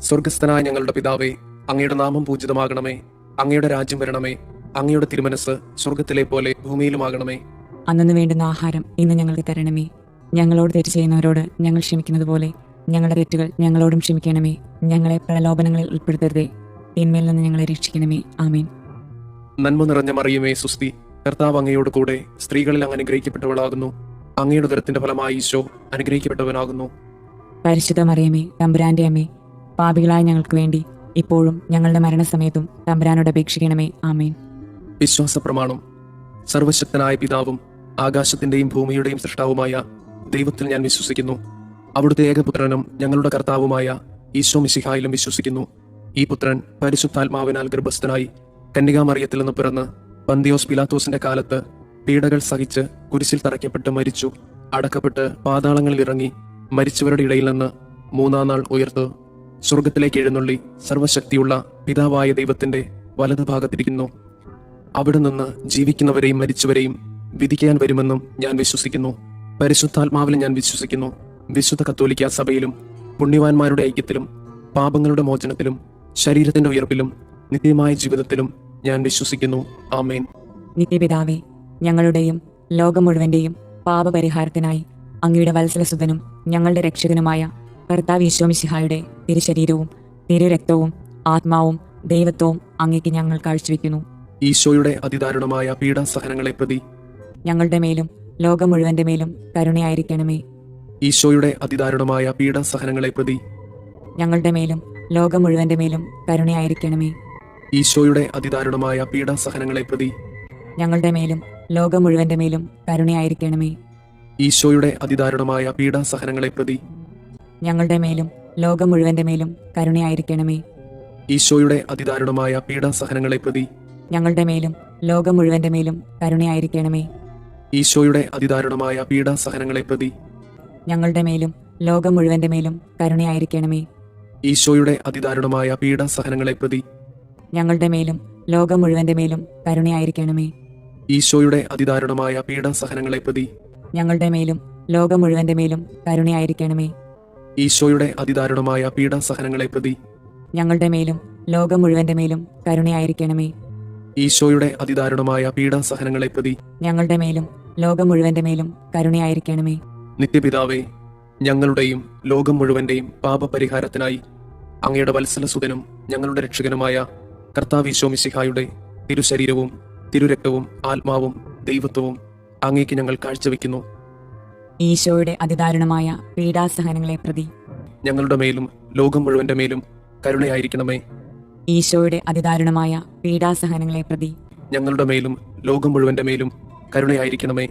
സ്വർഗസ്ഥനായ ഞങ്ങളുടെ പിതാവേ, അങ്ങയുടെ നാമം പൂജിതമാകണമേ. അങ്ങയുടെ രാജ്യം വരണമേ. അങ്ങയുടെ തിരുമനസ് സ്വർഗത്തിലെ പോലെ ഭൂമിയിലുമാകണമേ. അന്നു വേണ്ടുന്ന ആഹാരം ഇന്ന് ഞങ്ങൾക്ക് തരണമേ. ഞങ്ങളോട് തെറ്റ് ചെയ്യുന്നവരോട് ഞങ്ങൾ ക്ഷമിക്കുന്നത് പോലെ ഞങ്ങളുടെ തെറ്റുകൾ ഞങ്ങളോടും ക്ഷമിക്കണമേ. ഞങ്ങളെ പ്രലോഭനങ്ങളിൽ ഉൾപ്പെടുത്തരുതേ, തിന്മയിൽ നിന്ന് ഞങ്ങളെ രക്ഷിക്കണമേ. ആമേൻ. നന്മ നിറഞ്ഞ മറിയമേ, സുസ്തി. കർത്താവ് അങ്ങയോട് കൂടെ സ്ത്രീകളിൽ അങ്ങ് അനുഗ്രഹിക്കപ്പെട്ടവളാകുന്നു. അങ്ങയുടെ ഉദരത്തിന്റെ ഫലമായി ഈശോ അനുഗ്രഹിക്കപ്പെട്ടവനാകുന്നു. പരിശുദ്ധ മറിയമേ, തമ്പുരാന്റെ അമ്മേ, പാപികളായ ഞങ്ങൾക്ക് വേണ്ടി ഇപ്പോഴും ഞങ്ങളുടെ മരണസമയത്തും തമ്പുരാനോട് അപേക്ഷിക്കണമേ. ആമേൻ. വിശ്വാസ പ്രമാണം. സർവശക്തനായ പിതാവും ആകാശത്തിന്റെയും ഭൂമിയുടെയും സൃഷ്ടാവുമായ ദൈവത്തിൽ ഞാൻ വിശ്വസിക്കുന്നു. അവിടുത്തെ ഏകപുത്രനും ഞങ്ങളുടെ കർത്താവുമായ ഈശോ മിശിഹായിലും വിശ്വസിക്കുന്നു. ഈ പുത്രൻ പരിശുദ്ധാത്മാവിനാൽ ഗർഭസ്ഥനായി കന്യകാമറിയത്തിൽ നിന്ന് പിറന്ന് പന്തിയോസ് പിലാത്തോസിന്റെ കാലത്ത് പീഡകൾ സഹിച്ച് കുരിശിൽ തറയ്ക്കപ്പെട്ട് മരിച്ചു, അടക്കപ്പെട്ട് പാതാളങ്ങളിൽ ഇറങ്ങി, മരിച്ചവരുടെ ഇടയിൽ നിന്ന് മൂന്നാം നാൾ ഉയർത്ത് സ്വർഗത്തിലേക്ക് എഴുന്നള്ളി സർവശക്തിയുള്ള പിതാവായ ദൈവത്തിന്റെ വലതുഭാഗത്തിരിക്കുന്നു. അവിടെ നിന്ന് ജീവിക്കുന്നവരെയും മരിച്ചവരെയും വിധിക്കാൻ വരുമെന്നും ഞാൻ വിശ്വസിക്കുന്നു. പരിശുദ്ധാത്മാവിലും ഞാൻ വിശ്വസിക്കുന്നു. വിശുദ്ധ കത്തോലിക്ക സഭയിലും പുണ്യവാന്മാരുടെ ഐക്യത്തിലും പാപങ്ങളുടെ മോചനത്തിലും ശരീരത്തിന്റെ ഉയർപ്പിലും നിത്യമായ ജീവിതത്തിലും ഞാൻ വിശ്വസിക്കുന്നു. ആമേൻ. നിത്യപിതാവേ, ഞങ്ങളുടെയും ലോകം മുഴുവന്റെയും പാപപരിഹാരത്തിനായി അങ്ങയുടെ വത്സലസുതനും ഞങ്ങളുടെ രക്ഷകനുമായ കർത്താവ് ഈശോ മിശിഹായുടെ തിരുശരീരവും തിരുരക്തവും ആത്മാവും ദൈവത്വവും അങ്ങേക്ക് ഞങ്ങൾ കാഴ്ചവെക്കുന്നു. ഈശോയുടെ അതിദാരുണമായ പീഡാസഹനങ്ങളെ പ്രതി ഞങ്ങളുടെ മേലും ലോകം മുഴുവന്റെ മേലും കരുണയായിരിക്കണമേ. ഈശോയുടെ അതിദാരുണമായ പീഡാസഹനങ്ങളെ പ്രതി ഞങ്ങളുടെ മേലും ലോകം മുഴുവന്റെ മേലും കരുണയായിരിക്കണമേ. ഈശോയുടെ അതിദാരുണമായ പീഡാസഹനങ്ങളെ പ്രതി ഞങ്ങളുടെ മേലും ലോകം മുഴുവന്റെ മേലും കരുണയായിരിക്കണമേ. ഈശോയുടെ അതിദാരുണമായ പീഡാസഹനങ്ങളെ പ്രതി ഞങ്ങളുടെ മേലും ലോകം മുഴുവന്റെ മേലും കരുണയായിരിക്കണമേ. ഈശോയുടെ അതിദാരുണമായ പീഡാസഹനങ്ങളെ പ്രതി ഞങ്ങളുടെ മേലും ലോകം മുഴുവന്റെ മേലും കരുണയായിരിക്കണമേ. ഈശോയുടെ അതിദാരുണമായ പീഡാസഹനങ്ങളെ പ്രതി ഞങ്ങളുടെ മേലും ലോകം മുഴുവന്റെ മേലും കരുണയായിരിക്കണമേ. ഈശോയുടെ അതിദാരുണമായ പീഡാസഹനങ്ങളെ പ്രതി ഞങ്ങളുടെ മേലും ലോകം മുഴുവന്റെ മേലും കരുണയായിരിക്കണമേ. ഈശോയുടെ അതിദാരുണമായ പീഡാസഹനങ്ങളെ പ്രതി ഞങ്ങളുടെ മേലും ലോകം മുഴുവന്റെ മേലും കരുണയായിരിക്കണമേ. ഈശോയുടെ അതിദാരുണമായ പീഡാസഹനങ്ങളെ പ്രതി ഞങ്ങളുടെ മേലും ലോകം മുഴുവന്റെ മേലും കരുണയായിരിക്കണമേ. ഈശോയുടെ അതിദാരുണമായ പീഡാസഹനങ്ങളെ പ്രതി ഞങ്ങളുടെ മേലും ലോകം മുഴുവന്റെ മേലും കരുണയായിരിക്കണമേ. നിത്യപിതാവേ, ഞങ്ങളുടെയും ലോകം മുഴുവന്റെയും പാപപരിഹാരത്തിനായി അങ്ങയുടെ വത്സലസുതനും ഞങ്ങളുടെ രക്ഷകനുമായ കർത്താവ് ഈശോ മിശിഹായുടെ തിരുശരീരവും തിരുരക്തവും ആത്മാവും ദൈവത്വവും അങ്ങേക്ക് ഞങ്ങൾ കാഴ്ചവെക്കുന്നു. ഈശോയുടെ അതിദാരുണമായ പീഡാസഹനങ്ങളെ പ്രതി ഞങ്ങളുടെ മേലും ലോകം മുഴുവന്റെ മേലും കരുണയായിരിക്കണമേ. ഈശോയുടെ അതിദാരുണമായ പീഡാസഹനങ്ങളെ പ്രതി ഞങ്ങളുടെ മേലും ലോകം മുഴുവന്റെ മേലും കരുണയായിരിക്കണമേ.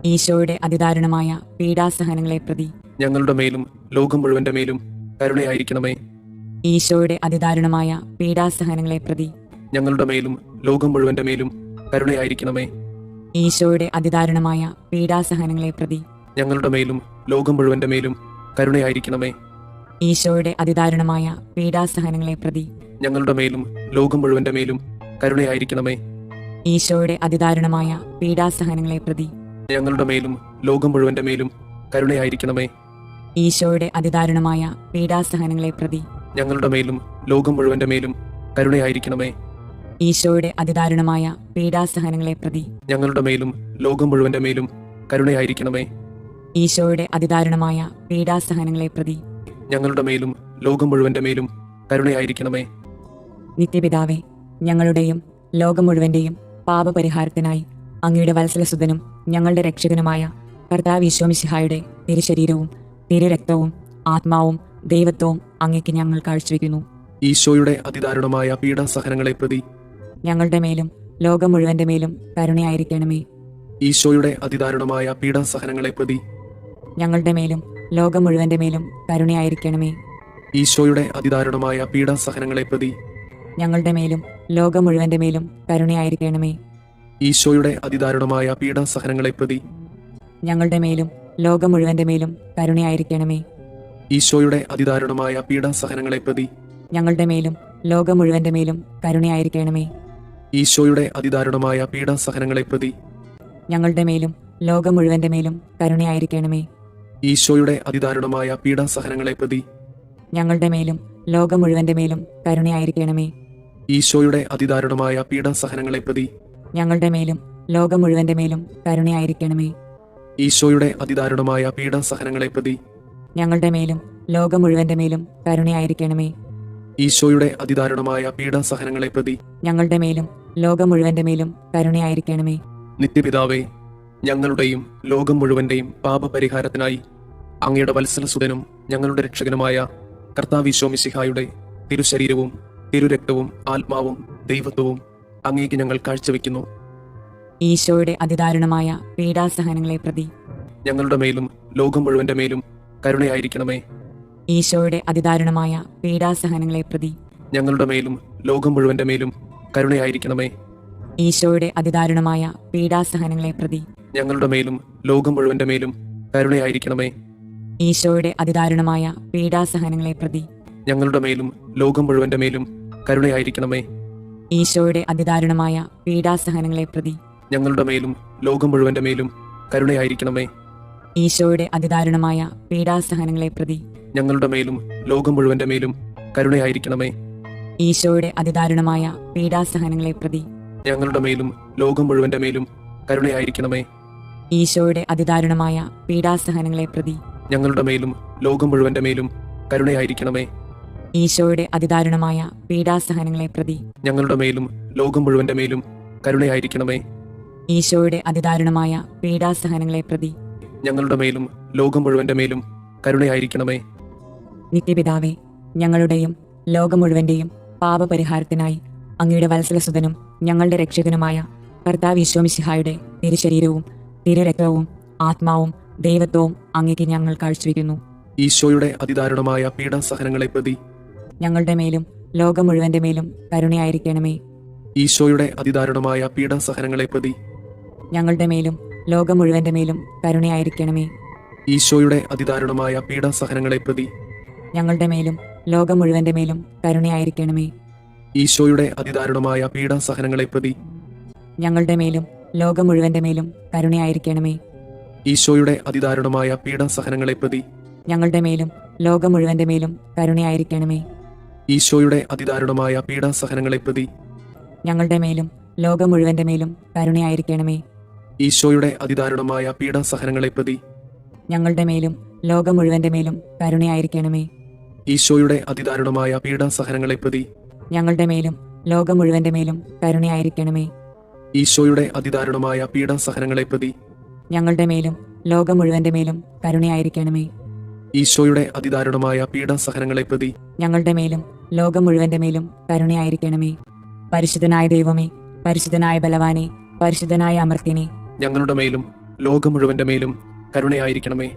ഈശോയുടെ അതിദാരുണമായ പീഡാസഹനങ്ങളെ പ്രതി ഞങ്ങളുടെ മേലും ലോകം മുഴുവന്റെ മേലും കരുണയായിരിക്കണമേ. ഈശോയുടെ അതിദാരുണമായ പീഡാസഹനങ്ങളെ പ്രതി ഞങ്ങളുടെ മേലും ലോകം മുഴുവന്റെ മേലും കരുണയായിരിക്കണമേ. ഈശോയുടെ അതിദാരുണമായ പീഡാസഹനങ്ങളെ പ്രതി ഞങ്ങളുടെ മേലും ലോകം മുഴുവന്റെ മേലും കരുണയായിരിക്കണമേ. ഈശോയുടെ അതിദാരുണമായ പീഡാസഹനങ്ങളെ പ്രതി ഞങ്ങളുടെ മേലും ലോകം മുഴുവന്റെ മേലും കരുണയായിരിക്കണമേ. ഈശോയുടെ അതിദാരുണമായ പീഡാസഹനങ്ങളെ പ്രതി ഞങ്ങളുടെ മേലും ലോകം മുഴുവന്റെ മേലും കരുണയായിരിക്കണമേ. ഈശോയുടെ അതിദാരുണമായ പീഡാസഹനങ്ങളെ പ്രതി ഞങ്ങളുടെ മേലും ലോകം മുഴുവന്റെ മേലും കരുണയായിരിക്കണമേ. ഈശോയുടെ അതിദാരുണമായ പീഡാസഹനങ്ങളെ പ്രതി ഞങ്ങളുടെ മേലും ലോകം മുഴുവന്റെ മേലും കരുണയായിരിക്കണമേ. ഈശോയുടെ അതിദാരുണമായ പീഡാസഹനങ്ങളെ പ്രതി ഞങ്ങളുടെ മേലും ലോകം മുഴുവന്റെ മേലും കരുണയായിരിക്കണമേ. നിത്യപിതാവേ, ഞങ്ങളുടെയും ലോകം മുഴുവന്റെയും പാപപരിഹാരത്തിനായി അങ്ങയുടെ വത്സലസുതനും ഞങ്ങളുടെ രക്ഷകനുമായ കർത്താവ് ഈശോ മിശിഹായുടെ തിരുശരീരവും തിരുരക്തവും ആത്മാവും ദൈവത്വവും അങ്ങേക്ക് ഞങ്ങൾ കാഴ്ചവെക്കുന്നു. ഈശോയുടെ അതിദാരുണമായ പീഡാസഹനങ്ങളെ പ്രതി ഞങ്ങളുടെ മേലും ലോകം മുഴുവന്റെ മേലും കരുണയായിരിക്കണമേ. ഈശോയുടെ അതിദാരുണമായ പീഡാസഹനങ്ങളെ പ്രതി ഞങ്ങളുടെ മേലും ലോകം മുഴുവന്റെ മേലും കരുണയായിരിക്കണമേ. ഈശോയുടെ അതിദാരുണമായ പീഡാസഹനങ്ങളെ പ്രതി ഞങ്ങളുടെ മേലും ലോകം മുഴുവന്റെ മേലും കരുണയായിരിക്കണമേ. ഈശോയുടെ അതിദാരുണമായ പീഡാസഹനങ്ങളെ പ്രതി ഞങ്ങളുടെ മേലും ലോകം മുഴുവന്റെ മേലും കരുണയായിരിക്കണമേ. ഈശോയുടെ അതിദാരുണമായ പീഡാസഹനങ്ങളെ പ്രതി ഞങ്ങളുടെ മേലും ലോകം മുഴുവന്റെ മേലും കരുണയായിരിക്കണമേ. ഈശോയുടെ അതിദാരുണമായ പീഡാസഹനങ്ങളെ പ്രതി ഞങ്ങളുടെ മേലും ലോകം മുഴുവന്റെ മേലും കരുണയായിരിക്കണമേ. ഈശോയുടെ അതിദാരുണമായ പീഡാസഹനങ്ങളെ പ്രതി ഞങ്ങളുടെ മേലും ലോകം മുഴുവന്റെ മേലും കരുണയായിരിക്കണമേ. ഈശോയുടെ അതിദാരുണമായ പീഡാസഹനങ്ങളെ പ്രതി ഞങ്ങളുടെ മേലും ലോകം മുഴുവന്റെ മേലും കരുണയായിരിക്കണമേ. ഈശോയുടെ അതിദാരുണമായ പീഡാസഹനങ്ങളെ പ്രതി ഞങ്ങളുടെ മേലും ലോകം മുഴുവന്റെ മേലും കരുണയായിരിക്കണമേ. ഈശോയുടെ അതിദാരുണമായ പീഡാസഹനങ്ങളെ പ്രതി ഞങ്ങളുടെ മേലും ലോകം മുഴുവന്റെ മേലും കരുണയായിരിക്കണമേ. നിത്യപിതാവേ, ഞങ്ങളുടെയും ലോകം മുഴുവന്റെയും പാപപരിഹാരത്തിനായി അങ്ങയുടെ വത്സലസുതനും ഞങ്ങളുടെ രക്ഷകനുമായ കർത്താവ് മിശിഹായുടെ തിരുശരീരവും തിരുരക്തവും ആത്മാവും ദൈവത്വവും അങ്ങേക്ക് ഞങ്ങൾ കാഴ്ചവെക്കുന്നു. ഈശോയുടെ അതിദാരുണമായ പീഡാസഹനങ്ങളെ പ്രതി ഞങ്ങളുടെ മേലും ലോകം മുഴുവന്റെ മേലും കരുണയായിരിക്കണമേ. ഈശോയുടെ അതിദാരുണമായ പീഡാസഹനങ്ങളെ പ്രതി ഞങ്ങളുടെ മേലും ലോകം മുഴുവന്റെ മേലും കരുണയായിരിക്കണമേ. ഈശോയുടെ അതിദാരുണമായ പീഡാസഹനങ്ങളെ പ്രതി ഞങ്ങളുടെ മേലും ലോകം മുഴുവന്റെ മേലും കരുണയായിരിക്കണമേ. ഈശോയുടെ അതിദാരുണമായ പീഡാസഹനങ്ങളെ പ്രതി ഞങ്ങളുടെ മേലും ലോകം മുഴുവന്റെ മേലും കരുണയായിരിക്കണമേ. ഈശോയുടെ അതിദാരുണമായ പീഡാസഹനങ്ങളെ പ്രതി ഞങ്ങളുടെ മേലും ലോകം മുഴുവന്റെ മേലും കരുണയായിരിക്കണമേ. ഈശോയുടെ അതിദാരുണമായ പീഡാസഹനങ്ങളെ പ്രതി ഞങ്ങളുടെ മേലും ലോകം മുഴുവന്റെ മേലും കരുണയായിരിക്കണമേ. ഈശോയുടെ അതിദാരുണമായ പീഡാസഹനങ്ങളെ പ്രതി ഞങ്ങളുടെ മേലും ലോകം മുഴുവന്റെ മേലും കരുണയായിരിക്കണമേ. ഈശോയുടെ അതിദാരുണമായ പീഡാസഹനങ്ങളെ പ്രതി ഞങ്ങളുടെ മേലും ലോകം മുഴുവന്റെ മേലും കരുണയായിരിക്കണമേ. ഈശോയുടെ അതിദാരുണമായ പീഡാസഹനങ്ങളെ പ്രതി ഞങ്ങളുടെ മേലും ലോകം മുഴുവന്റെ മേലും കരുണയായിരിക്കണമേ. ഈശോയുടെ അതിദാരുണമായ പീഡാസഹനങ്ങളെ പ്രതി ഞങ്ങളുടെ മേലും ലോകം മുഴുവന്റെ മേലും കരുണയായിരിക്കണമേ. നിത്യപിതാവേ, ഞങ്ങളുടെയും ലോകം മുഴുവന്റെയും പാപപരിഹാരത്തിനായി അങ്ങയുടെ വത്സലസുതനും ഞങ്ങളുടെ രക്ഷകനുമായ കർത്താവ് മിശിഹായുടെ തിരുശരീരവും തിരുരക്തവും ആത്മാവും ദൈവത്വവും അങ്ങേക്ക് ഞങ്ങൾ കാഴ്ചവെക്കുന്നു. ഈശോയുടെ അതിദാരുണമായ പീഡാസഹനങ്ങളെ പ്രതി ഞങ്ങളുടെ മേലും ലോകം മുഴുവന്റെ മേലും കരുണയായിരിക്കണമേ. ഈശോയുടെ അതിദാരുണമായ പീഡാസഹനങ്ങളെ പ്രതി ഞങ്ങളുടെ മേലും ലോകം മുഴുവന്റെ മേലും കരുണയായിരിക്കണമേ. ഈശോയുടെ അതിദാരുണമായ പീഡാസഹനങ്ങളെ പ്രതി ഞങ്ങളുടെ മേലും ലോകം മുഴുവന്റെ മേലും കരുണയായിരിക്കണമേ. ഈശോയുടെ അതിദാരുണമായ പീഡാസഹനങ്ങളെ പ്രതി ഞങ്ങളുടെ മേലും ലോകം മുഴുവന്റെ മേലും കരുണയായിരിക്കണമേ. ഈശോയുടെ അതിദാരുണമായ പീഡാസഹനങ്ങളെ പ്രതി ഞങ്ങളുടെ മേലും ലോകം മുഴുവന്റെ മേലും കരുണയായിരിക്കണമേ. ഈശോയുടെ അതിദാരുണമായ പീഡാസഹനങ്ങളെ പ്രതി ഞങ്ങളുടെ മേലും ലോകം മുഴുവന്റെ മേലും കരുണയായിരിക്കണമേ. ഈശോയുടെ അതിദാരുണമായ പീഡാസഹനങ്ങളെ പ്രതി ഞങ്ങളുടെ മേലും ലോകം മുഴുവന്റെ മേലും കരുണയായിരിക്കണമേ. ഈശോയുടെ അതിദാരുണമായ പീഡാസഹനങ്ങളെ പ്രതി ഞങ്ങളുടെ മേലും ലോകം മുഴുവന്റെ മേലും കരുണയായിരിക്കണമേ. ഈശോയുടെ അതിദാരുണമായ പീഡാസഹനങ്ങളെ പ്രതി ഞങ്ങളുടെ മേലും ലോകം മുഴുവന്റെ മേലും കരുണയായിരിക്കണമേ. ഈശോയുടെ അതിദാരുണമായ പീഡാസഹനങ്ങളെ പ്രതി ഞങ്ങളുടെ മേലും ലോകം മുഴുവന്റെ മേലും കരുണയായിരിക്കണമേ. പരിശുദ്ധനായ ദൈവമേ, പരിശുദ്ധനായ ബലവാനെ, പരിശുദ്ധനായ അമർത്തിനെ, ഞങ്ങളുടെ മേലും ലോകം മുഴുവന്റെ മേലും കരുണയായിരിക്കണമേ.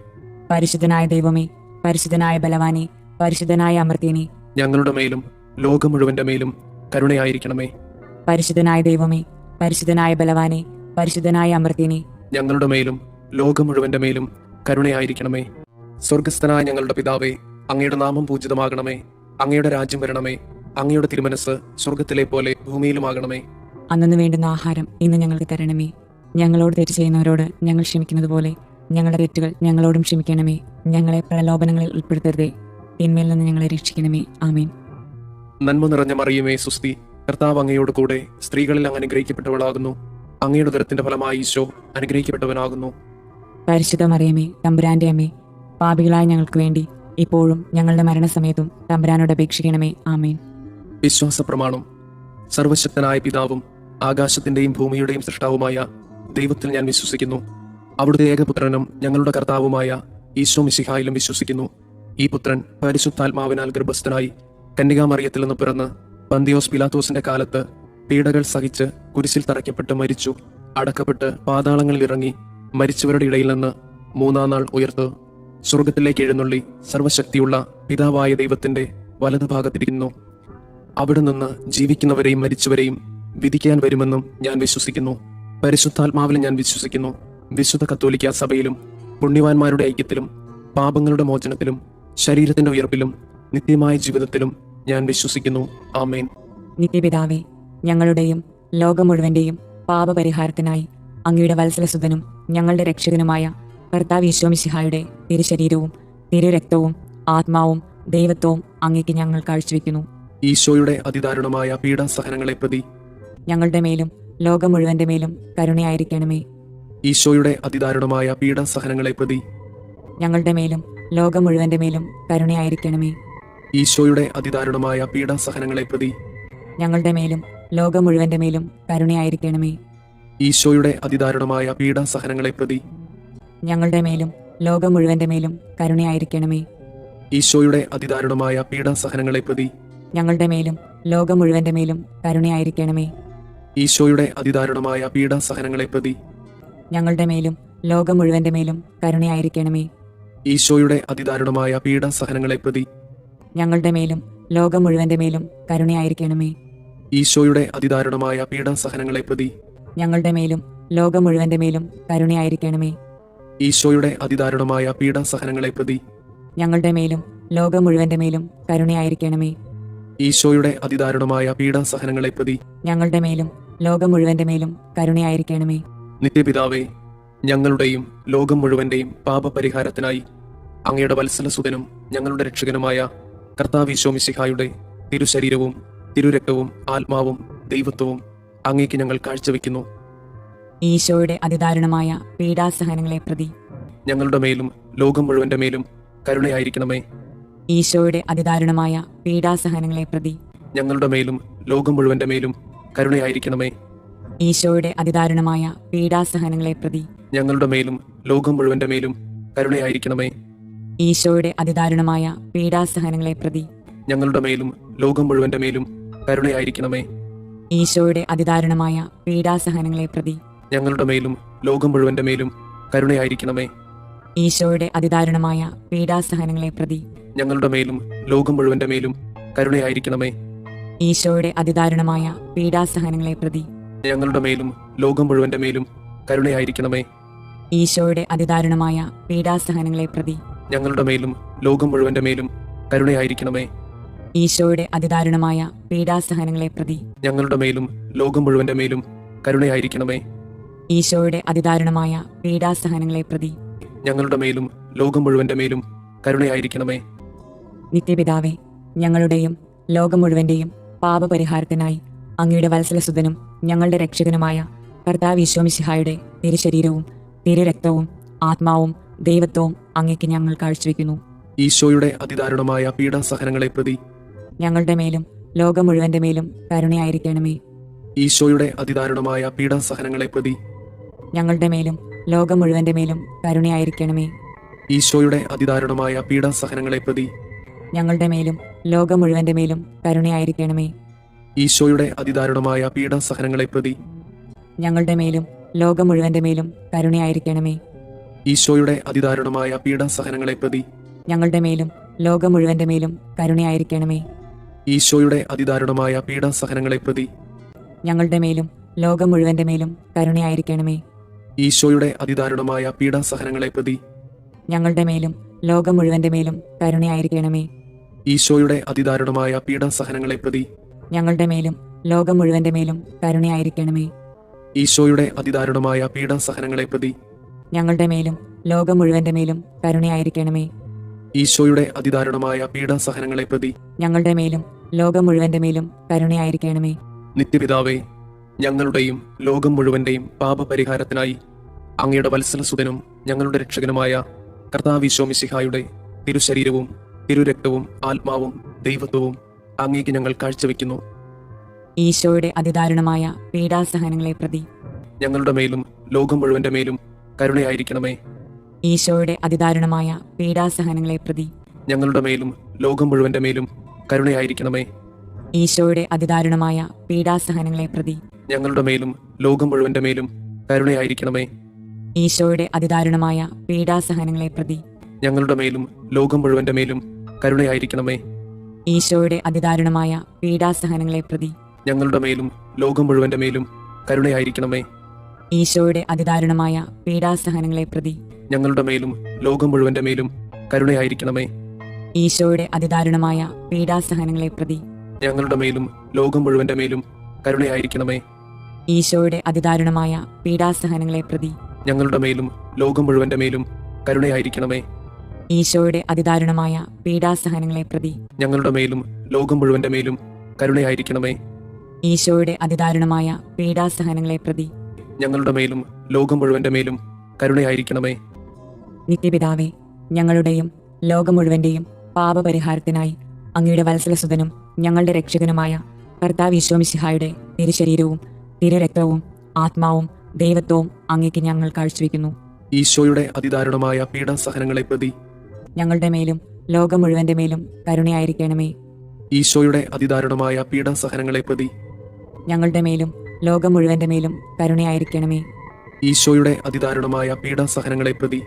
പരിശുദ്ധനായ ദൈവമേ, പരിശുദ്ധനായ ബലവാനെ, പരിശുദ്ധനായ അമർത്തിനെ, ഞങ്ങളുടെ മേലും ലോകം മുഴുവന്റെ മേലും കരുണയായിരിക്കണമേ. പരിശുദ്ധനായ ദൈവമേ, പരിശുദ്ധനായ ബലവാനെ, പരിശുദ്ധനായ അമർത്തിനെ, ഞങ്ങളുടെ മേലും ലോകം മുഴുവന്റെ മേലും കരുണയായിരിക്കണമേ. സ്വർഗസ്ഥനായ ഞങ്ങളുടെ പിതാവേ, അങ്ങയുടെ നാമം പൂജിതമാകണമേ. അങ്ങയുടെ രാജ്യം വരണമേ. അങ്ങയുടെ തിരുമനസ് സ്വർഗത്തിലെ പോലെ ഭൂമിയിലുമാകണമേ. അന്നു വേണ്ടുന്ന ആഹാരം ഇന്ന് ഞങ്ങൾക്ക് തരണമേ. ഞങ്ങളോട് തെറ്റ് ചെയ്യുന്നവരോട് ഞങ്ങൾ ക്ഷമിക്കുന്നത് പോലെ ഞങ്ങളുടെ തെറ്റുകൾ ഞങ്ങളോടും ക്ഷമിക്കണമേ. ഞങ്ങളെ പ്രലോഭനങ്ങളിൽ ഉൾപ്പെടുത്തരുതേ, തിന്മയിൽ നിന്ന് ഞങ്ങളെ രക്ഷിക്കണമേ. ആമേൻ. നന്മ നിറഞ്ഞ മറിയമേ സുസ്തി, കർത്താവ് അങ്ങയോട് കൂടെ സ്ത്രീകളിൽ അങ്ങ് അനുഗ്രഹിക്കപ്പെട്ടവളാകുന്നു. അങ്ങയുടെ ഉദരത്തിന്റെ ഫലമായി ഈശോ അനുഗ്രഹിക്കപ്പെട്ടവനാകുന്നു. പരിശുദ്ധ മറിയമേ, തമ്പുരാന്റെ അമ്മേ, പാപികളായ ഞങ്ങൾക്ക് വേണ്ടി ഇപ്പോഴും ഞങ്ങളുടെ മരണസമയത്തും തമ്പുരാനോട് അപേക്ഷിക്കണമേ. ആമേൻ. വിശ്വാസ പ്രമാണം. സർവശക്തനായ പിതാവും ആകാശത്തിന്റെയും ഭൂമിയുടെയും സൃഷ്ടാവുമായ ദൈവത്തിൽ ഞാൻ വിശ്വസിക്കുന്നു. അവിടുത്തെ ഏകപുത്രനും ഞങ്ങളുടെ കർത്താവുമായ മിശിഹായിലും വിശ്വസിക്കുന്നു. ഈ പുത്രൻ പരിശുദ്ധാത്മാവിനാൽ ഗർഭസ്ഥനായി കന്യകാമറിയത്തിൽ നിന്ന് പിറന്ന് പന്തിയോസ് പിലാത്തോസിന്റെ കാലത്ത് പീഡകൾ സഹിച്ച് കുരിശിൽ തറയ്ക്കപ്പെട്ട് മരിച്ചു, അടക്കപ്പെട്ട് പാതാളങ്ങളിൽ ഇറങ്ങി മരിച്ചവരുടെ ഇടയിൽ നിന്ന് മൂന്നാം നാൾ ഉയർത്ത് സ്വർഗത്തിലേക്ക് എഴുന്നള്ളി സർവശക്തിയുള്ള പിതാവായ ദൈവത്തിന്റെ വലതുഭാഗത്തിരിക്കുന്നു. അവിടെ നിന്ന് ജീവിക്കുന്നവരെയും മരിച്ചവരെയും വിധിക്കാൻ വരുമെന്നും ഞാൻ വിശ്വസിക്കുന്നു. പരിശുദ്ധാത്മാവിൽ ഞാൻ വിശ്വസിക്കുന്നു. വിശുദ്ധ കത്തോലിക്ക സഭയിലും പുണ്യവാന്മാരുടെ ഐക്യത്തിലും പാപങ്ങളുടെ മോചനത്തിലും ശരീരത്തിന്റെ ഉയർപ്പിലും നിത്യമായ ജീവിതത്തിലും ഞാൻ വിശ്വസിക്കുന്നു. ആമേൻ. നിത്യപിതാവേ, ഞങ്ങളുടെയും ലോകം മുഴുവന്റെയും പാപപരിഹാരത്തിനായി അങ്ങയുടെ വത്സലസുതനും ഞങ്ങളുടെ രക്ഷകനുമായ കർത്താവ് മിശിഹായുടെ തിരുശരീരവും തിരുരക്തവും ആത്മാവും ദൈവത്വവും അങ്ങേക്ക് ഞങ്ങൾ കാഴ്ചവെക്കുന്നു. ഈശോയുടെ അതിദാരുണമായ പീഡാസഹനങ്ങളെ പ്രതി ഞങ്ങളുടെ മേലും ലോകം മുഴുവന്റെ മേലും കരുണയായിരിക്കണമേ. ഈശോയുടെ അതിദാരുണമായ പീഡാസഹനങ്ങളെ പ്രതി ഞങ്ങളുടെ മേലും ലോകം മുഴുവന്റെ മേലും കരുണയായിരിക്കണമേ. ഈശോയുടെ അതിദാരുണമായ പീഡാസഹനങ്ങളെ പ്രതി ഞങ്ങളുടെ മേലും ലോകം മുഴുവന്റെ മേലും കരുണയായിരിക്കണമേ. ഈശോയുടെ അതിദാരുണമായ പീഡാസഹനങ്ങളെ പ്രതി ഞങ്ങളുടെ മേലും ലോകം മുഴുവന്റെ മേലും കരുണയായിരിക്കണമേ. ഈശോയുടെ അതിദാരുണമായ പീഡാസഹനങ്ങളെ പ്രതി ഞങ്ങളുടെ മേലും ലോകം മുഴുവന്റെ മേലും കരുണയായിരിക്കണമേ. ഈശോയുടെ അതിദാരുണമായ പീഡാസഹനങ്ങളെ പ്രതി ഞങ്ങളുടെ മേലും ലോകം മുഴുവന്റെ മേലും കരുണയായിരിക്കണമേ. ഈശോയുടെ അതിദാരുണമായ പീഡാസഹനങ്ങളെ പ്രതി ഞങ്ങളുടെ മേലും ലോകം മുഴുവന്റെ മേലും കരുണയായിരിക്കണമേ. ഈശോയുടെ അതിദാരുണമായ പീഡാസഹനങ്ങളെ പ്രതി ഞങ്ങളുടെ മേലും ലോകം മുഴുവന്റെ മേലും കരുണയായിരിക്കണമേ. ഈശോയുടെ അതിദാരുണമായ പീഡാസഹനങ്ങളെ പ്രതി ഞങ്ങളുടെ മേലും ലോകം മുഴുവന്റെ മേലും കരുണയായിരിക്കണമേ. ഈശോയുടെ അതിദാരുണമായ പീഡാസഹനങ്ങളെ പ്രതി ഞങ്ങളുടെ മേലും ലോകം മുഴുവന്റെ മേലും കരുണയായിരിക്കണമേ. നിത്യപിതാവേ, ഞങ്ങളുടെയും ലോകം മുഴുവന്റെയും പാപപരിഹാരത്തിനായി അങ്ങയുടെ വത്സലസുതനും ഞങ്ങളുടെ രക്ഷകനുമായ കർത്താവ് ഈശോ മിശിഹായുടെ തിരുശരീരവും തിരുരക്തവും ആത്മാവും ദൈവത്വവും അങ്ങേക്ക് ഞങ്ങൾ കാഴ്ചവെക്കുന്നു. ഈശോയുടെ അതിദാരുണമായ പീഡാസഹനങ്ങളെ പ്രതി ഞങ്ങളുടെ മേലും ലോകം മുഴുവന്റെ മേലും കരുണയായിരിക്കണമേ. ഈശോയുടെ അതിദാരുണമായ പീഡാസഹനങ്ങളെ പ്രതി ഞങ്ങളുടെ മേലും ലോകം മുഴുവന്റെ മേലും കരുണയായിരിക്കണമേ. ഈശോയുടെ അതിദാരുണമായ പീഡാസഹനങ്ങളെ പ്രതി ഞങ്ങളുടെ മേലും ലോകം മുഴുവന്റെ മേലും കരുണയായിരിക്കണമേ. ഈശോയുടെ അതിദാരുണമായ പീഡാസഹനങ്ങളെ പ്രതി ഞങ്ങളുടെ മേലും ലോകം മുഴുവന്റെ മേലും കരുണയായിരിക്കണമേ. ഈശോയുടെ അതിദാരുണമായ പീഡാസഹനങ്ങളെ പ്രതി ഞങ്ങളുടെ മേലും ലോകം മുഴുവന്റെ മേലും കരുണയായിരിക്കണമേ. ഈശോയുടെ അതിദാരുണമായ പീഡാസഹനങ്ങളെ പ്രതി ഞങ്ങളുടെ മേലും ലോകം മുഴുവന്റെ മേലും കരുണയായിരിക്കണമേ. ഈശോയുടെ അതിദാരുണമായ പീഡാസഹനങ്ങളെ പ്രതി ഞങ്ങളുടെ മേലും ലോകം മുഴുവന്റെ മേലും കരുണയായിരിക്കണമേ. ഈശോയുടെ അതിദാരുണമായ പീഡാസഹനങ്ങളെ പ്രതി ഞങ്ങളുടെ മേലും ലോകം മുഴുവന്റെ മേലും കരുണയായിരിക്കണമേ. ഈശോയുടെ അതിദാരുണമായ പീഡാസഹനങ്ങളെ പ്രതി ഞങ്ങളുടെ മേലും ലോകം മുഴുവന്റെ മേലും കരുണയായിരിക്കണമേ. ഈശോയുടെ അതിദാരുണമായ പീഡാസഹനങ്ങളെ പ്രതി ഞങ്ങളുടെ മേലും ലോകം മുഴുവന്റെ മേലും കരുണയായിരിക്കണമേ. നിത്യപിതാവേ, ഞങ്ങളുടെയും ലോകം മുഴുവന്റെയും പാപപരിഹാരത്തിനായി അങ്ങയുടെ വത്സലസുതനും ഞങ്ങളുടെ രക്ഷകനുമായ കർത്താവ് ഈശോ മിശിഹായുടെ തിരുശരീരവും തിരുരക്തവും ആത്മാവും ദൈവത്വവും അങ്ങേക്ക് ഞങ്ങൾ കാഴ്ചവെക്കുന്നു. ഈശോയുടെ അതിദാരുണമായ പീഡാസഹനങ്ങളെ പ്രതി ഞങ്ങളുടെ മേലും ലോകം മുഴുവന്റെ മേലും കരുണയായിരിക്കണമേ. ഈശോയുടെ അതിദാരുണമായ പീഡാസഹനങ്ങളെ പ്രതി ഞങ്ങളുടെ മേലും ലോകം മുഴുവന്റെ മേലും കരുണയായിരിക്കണമേ. ഈശോയുടെ അതിദാരുണമായ പീഡാസഹനങ്ങളെ പ്രതി ഞങ്ങളുടെ മേലും ലോകം മുഴുവന്റെ മേലും കരുണയായിരിക്കണമേ. ഈശോയുടെ അതിദാരുണമായ പീഡാസഹനങ്ങളെ പ്രതി ഞങ്ങളുടെ മേലും ലോകം മുഴുവന്റെ മേലും കരുണയായിരിക്കണമേ. ഈശോയുടെ അതിദാരുണമായ പീഡാസഹനങ്ങളെ പ്രതി ഞങ്ങളുടെ മേലും ലോകം മുഴുവന്റെ മേലും കരുണയായിരിക്കണമേ. ഈശോയുടെ അതിദാരുണമായ പീഡാസഹനങ്ങളെ പ്രതി ഞങ്ങളുടെ മേലും ലോകം മുഴുവന്റെ മേലും കരുണയായിരിക്കണമേ. ഈശോയുടെ അതിദാരുണമായ പീഡാസഹനങ്ങളെ പ്രതി ഞങ്ങളുടെ മേലും ലോകം മുഴുവന്റെ മേലും കരുണയായിരിക്കണമേ. ഈശോയുടെ അതിദാരുണമായ പീഡാസഹനങ്ങളെ പ്രതി ഞങ്ങളുടെ മേലും ലോകം മുഴുവന്റെ മേലും കരുണയായിരിക്കണമേ. ഈശോയുടെ അതിദാരുണമായ പീഡാസഹനങ്ങളെ പ്രതി ഞങ്ങളുടെ മേലും ലോകം മുഴുവന്റെ മേലും കരുണയായിരിക്കണമേ. ഈശോയുടെ അതിദാരുണമായ പീഡാസഹനങ്ങളെ പ്രതി ഞങ്ങളുടെ മേലും ലോകം മുഴുവന്റെ മേലും കരുണയായിരിക്കണമേ. നിത്യപിതാവേ, ഞങ്ങളുടെയും ലോകം മുഴുവന്റെയും പാപപരിഹാരത്തിനായി അങ്ങയുടെ വത്സലസുതനും ഞങ്ങളുടെ രക്ഷകനുമായ കർത്താവ് ഈശോ മിശിഹായുടെ തിരുശരീരവും തിരുരക്തവും ആത്മാവും ദൈവത്വവും അങ്ങേക്ക് ഞങ്ങൾ കാഴ്ചവെക്കുന്നു. ഈശോയുടെ അതിദാരുണമായ പീഡാസഹനങ്ങളെ പ്രതി ഞങ്ങളുടെ മേലും ലോകം മുഴുവന്റെ മേലും കരുണയായിരിക്കണമേ. ഈശോയുടെ അതിദാരുണമായ പീഡാസഹനങ്ങളെ പ്രതി ഞങ്ങളുടെ മേലും ലോകം മുഴുവന്റെ മേലും കരുണയായിരിക്കണമേ. ഈശോയുടെ അതിദാരുണമായ പീഡാസഹനങ്ങളെ പ്രതി ഞങ്ങളുടെ മേലും ലോകം മുഴുവന്റെ മേലും കരുണയായിരിക്കണമേ. ഈശോയുടെ അതിദാരുണമായ പീഡാസഹനങ്ങളെ പ്രതി ഞങ്ങളുടെ മേലും ലോകം മുഴുവന്റെ മേലും കരുണയായിരിക്കണമേ. ഈശോയുടെ അതിദാരുണമായ പീഡാസഹനങ്ങളെ പ്രതി ഞങ്ങളുടെ മേലും ലോകം മുഴുവന്റെ മേലും കരുണയായിരിക്കണമേ. ഈശോയുടെ അതിദാരുണമായ പീഡാസഹനങ്ങളെ പ്രതി ഞങ്ങളുടെ മേലും ലോകം മുഴുവന്റെ മേലും കരുണയായിരിക്കണമേ. ഈശോയുടെ അതിദാരുണമായ പീഡാസഹനങ്ങളെ പ്രതി ഞങ്ങളുടെ മേലും ലോകം മുഴുവന്റെ മേലും കരുണയായിരിക്കണമേ. ഈശോയുടെ അതിദാരുണമായ പീഡാസഹനങ്ങളെ പ്രതി ഞങ്ങളുടെ മേലും ലോകം മുഴുവന്റെ മേലും കരുണയായിരിക്കണമേ. ഈശോയുടെ അതിദാരുണമായ പീഡാസഹനങ്ങളെ പ്രതി ഞങ്ങളുടെ മേലും ലോകം മുഴുവന്റെ മേലും കരുണയായിരിക്കണമേ. ഈശോയുടെ അതിദാരുണമായ പീഡാസഹനങ്ങളെ പ്രതി ഞങ്ങളുടെ മേലും ലോകം മുഴുവന്റെ മേലും കരുണയായിരിക്കണമേ. നിത്യപിതാവേ, ഞങ്ങളുടെയും ലോകം മുഴുവന്റെയും പാപപരിഹാരത്തിനായി അങ്ങയുടെ വത്സലസുതനും ഞങ്ങളുടെ രക്ഷകനുമായ കർത്താവ് ഈശോ മിശിഹായുടെ തിരുശരീരവും തിരുരക്തവും ആത്മാവും ദൈവത്വവും അങ്ങേക്ക് ഞങ്ങൾ കാഴ്ചവെക്കുന്നു. ഈശോയുടെ അതിദാരുണമായ പീഡാസഹനങ്ങളെ പ്രതി ഞങ്ങളുടെ മേലും ലോകം മുഴുവന്റെ മേലും കരുണയായിരിക്കണമേ. ഈശോയുടെ അതിദാരുണമായ പീഡാസഹനങ്ങളെ പ്രതി ഞങ്ങളുടെ മേലും ലോകം മുഴുവന്റെ മേലും കരുണയായിരിക്കണമേ. ഈശോയുടെ അതിദാരുണമായ പീഡാസഹനങ്ങളെ പ്രതി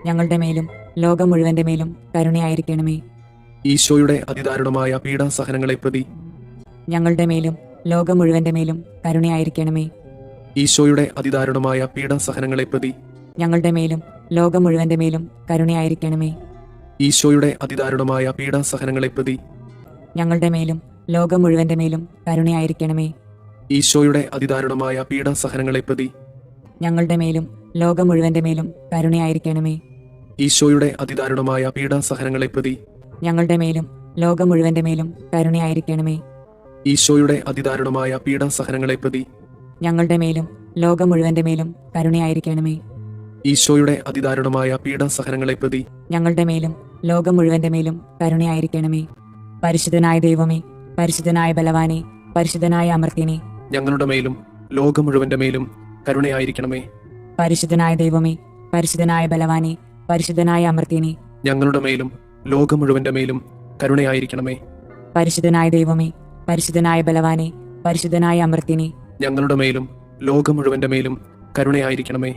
ഞങ്ങളുടെ മേലും ലോകം മുഴുവന്റെ മേലും കരുണയായിരിക്കണമേ. ഈശോയുടെ അതിദാരുണമായ പീഡാസഹനങ്ങളെ പ്രതി ഞങ്ങളുടെ മേലും ലോകം മുഴുവന്റെ മേലും കരുണയായിരിക്കണമേ. ഈശോയുടെ അതിദാരുണമായ പീഡാസഹനങ്ങളെ പ്രതി ഞങ്ങളുടെ മേലും ലോകം മുഴുവന്റെ മേലും കരുണയായിരിക്കണമേ. ഈശോയുടെ അതിദാരുണമായ പീഡാസഹനങ്ങളെ പ്രതി ഞങ്ങളുടെ മേലും ലോകം മുഴുവന്റെ മേലും കരുണയായിരിക്കണമേ. ഈശോയുടെ അതിദാരുണമായ പീഡാസഹനങ്ങളെ പ്രതി ഞങ്ങളുടെ മേലും ലോകം മുഴുവന്റെ മേലും കരുണയായിരിക്കണമേ. ഈശോയുടെ അതിദാരുണമായ പീഡാസഹനങ്ങളെ പ്രതി ഞങ്ങളുടെ മേലും ലോകം മുഴുവന്റെ മേലും കരുണയായിരിക്കണമേ. ഈശോയുടെ അതിദാരുണമായ പീഡാസഹനങ്ങളെ പ്രതി ഞങ്ങളുടെ മേലും ലോകം മുഴുവന്റെ മേലും കരുണയായിരിക്കണമേ. ഈശോയുടെ അതിദാരുണമായ പീഡാസഹനങ്ങളെ പ്രതി ഞങ്ങളുടെ മേലും ലോകം മുഴുവന്റെ മേലും കരുണയായിരിക്കണമേ. പരിശുദ്ധനായ ദൈവമേ, പരിശുദ്ധനായ ബലവാനെ, പരിശുദ്ധനായ അമർത്യനെ, ഞങ്ങളുടെ മേലും ലോകം മുഴുവന്റെ മേലും കരുണയായിരിക്കണമേ. പരിശുദ്ധനായ ദൈവമേ, പരിശുദ്ധനായ ബലവാനെ, പരിശുദ്ധനായ അമർത്യനെ, ഞങ്ങളുടെ മേലും ലോകം മുഴുവന്റെ മേലും കരുണയായിരിക്കണമേ. പരിശുദ്ധനായ ദൈവമേ, പരിശുദ്ധനായ ബലവാനെ, പരിശുദ്ധനായ അമർത്യനെ, ഞങ്ങളുടെ മേലും ലോകം മുഴുവന്റെ മേലും കരുണയായിരിക്കണമേ.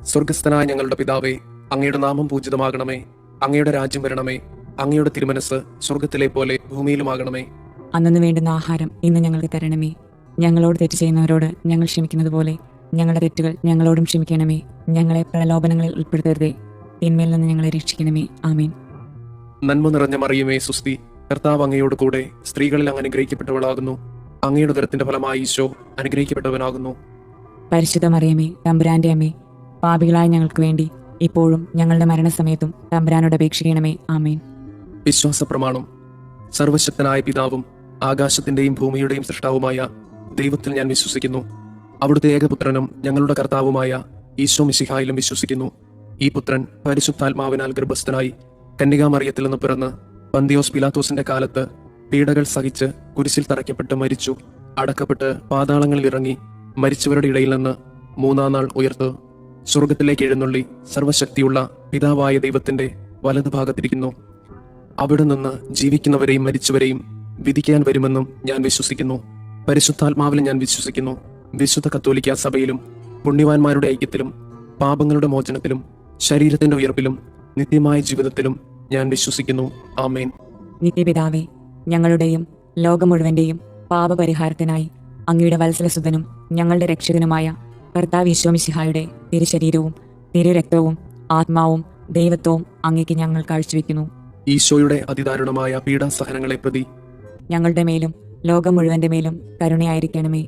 സ്വർഗസ്ഥനായ ഞങ്ങളുടെ പിതാവേ, അങ്ങയുടെ നാമം പൂജിതമാകണമേ. അങ്ങയുടെ രാജ്യം വരണമേ. അങ്ങയുടെ തിരുമനസ് സ്വർഗത്തിലെ പോലെ ഭൂമിയിലുമാകണമേ. അന്നു വേണ്ടുന്ന ആഹാരം ഇന്ന് ഞങ്ങൾക്ക് തരണമേ. ഞങ്ങളോട് തെറ്റ് ചെയ്യുന്നവരോട് ഞങ്ങൾ ക്ഷമിക്കുന്നത് പോലെ ഞങ്ങളുടെ തെറ്റുകൾ ഞങ്ങളോടും ക്ഷമിക്കണമേ. ഞങ്ങളെ പ്രലോഭനങ്ങളിൽ ഉൾപ്പെടുത്തരുതേ, തിന്മയിൽ നിന്ന് ഞങ്ങളെ രക്ഷിക്കണമേ. ആമേൻ. നന്മ നിറഞ്ഞ മറിയമേ, സുസ്തി, കർത്താവ് അങ്ങയോട് കൂടെ സ്ത്രീകളിൽ അങ്ങ് അനുഗ്രഹിക്കപ്പെട്ടവളാകുന്നു. അങ്ങയുടെ ഉദരത്തിന്റെ ഫലമായി ഈശോ അനുഗ്രഹിക്കപ്പെട്ടവനാകുന്നു. പരിശുദ്ധ മറിയമേ, തമ്പുരാന്റെ അമ്മേ, പാപികളായ ഞങ്ങൾക്ക് വേണ്ടി ഇപ്പോഴും ഞങ്ങളുടെ മരണസമയത്തും തമ്പുരാനോട് അപേക്ഷിക്കണമേ. ആമേൻ. വിശ്വാസ പ്രമാണം. സർവശക്തനായ പിതാവും ആകാശത്തിന്റെയും ഭൂമിയുടെയും സൃഷ്ടാവുമായ ദൈവത്തിൽ ഞാൻ വിശ്വസിക്കുന്നു. അവിടുത്തെ ഏകപുത്രനും ഞങ്ങളുടെ കർത്താവുമായ ഈശോ മിശിഹായിലും വിശ്വസിക്കുന്നു. ഈ പുത്രൻ പരിശുദ്ധാത്മാവിനാൽ ഗർഭസ്ഥനായി കന്യകാമറിയത്തിൽ നിന്ന് പിറന്ന് പന്തിയോസ് പിലാത്തോസിന്റെ കാലത്ത് പീഡകൾ സഹിച്ച് കുരിശിൽ തറയ്ക്കപ്പെട്ട് മരിച്ചു, അടക്കപ്പെട്ട് പാതാളങ്ങളിൽ ഇറങ്ങി, മരിച്ചവരുടെ ഇടയിൽ നിന്ന് മൂന്നാം നാൾ ഉയർത്ത് സ്വർഗത്തിലേക്ക് എഴുന്നള്ളി സർവശക്തിയുള്ള പിതാവായ ദൈവത്തിന്റെ വലതുഭാഗത്തിരിക്കുന്നു. അവിടെ നിന്ന് ജീവിക്കുന്നവരെയും മരിച്ചവരെയും വിധിക്കാൻ വരുമെന്നും ഞാൻ വിശ്വസിക്കുന്നു. പരിശുദ്ധാത്മാവിൽ ഞാൻ വിശ്വസിക്കുന്നു. വിശുദ്ധ കത്തോലിക്ക സഭയിലും പുണ്യവാന്മാരുടെ ഐക്യത്തിലും പാപങ്ങളുടെ മോചനത്തിലും ശരീരത്തിന്റെ ഉയർപ്പിലും നിത്യമായ ജീവിതത്തിലും ഞാൻ വിശ്വസിക്കുന്നു. ആമേൻ. നിത്യപിതാവേ, ഞങ്ങളുടെയും ലോകം മുഴുവന്റെയും പാപപരിഹാരത്തിനായി അങ്ങയുടെ വത്സലസുതനും ഞങ്ങളുടെ രക്ഷകനുമായ കർത്താവ് ഈശോ മിശിഹായുടെ തിരുശരീരവും തിരുരക്തവും ആത്മാവും ദൈവത്വവും അങ്ങേക്ക് ഞങ്ങൾ കാഴ്ചവെക്കുന്നു. ഈശോയുടെ അതിദാരുണമായ പീഡാസഹനങ്ങളെ പ്രതി ഞങ്ങളുടെ മേലും ലോകം മുഴുവന്റെ മേലും കരുണയായിരിക്കണമേ.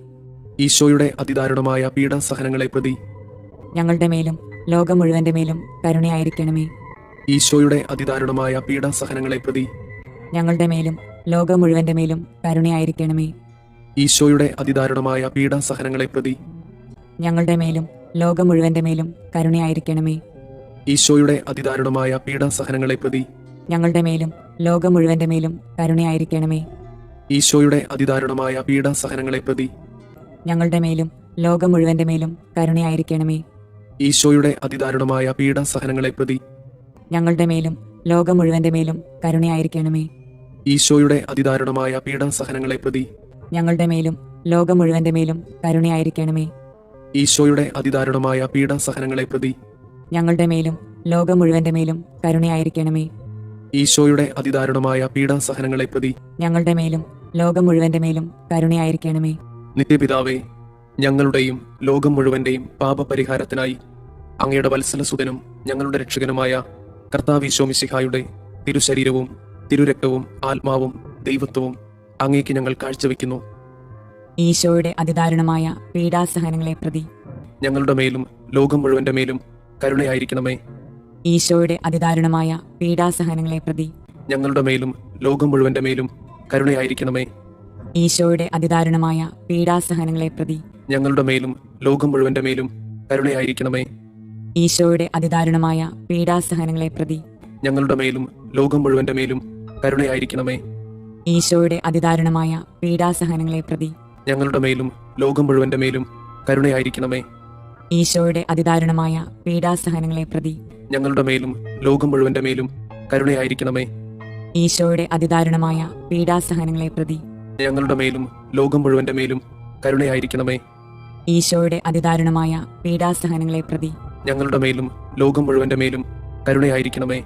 ഈശോയുടെ അതിദാരുണമായ പീഡാസഹനങ്ങളെ പ്രതി ഞങ്ങളുടെ മേലും ലോകം മുഴുവന്റെ മേലും കരുണയായിരിക്കണമേ. ഈശോയുടെ അതിദാരുണമായ പീഡാസഹനങ്ങളെ പ്രതി ഞങ്ങളുടെ മേലും ലോകം മുഴുവന്റെ മേലും കരുണയായിരിക്കണമേ. ഈശോയുടെ അതിദാരുണമായ പീഡാസഹനങ്ങളെ പ്രതി ഞങ്ങളുടെ മേലും ലോകം മുഴുവന്റെ മേലും കരുണയായിരിക്കണമേ. ഈശോയുടെ അതിദാരുണമായ പീഡാസഹനങ്ങളെ പ്രതി ഞങ്ങളുടെ മേലും ലോകം മുഴുവന്റെ മേലും കരുണയായിരിക്കണമേ. ഈശോയുടെ അതിദാരുണമായ പീഡാസഹനങ്ങളെ പ്രതി ഞങ്ങളുടെ മേലും ലോകം മുഴുവന്റെ മേലും കരുണയായിരിക്കണമേ. ഈശോയുടെ അതിദാരുണമായ പീഡാസഹനങ്ങളെ പ്രതി ഞങ്ങളുടെ മേലും ലോകം മുഴുവന്റെ മേലും കരുണയായിരിക്കണമേ. ഈശോയുടെ അതിദാരുണമായ പീഡാസഹനങ്ങളെ പ്രതി ഞങ്ങളുടെ മേലും ലോകം മുഴുവന്റെ മേലും കരുണയായിരിക്കണമേ. ഈശോയുടെ അതിദാരുണമായ പീഡാസഹനങ്ങളെ പ്രതി ഞങ്ങളുടെ മേലും ലോകം മുഴുവന്റെ മേലും കരുണയായിരിക്കണമേ. ഈശോയുടെ അതിദാരുണമായ പീഡാസഹനങ്ങളെ പ്രതി ഞങ്ങളുടെ മേലും ലോകം മുഴുവന്റെ മേലും കരുണയായിരിക്കണമേ. നിത്യപിതാവേ, ഞങ്ങളുടെയും ലോകം മുഴുവന്റെയും പാപപരിഹാരത്തിനായി അങ്ങയുടെ വത്സലസുതനും ഞങ്ങളുടെ രക്ഷകനുമായ കർത്താവ് ഈശോ മിശിഹായുടെ തിരുശരീരവും തിരുരക്തവും ആത്മാവും ദൈവത്വവും അങ്ങേക്ക് ഞങ്ങൾ കാഴ്ചവെക്കുന്നു. ഈശോയുടെ അതിദാരുണമായ പീഡാസഹനങ്ങളെ പ്രതി ഞങ്ങളുടെ മേലും ലോകം മുഴുവന്റെ മേലും കരുണയായിരിക്കണമേ. ഈശോയുടെ അതിദാരുണമായ പീഡാസഹനങ്ങളെ പ്രതി ഞങ്ങളുടെ മേലും ലോകം മുഴുവന്റെ മേലും കരുണയായിരിക്കണമേ. ഈശോയുടെ അതിദാരുണമായ പീഡാസഹനങ്ങളെ പ്രതി ഞങ്ങളുടെ മേലും ലോകം മുഴുവന്റെ മേലും കരുണയായിരിക്കണമേ. ഈശോയുടെ അതിദാരുണമായ പീഡാസഹനങ്ങളെ പ്രതി ഞങ്ങളുടെ മേലും ലോകം മുഴുവന്റെ മേലും കരുണയായിരിക്കണമേ. ഈശോയുടെ അതിദാരുണമായ പീഡാസഹനങ്ങളെ പ്രതി ഞങ്ങളുടെ മേലും ലോകം മുഴുവന്റെ മേലും കരുണയായിരിക്കണമേ. ഈശോയുടെ അതിദാരുണമായ പീഡാസഹനങ്ങളെ പ്രതി ഞങ്ങളുടെ മേലും ലോകം മുഴുവന്റെ മേലും കരുണയായിരിക്കണമേ. ഈശോയുടെ അതിദാരുണമായ പീഡാസഹനങ്ങളെ പ്രതി ഞങ്ങളുടെ മേലും ലോകം മുഴുവന്റെ മേലും കരുണയായിരിക്കണമേ. ഈശോയുടെ അതിദാരുണമായ പീഡാസഹനങ്ങളെ പ്രതി ഞങ്ങളുടെ മേലും ലോകം മുഴുവന്റെ മേലും കരുണയായിരിക്കണമേ.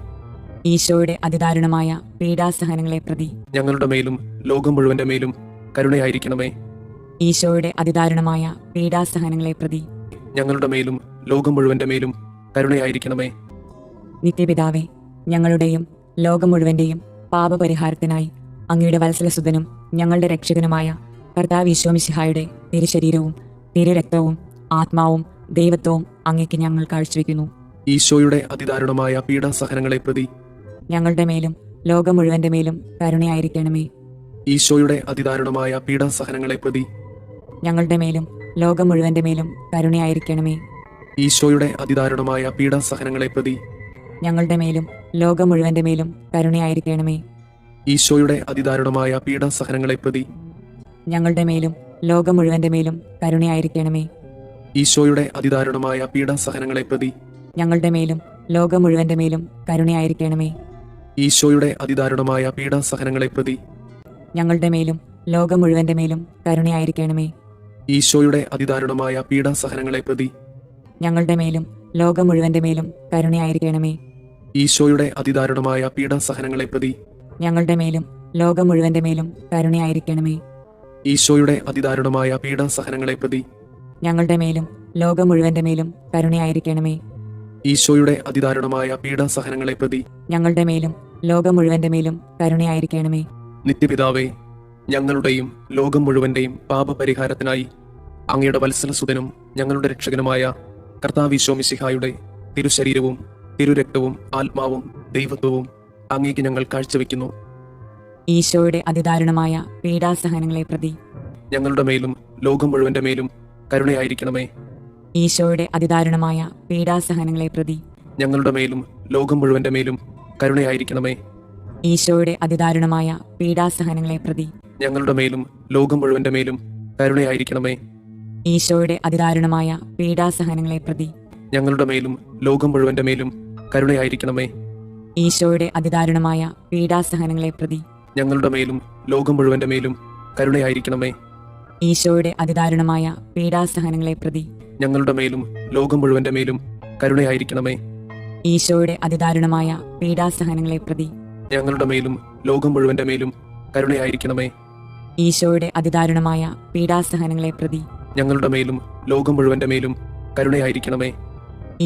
ഈശോയുടെ അതിദാരുണമായ പീഡാസഹനങ്ങളെ പ്രതി ഞങ്ങളുടെ മേലും ലോകം മുഴുവന്റെ മേലും കരുണയായിരിക്കണമേ. ഈശോയുടെ അതിദാരുണമായ പീഡാസഹനങ്ങളെ പ്രതി ഞങ്ങളുടെ മേലും ലോകം മുഴുവന്റെ മേലും കരുണയായിരിക്കണമേ. നിത്യപിതാവേ, ഞങ്ങളുടെയും ലോകം മുഴുവന്റെയും പാപപരിഹാരത്തിനായി അങ്ങയുടെ വത്സലസുതനും ഞങ്ങളുടെ രക്ഷകനുമായ കർത്താവ് ഈശോ മിശിഹായുടെ തിരുശരീരവും തിരുരക്തവും ആത്മാവും ദൈവത്വവും അങ്ങേക്ക് ഞങ്ങൾ കാഴ്ചവെക്കുന്നു. ഈശോയുടെ അതിദാരുണമായ പീഡാസഹനങ്ങളെ പ്രതി ഞങ്ങളുടെ മേലും ലോകം മുഴുവന്റെ മേലും കരുണയായിരിക്കണമേ. ഈശോയുടെ അതിദാരുണമായ പീഡാസഹനങ്ങളെ പ്രതി ഞങ്ങളുടെ മേലും ലോകം മുഴുവന്റെ മേലും കരുണയായിരിക്കണമേ. ഈശോയുടെ അതിദാരുണമായ പീഡാസഹനങ്ങളെ പ്രതി ഞങ്ങളുടെ മേലും ലോകം മുഴുവന്റെ മേലും കരുണയായിരിക്കണമേ. ഈശോയുടെ അതിദാരുണമായ പീഡാസഹനങ്ങളെ പ്രതി ഞങ്ങളുടെ മേലും ലോകം മുഴുവന്റെ മേലും കരുണയായിരിക്കണമേ. ഈശോയുടെ അതിദാരുണമായ പീഡാസഹനങ്ങളെ പ്രതി ഞങ്ങളുടെ മേലും ലോകം മുഴുവന്റെ മേലും കരുണയായിരിക്കണമേ. ഈശോയുടെ അതിദാരുണമായ പീഡാസഹനങ്ങളെ പ്രതി ഞങ്ങളുടെ മേലും ലോകം മുഴുവന്റെ മേലും കരുണയായിരിക്കണമേ. ഈശോയുടെ അതിദാരുണമായ പീഡാസഹനങ്ങളെ പ്രതി ഞങ്ങളുടെ മേലും ലോകം മുഴുവന്റെ മേലും കരുണയായിരിക്കണമേ. ഈശോയുടെ അതിദാരുണമായ പീഡാസഹനങ്ങളെ പ്രതി ഞങ്ങളുടെ മേലും ലോകം മുഴുവന്റെ മേലും കരുണയായിരിക്കണമേ. ഈശോയുടെ അതിദാരുണമായ പീഡാസഹനങ്ങളെ പ്രതി ഞങ്ങളുടെ മേലും ലോകം മുഴുവന്റെ മേലും കരുണയായിരിക്കണമേ. ഈശോയുടെ അതിദാരുണമായ പീഡാസഹനങ്ങളെ പ്രതി ഞങ്ങളുടെ മേലും ലോകം മുഴുവന്റെ മേലും കരുണയായിരിക്കണമേ. നിത്യപിതാവേ, ഞങ്ങളുടെയും ലോകം മുഴുവന്റെയും പാപപരിഹാരത്തിനായി അങ്ങയുടെ വത്സലസുതനും ഞങ്ങളുടെ രക്ഷകനുമായ കർത്താവ് ഈശോ മിശിഹായുടെ തിരുശരീരവും തിരുരക്തവും ആത്മാവും ദൈവത്വവും അങ്ങേക്ക് ഞങ്ങൾ കാഴ്ചവെക്കുന്നു. ഈശോയുടെ അതിദാരുണമായ പീഡാസഹനങ്ങളെ പ്രതി ഞങ്ങളുടെ മേലും ലോകം മുഴുവന്റെ മേലും കരുണയായിരിക്കണമേ. ഈശോയുടെ അതിദാരുണമായ പീഡാസഹനങ്ങളെ പ്രതി ഞങ്ങളുടെ മേലും ലോകം മുഴുവന്റെ മേലും കരുണയായിരിക്കണമേ. ഈശോയുടെ അതിദാരുണമായ പീഡാസഹനങ്ങളെ പ്രതി ഞങ്ങളുടെ മേലും ലോകം മുഴുവന്റെ മേലും കരുണയായിരിക്കണമേ. ഈശോയുടെ അതിദാരുണമായ പീഡാസഹനങ്ങളെ പ്രതി ഞങ്ങളുടെ മേലും ലോകം മുഴുവന്റെ മേലും കരുണയായിരിക്കണമേ. ഈശോയുടെ അതിദാരുണമായ പീഡാസഹനങ്ങളെ പ്രതി ഞങ്ങളുടെ മേലും ലോകം മുഴുവന്റെ മേലും കരുണയായിരിക്കണമേ. ഈശോയുടെ അതിദാരുണമായ പീഡാസഹനങ്ങളെ പ്രതി ഞങ്ങളുടെ മേലും ലോകം മുഴുവന്റെ മേലും കരുണയായിരിക്കണമേ. ഈശോയുടെ അതിദാരുണമായ പീഡാസഹനങ്ങളെ പ്രതി ഞങ്ങളുടെ മേലും ലോകം മുഴുവന്റെ മേലും കരുണയായിരിക്കണമേ. ഈശോയുടെ അതിദാരുണമായ പീഡാസഹനങ്ങളെ പ്രതി ഞങ്ങളുടെ മേലും ലോകം മുഴുവന്റെ മേലും കരുണയായിരിക്കണമേ.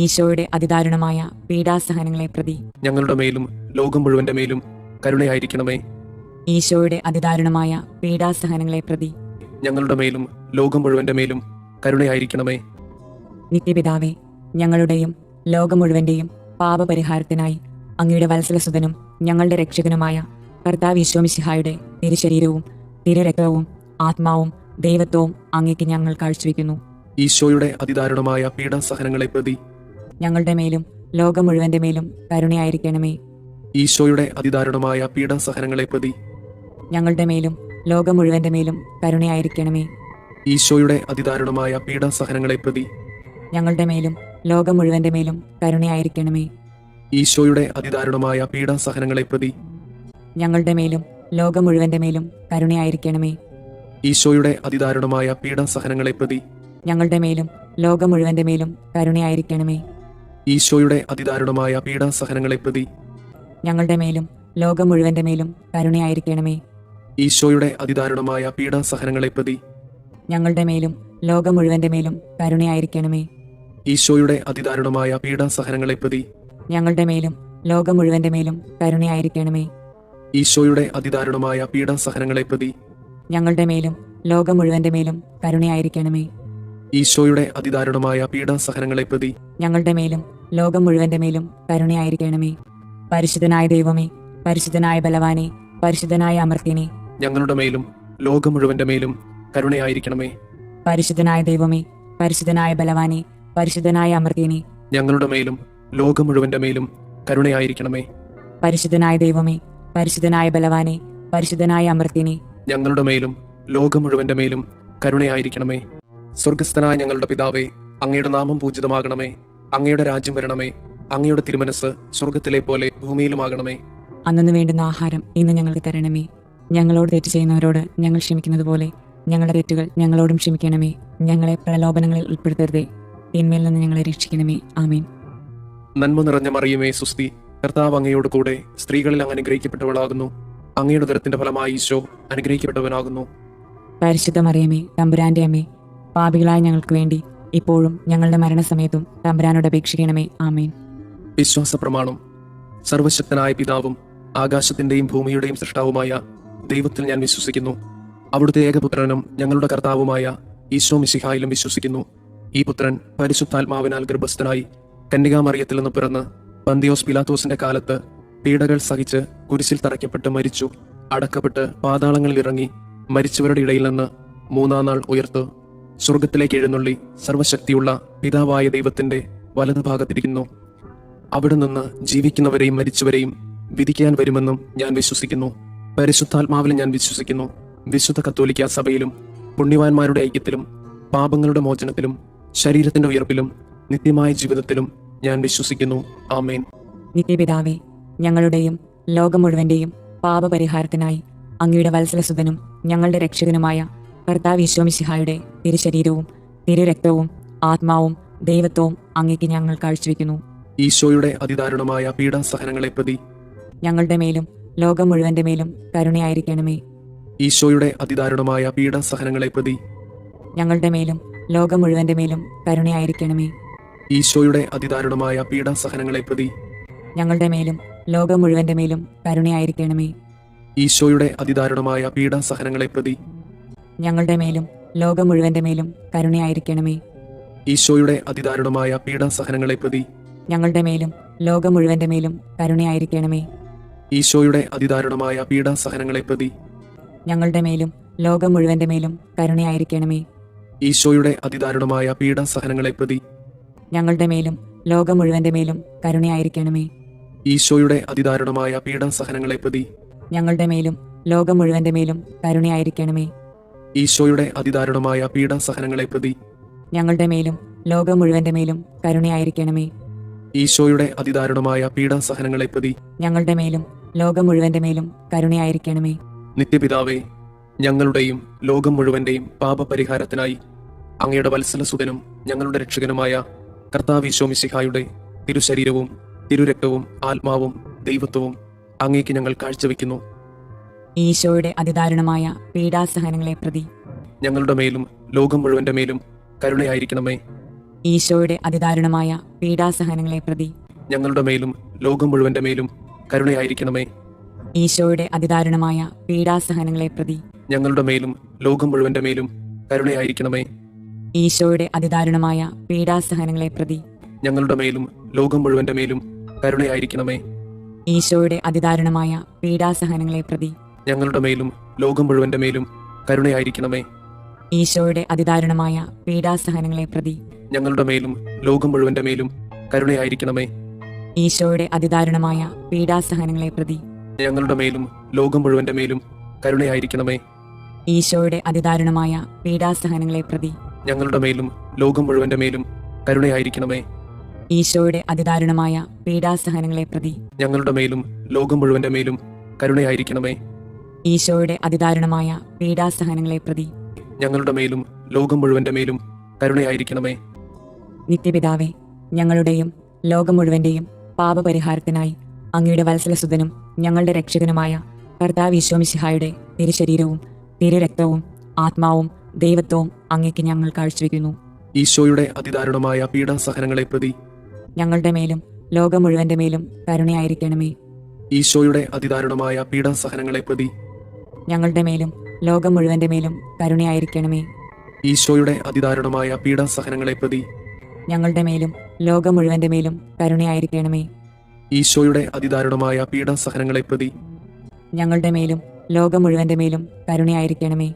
ഈശോയുടെ അതിദാരുണമായ പീഡാസഹനങ്ങളെ പ്രതി ഞങ്ങളുടെ മേലും ലോകം മുഴുവന്റെ മേലും കരുണയായിരിക്കണമേ. ഈശോയുടെ അതിദാരുണമായ പീഡാസഹനങ്ങളെ പ്രതി ഞങ്ങളുടെ മേലും ലോകം മുഴുവന്റെ മേലും കരുണയായിരിക്കണമേ. നിത്യപിതാവേ, ഞങ്ങളുടെയും ലോകം മുഴുവന്റെയും പാപപരിഹാരത്തിനായി അങ്ങയുടെ വത്സലസുതനും ഞങ്ങളുടെ രക്ഷകനുമായ കർത്താവ് ഈശോ മിശിഹായുടെ തിരുശരീരവും തിരുരക്തവും ആത്മാവും ദൈവത്വവും അങ്ങേക്ക് ഞങ്ങൾ കാഴ്ചവെക്കുന്നു. ഈശോയുടെ അതിദാരുണമായ പീഡാസഹനങ്ങളെ പ്രതി ഞങ്ങളുടെ മേലും ലോകം മുഴുവന്റെ മേലും കരുണയായിരിക്കണമേ. ഈശോയുടെ അതിദാരുണമായ പീഡാസഹനങ്ങളെ പ്രതി ഞങ്ങളുടെ മേലും ലോകം മുഴുവന്റെ മേലും കരുണയായിരിക്കണമേ. ഈശോയുടെ അതിദാരുണമായ പീഡാസഹനങ്ങളെ പ്രതി ഞങ്ങളുടെ മേലും ലോകം മുഴുവന്റെ മേലും കരുണയായിരിക്കണമേ. ഈശോയുടെ അതിദാരുണമായ പീഡാസഹനങ്ങളെ പ്രതി ഞങ്ങളുടെ മേലും ലോകം മുഴുവന്റെ മേലും കരുണയായിരിക്കണമേ. ഈശോയുടെ അതിദാരുണമായ പീഡാസഹനങ്ങളെ പ്രതി ഞങ്ങളുടെ മേലും ലോകം മുഴുവന്റെ മേലും കരുണയായിരിക്കണമേ. ഈശോയുടെ അതിദാരുണമായ പീഡാസഹനങ്ങളെ പ്രതി ഞങ്ങളുടെ മേലും ലോകം മുഴുവന്റെ മേലും കരുണയായിരിക്കണമേ. ഈശോയുടെ അതിദാരുണമായ പീഡാസഹനങ്ങളെ പ്രതി ഞങ്ങളുടെ മേലും ലോകം മുഴുവന്റെ മേലും കരുണയായിരിക്കണമേ. ഈശോയുടെ അതിദാരുണമായ പീഡാസഹനങ്ങളെ പ്രതി ഞങ്ങളുടെ മേലും ലോകം മുഴുവന്റെ മേലും കരുണയായിരിക്കണമേ. ഈശോയുടെ അതിദാരുണമായ പീഡാസഹനങ്ങളെ പ്രതി ഞങ്ങളുടെ മേലും ലോകം മുഴുവന്റെ മേലും കരുണയായിരിക്കണമേ. ഈശോയുടെ അതിദാരുണമായ പീഡാസഹനങ്ങളെ പ്രതി ഞങ്ങളുടെ മേലും ലോകം മുഴുവന്റെ മേലും കരുണയായിരിക്കണമേ. പരിശുദ്ധനായ ദൈവമേ, പരിശുദ്ധനായ ബലവാനെ, പരിശുദ്ധനായ അമർത്യനെ, ഞങ്ങളുടെ മേലും ലോകം മുഴുവന്റെ മേലും കരുണയായിരിക്കണമേ. പരിശുദ്ധനായ ദൈവമേ, പരിശുദ്ധനായ ബലവാനെ, പരിശുദ്ധനായ അമർത്യനെ, ഞങ്ങളുടെ മേലും ലോകം മുഴുവന്റെ മേലും കരുണയായിരിക്കണമേ. പരിശുദ്ധനായ ദൈവമേ, പരിശുദ്ധനായ ബലവാനെ, പരിശുദ്ധനായ അമർത്യനെ, ഞങ്ങളുടെ മേലും ലോകം മുഴുവന്റെ മേലും കരുണയായിരിക്കണമേ. സ്വർഗസ്ഥനായ ഞങ്ങളുടെ പിതാവേ, അങ്ങയുടെ നാമം പൂജിതമാകണമേ. അങ്ങയുടെ രാജ്യം വരണമേ. അങ്ങയുടെ തിരുമനസ് സ്വർഗത്തിലെ പോലെ ഭൂമിയിലുമാകണമേ. അന്നു വേണ്ടുന്ന ആഹാരം ഇന്ന് ഞങ്ങൾക്ക് തരണമേ. ഞങ്ങളോട് തെറ്റ് ചെയ്യുന്നവരോട് ഞങ്ങൾ ക്ഷമിക്കുന്നത് പോലെ ഞങ്ങളുടെ തെറ്റുകൾ ഞങ്ങളോടും ക്ഷമിക്കണമേ. ഞങ്ങളെ പ്രലോഭനങ്ങളിൽ ഉൾപ്പെടുത്തരുതേ, തിന്മയിൽ നിന്ന് ഞങ്ങളെ രക്ഷിക്കണമേ. ആമേൻ. നന്മ നിറഞ്ഞ മറിയമേ, സുസ്തി, കർത്താവ് അങ്ങയോട് കൂടെ സ്ത്രീകളിൽ അങ്ങ് അനുഗ്രഹിക്കപ്പെട്ടവളാകുന്നു. അങ്ങയുടെ ഉദരത്തിന്റെ ഫലമായി ഈശോ അനുഗ്രഹിക്കപ്പെട്ടവനാകുന്നു. പരിശുദ്ധ മറിയമേ, തമ്പുരാന്റെ അമ്മേ, പാപികളായ ഞങ്ങൾക്ക് വേണ്ടി ഇപ്പോഴും ഞങ്ങളുടെ മരണസമയത്തും തമ്പുരാനോട് അപേക്ഷിക്കണമേ. ആമേൻ. വിശ്വാസ പ്രമാണം. സർവശക്തനായ പിതാവും ആകാശത്തിന്റെയും ഭൂമിയുടെയും സൃഷ്ടാവുമായ ദൈവത്തിൽ ഞാൻ വിശ്വസിക്കുന്നു. അവിടുത്തെ ഏകപുത്രനും ഞങ്ങളുടെ കർത്താവുമായ ഈശോ മിശിഹായിലും വിശ്വസിക്കുന്നു. ഈ പുത്രൻ പരിശുദ്ധാത്മാവിനാൽ ഗർഭസ്ഥനായി കന്യകാമറിയത്തിൽ നിന്ന് പിറന്ന് പന്തിയോസ് പിലാത്തോസിന്റെ കാലത്ത് പീഡകൾ സഹിച്ച് കുരിശിൽ തറയ്ക്കപ്പെട്ട് മരിച്ചു, അടക്കപ്പെട്ട് പാതാളങ്ങളിൽ ഇറങ്ങി, മരിച്ചവരുടെ ഇടയിൽ നിന്ന് മൂന്നാം നാൾ ഉയർത്തു, സ്വർഗത്തിലേക്ക് എഴുന്നള്ളി സർവശക്തിയുള്ള പിതാവായ ദൈവത്തിന്റെ വലതുഭാഗത്തിരിക്കുന്നു. അവിടെ നിന്ന് ജീവിക്കുന്നവരെയും മരിച്ചവരെയും വിധിക്കാൻ വരുമെന്നും ഞാൻ വിശ്വസിക്കുന്നു. പരിശുദ്ധാത്മാവിൽ ഞാൻ വിശ്വസിക്കുന്നു. വിശുദ്ധ കത്തോലിക്ക സഭയിലും പുണ്യവാന്മാരുടെ ഐക്യത്തിലും പാപങ്ങളുടെ മോചനത്തിലും ശരീരത്തിന്റെ ഉയർപ്പിലും നിത്യമായ ജീവിതത്തിലും ഞാൻ വിശ്വസിക്കുന്നു. ആമേൻ. നിത്യപിതാവേ, ഞങ്ങളുടെയും ലോകം മുഴുവന്റെയും പാപപരിഹാരത്തിനായി അങ്ങയുടെ വത്സലസുതനും ഞങ്ങളുടെ രക്ഷകനുമായ കർത്താവ് ഈശോ മിശിഹായുടെ തിരുശരീരവും തിരുരക്തവും ആത്മാവും ദൈവത്വവും അങ്ങേക്ക് ഞങ്ങൾ കാഴ്ചവെക്കുന്നു. ഈശോയുടെ അതിദാരുണമായ പീഡാസഹനങ്ങളെ പ്രതി ഞങ്ങളുടെ മേലും ലോകം മുഴുവന്റെ മേലും കരുണയായിരിക്കണമേ. ഈശോയുടെ അതിദാരുണമായ പീഡാസഹനങ്ങളെ പ്രതി ഞങ്ങളുടെ മേലും ലോകം മുഴുവന്റെ മേലും കരുണയായിരിക്കണമേ. ഈശോയുടെ അതിദാരുണമായ പീഡാസഹനങ്ങളെ പ്രതി ഞങ്ങളുടെ മേലും ലോകം മുഴുവന്റെ മേലും കരുണയായിരിക്കണമേ. ഈശോയുടെ അതിദാരുണമായ പീഡാസഹനങ്ങളെ പ്രതി ഞങ്ങളുടെ മേലും ലോകം മുഴുവന്റെ മേലും കരുണയായിരിക്കണമേ. ഈശോയുടെ അതിദാരുണമായ പീഡാസഹനങ്ങളെ പ്രതി ഞങ്ങളുടെ മേലും ലോകം മുഴുവന്റെ മേലും കരുണയായിരിക്കണമേ. ഈശോയുടെ അതിദാരുണമായ പീഡാസഹനങ്ങളെ പ്രതി ഞങ്ങളുടെ മേലും ലോകം മുഴുവന്റെ മേലും കരുണയായിരിക്കണമേ. ഈശോയുടെ അതിദാരുണമായ പീഡാസഹനങ്ങളെ പ്രതി ഞങ്ങളുടെ മേലും ലോകം മുഴുവന്റെ മേലും കരുണയായിരിക്കണമേ. ഈശോയുടെ അതിദാരുണമായ പീഡാസഹനങ്ങളെ പ്രതി ഞങ്ങളുടെ മേലും ലോകം മുഴുവന്റെ മേലും കരുണയായിരിക്കണമേ. ഈശോയുടെ അതിദാരുണമായ പീഡാസഹനങ്ങളെ പ്രതി ഞങ്ങളുടെ മേലും ലോകം മുഴുവന്റെ മേലും കരുണയായിരിക്കണമേ. ഈശോയുടെ അതിദാരുണമായ പീഡാസഹനങ്ങളെ പ്രതി ഞങ്ങളുടെ മേലും ലോകം മുഴുവന്റെ മേലും കരുണയായിരിക്കണമേ. നിത്യപിതാവേ, ഞങ്ങളുടെയും ലോകം മുഴുവന്റെയും പാപപരിഹാരത്തിനായി അങ്ങയുടെ വത്സലസുതനും ഞങ്ങളുടെ രക്ഷകനുമായ കർത്താവ് ഈശോ മിശിഹായുടെ തിരുശരീരവും തിരുരക്തവും ആത്മാവും ദൈവത്വവും അങ്ങേക്ക് ഞങ്ങൾ കാഴ്ചവെക്കുന്നു. ഈശോയുടെ അതിദാരുണമായ പീഡാസഹനങ്ങളെ പ്രതി ഞങ്ങളുടെ മേലും ലോകം മുഴുവന്റെ മേലും കരുണയായിരിക്കണമേ. ഈശോയുടെ അതിദാരുണമായ പീഡാസഹനങ്ങളെ പ്രതി ഞങ്ങളുടെ മേലും ലോകം മുഴുവന്റെ മേലും കരുണയായിരിക്കണമേ. ഈശോയുടെ അതിദാരുണമായ പീഡാസഹനങ്ങളെ പ്രതി ഞങ്ങളുടെ മേലും ലോകം മുഴുവന്റെ മേലും കരുണയായിരിക്കണമേ. ഈശോയുടെ അതിദാരുണമായ പീഡാസഹനങ്ങളെ പ്രതി ഞങ്ങളുടെ മേലും ലോകം മുഴുവന്റെ മേലും കരുണയായിരിക്കണമേ. ഈശോയുടെ അതിദാരുണമായ പീഡാസഹനങ്ങളെ പ്രതി ഞങ്ങളുടെ മേലും ലോകം മുഴുവന്റെ മേലും കരുണയായിരിക്കണമേ. ഈശോയുടെ അതിദാരുണമായ പീഡാസഹനങ്ങളെ പ്രതി ഞങ്ങളുടെ മേലും ലോകം മുഴുവന്റെ മേലും കരുണയായിരിക്കണമേ. ഈശോയുടെ അതിദാരുണമായ പീഡാസഹനങ്ങളെ പ്രതി ഞങ്ങളുടെ മേലും ലോകം മുഴുവന്റെ മേലും കരുണയായിരിക്കണമേ. ഈശോയുടെ അതിദാരുണമായ പീഡാസഹനങ്ങളെ പ്രതി ഞങ്ങളുടെ മേലും ലോകം മുഴുവന്റെ മേലും കരുണയായിരിക്കണമേ. ഈശോയുടെ അതിദാരുണമായ പീഡാസഹനങ്ങളെ പ്രതി ഞങ്ങളുടെ മേലും ലോകം മുഴുവന്റെ മേലും കരുണയായിരിക്കണമേ. ഈശോയുടെ അതിദാരുണമായ പീഡാസഹനങ്ങളെ പ്രതി ഞങ്ങളുടെ മേലും ലോകം മുഴുവന്റെ മേലും കരുണയായിരിക്കണമേ. നിത്യപിതാവേ, ഞങ്ങളുടെയും ലോകം മുഴുവന്റെയും പാപപരിഹാരത്തിനായി അങ്ങയുടെ വത്സലസുതനും ഞങ്ങളുടെ രക്ഷകനുമായ കർത്താവ് ഈശോ മിശിഹായുടെ തിരുശരീരവും തിരുരക്തവും ആത്മാവും ദൈവത്വവും അങ്ങേക്ക് ഞങ്ങൾ കാഴ്ചവെക്കുന്നു. ഈശോയുടെ അതിദാരുണമായ പീഡാസഹനങ്ങളെ പ്രതി ഞങ്ങളുടെ മേലും ലോകം മുഴുവന്റെ മേലും കരുണയായിരിക്കണമേ. ഈശോയുടെ അതിദാരുണമായ പീഡാസഹനങ്ങളെ പ്രതി ഞങ്ങളുടെ മേലും ലോകം മുഴുവന്റെ മേലും കരുണയായിരിക്കണമേ. ഈശോയുടെ അതിദാരുണമായ പീഡാസഹനങ്ങളെ പ്രതി ഞങ്ങളുടെ മേലും ലോകം മുഴുവന്റെ മേലും കരുണയായിരിക്കണമേ. ഈശോയുടെ അതിദാരുണമായ പീഡാസഹനങ്ങളെ പ്രതി ഞങ്ങളുടെ മേലും ലോകം മുഴുവന്റെ മേലും കരുണയായിരിക്കണമേ.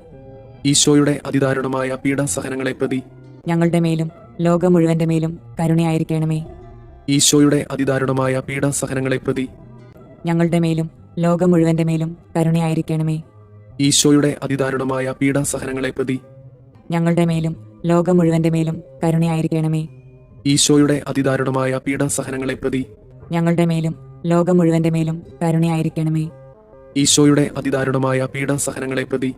ഈശോയുടെ അതിദാരുണമായ പീഡാസഹനങ്ങളെ പ്രതി ഞങ്ങളുടെ മേലും ലോകം മുഴുവന്റെ മേലും കരുണയായിരിക്കണമേ. ഈശോയുടെ അതിദാരുണമായ പീഡാസഹനങ്ങളെ പ്രതി ഞങ്ങളുടെ മേലും ലോകം മുഴുവന്റെ മേലും കരുണയായിരിക്കണമേ. ഈശോയുടെ അതിദാരുണമായ പീഡാസഹനങ്ങളെ പ്രതി ഞങ്ങളുടെ മേലും ലോകം മുഴുവന്റെ മേലും കരുണയായിരിക്കണമേ. ഈശോയുടെ അതിദാരുണമായ പീഡാസഹനങ്ങളെ പ്രതി ഞങ്ങളുടെ മേലും ലോകം മുഴുവന്റെ മേലും കരുണയായിരിക്കണമേ. ഈശോയുടെ അതിദാരുണമായ പീഡാസഹനങ്ങളെ പ്രതി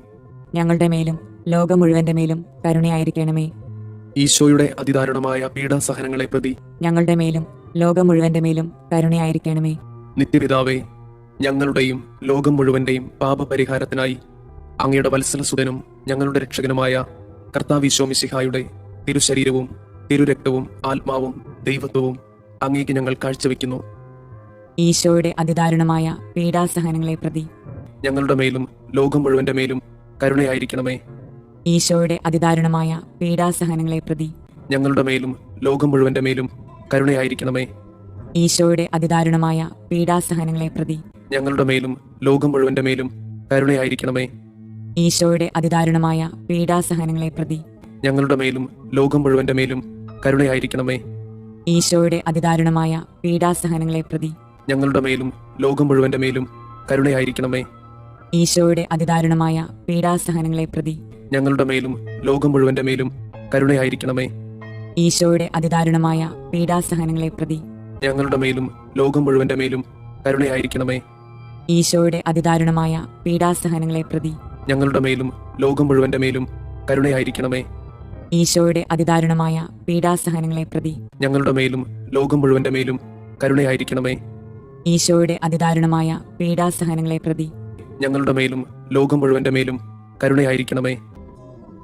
ഞങ്ങളുടെ മേലും ലോകം മുഴുവന്റെ മേലും കരുണയായിരിക്കണമേ. ഈശോയുടെ അതിദാരുണമായ പീഡാസഹനങ്ങളെ പ്രതി ഞങ്ങളുടെ മേലും ലോകം മുഴുവന്റെ മേലും കരുണയായിരിക്കണമേ. നിത്യപിതാവേ, ഞങ്ങളുടെയും ലോകം മുഴുവന്റെയും പാപപരിഹാരത്തിനായി അങ്ങയുടെ വത്സലസുതനും ഞങ്ങളുടെ രക്ഷകനുമായ കർത്താവീശോ മിശിഹായുടെ തിരുശരീരവും തിരുരക്തവും ആത്മാവും ദൈവത്വവും അങ്ങേക്ക് ഞങ്ങൾ കാഴ്ചവെക്കുന്നു. ഈശോയുടെ അതിദാരുണമായ പീഡാസഹനങ്ങളെ പ്രതി ഞങ്ങളുടെ മേലും ലോകം മുഴുവന്റെ മേലും കരുണയായിരിക്കണമേ. ഈശോയുടെ അതിദാരുണമായ പീഡാസഹനങ്ങളെ പ്രതി ഞങ്ങളുടെ മേലും ലോകം മുഴുവന്റെ മേലും കരുണയായിരിക്കണമേ. ഈശോയുടെ അതിദാരുണമായ പീഡാസഹനങ്ങളെ പ്രതി ഞങ്ങളുടെ മേലും ലോകം മുഴുവന്റെ മേലും കരുണയായിരിക്കണമേ. ഈശോയുടെ അതിദാരുണമായ പീഡാസഹനങ്ങളെ പ്രതി ഞങ്ങളുടെ മേലും ലോകം മുഴുവന്റെ മേലും കരുണയായിരിക്കണമേ. ഈശോയുടെ അതിദാരുണമായ പീഡാസഹനങ്ങളെ പ്രതി ഞങ്ങളുടെ മേലും ലോകം മുഴുവന്റെ മേലും കരുണയായിരിക്കണമേ. ഈശോയുടെ അതിദാരുണമായ പീഡാസഹനങ്ങളെ പ്രതി ഞങ്ങളുടെ മേലും ലോകം മുഴുവന്റെ മേലും കരുണയായിരിക്കണമേ. ഈശോയുടെ അതിദാരുണമായ പീഡാസഹനങ്ങളെ പ്രതി ഞങ്ങളുടെ മേലും ലോകം മുഴുവന്റെ മേലും കരുണയായിരിക്കണമേ. ഈശോയുടെ അതിദാരുണമായ പീഡാസഹനങ്ങളെ പ്രതി ഞങ്ങളുടെ മേലും ലോകം മുഴുവന്റെ മേലും കരുണയായിരിക്കണമേ. ഈശോയുടെ അതിദാരുണമായ പീഡാസഹനങ്ങളെ പ്രതി ഞങ്ങളുടെ മേലും ലോകം മുഴുവന്റെ മേലും കരുണയായിരിക്കണമേ. ഈശോയുടെ അതിദാരുണമായ പീഡാസഹനങ്ങളെ പ്രതി ഞങ്ങളുടെ മേലും ലോകം മുഴുവന്റെ മേലും കരുണയായിരിക്കണമേ.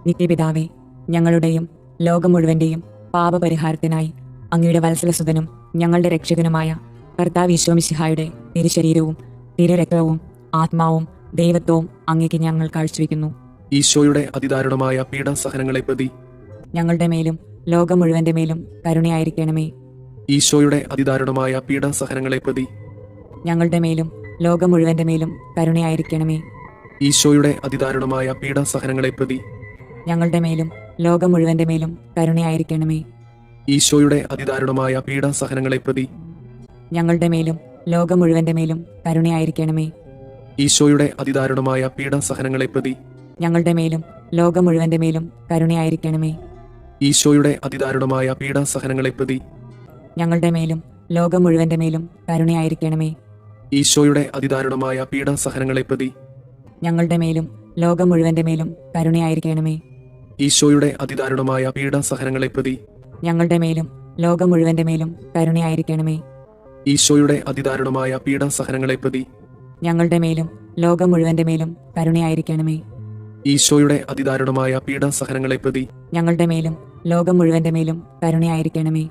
നിത്യപിതാവേ, ഞങ്ങളുടെയും ലോകം മുഴുവന്റെയും പാപപരിഹാരത്തിനായി അങ്ങയുടെ വത്സലസുതനും ഞങ്ങളുടെ രക്ഷകനുമായ കർത്താവ് ഈശോ മിശിഹായുടെ തിരുശരീരവും തിരുരക്തവും ആത്മാവും ദൈവത്വവും അങ്ങേക്ക് ഞങ്ങൾ കാഴ്ചവെക്കുന്നു. ഈശോയുടെ അതിദാരുണമായ പീഡാസഹനങ്ങളെ പ്രതി ഞങ്ങളുടെ മേലും ലോകം മുഴുവന്റെ മേലും കരുണയായിരിക്കണമേ. ഈശോയുടെ അതിദാരുണമായ പീഡാസഹനങ്ങളെ പ്രതി ഞങ്ങളുടെ മേലും ലോകം മുഴുവന്റെ മേലും കരുണയായിരിക്കണമേ. ഈശോയുടെ അതിദാരുണമായ പീഡാസഹനങ്ങളെ പ്രതി ഞങ്ങളുടെ മേലും ലോകം മുഴുവന്റെ മേലും കരുണയായിരിക്കണമേ. ഈശോയുടെ അതിദാരുണമായ പീഡാസഹനങ്ങളെ പ്രതി ഞങ്ങളുടെ മേലും ലോകം മുഴുവന്റെ മേലും കരുണയായിരിക്കണമേ. ഈശോയുടെ അതിദാരുണമായ പീഡാസഹനങ്ങളെ പ്രതി ഞങ്ങളുടെ മേലും ലോകം മുഴുവന്റെ മേലും കരുണയായിരിക്കണമേ. ഈശോയുടെ അതിദാരുണമായ പീഡാസഹനങ്ങളെ പ്രതി ഞങ്ങളുടെ മേലും ലോകം മുഴുവന്റെ മേലും കരുണയായിരിക്കണമേ. ഈശോയുടെ അതിദാരുണമായ പീഡാസഹനങ്ങളെ പ്രതി ഞങ്ങളുടെ മേലും ലോകം മുഴുവന്റെ മേലും കരുണയായിരിക്കണമേ. ഈശോയുടെ അതിദാരുണമായ പീഡാസഹനങ്ങളെ പ്രതി ഞങ്ങളുടെ മേലും ലോകം മുഴുവന്റെ മേലും കരുണയായിരിക്കണമേ. ഈശോയുടെ അതിദാരുണമായ പീഡാസഹനങ്ങളെ പ്രതി ഞങ്ങളുടെ മേലും ലോകം മുഴുവന്റെ മേലും കരുണയായിരിക്കണമേ. ഈശോയുടെ അതിദാരുണമായ പീഡാസഹനങ്ങളെ പ്രതി ഞങ്ങളുടെ മേലും ലോകം മുഴുവന്റെ മേലും കരുണയായിരിക്കണമേ.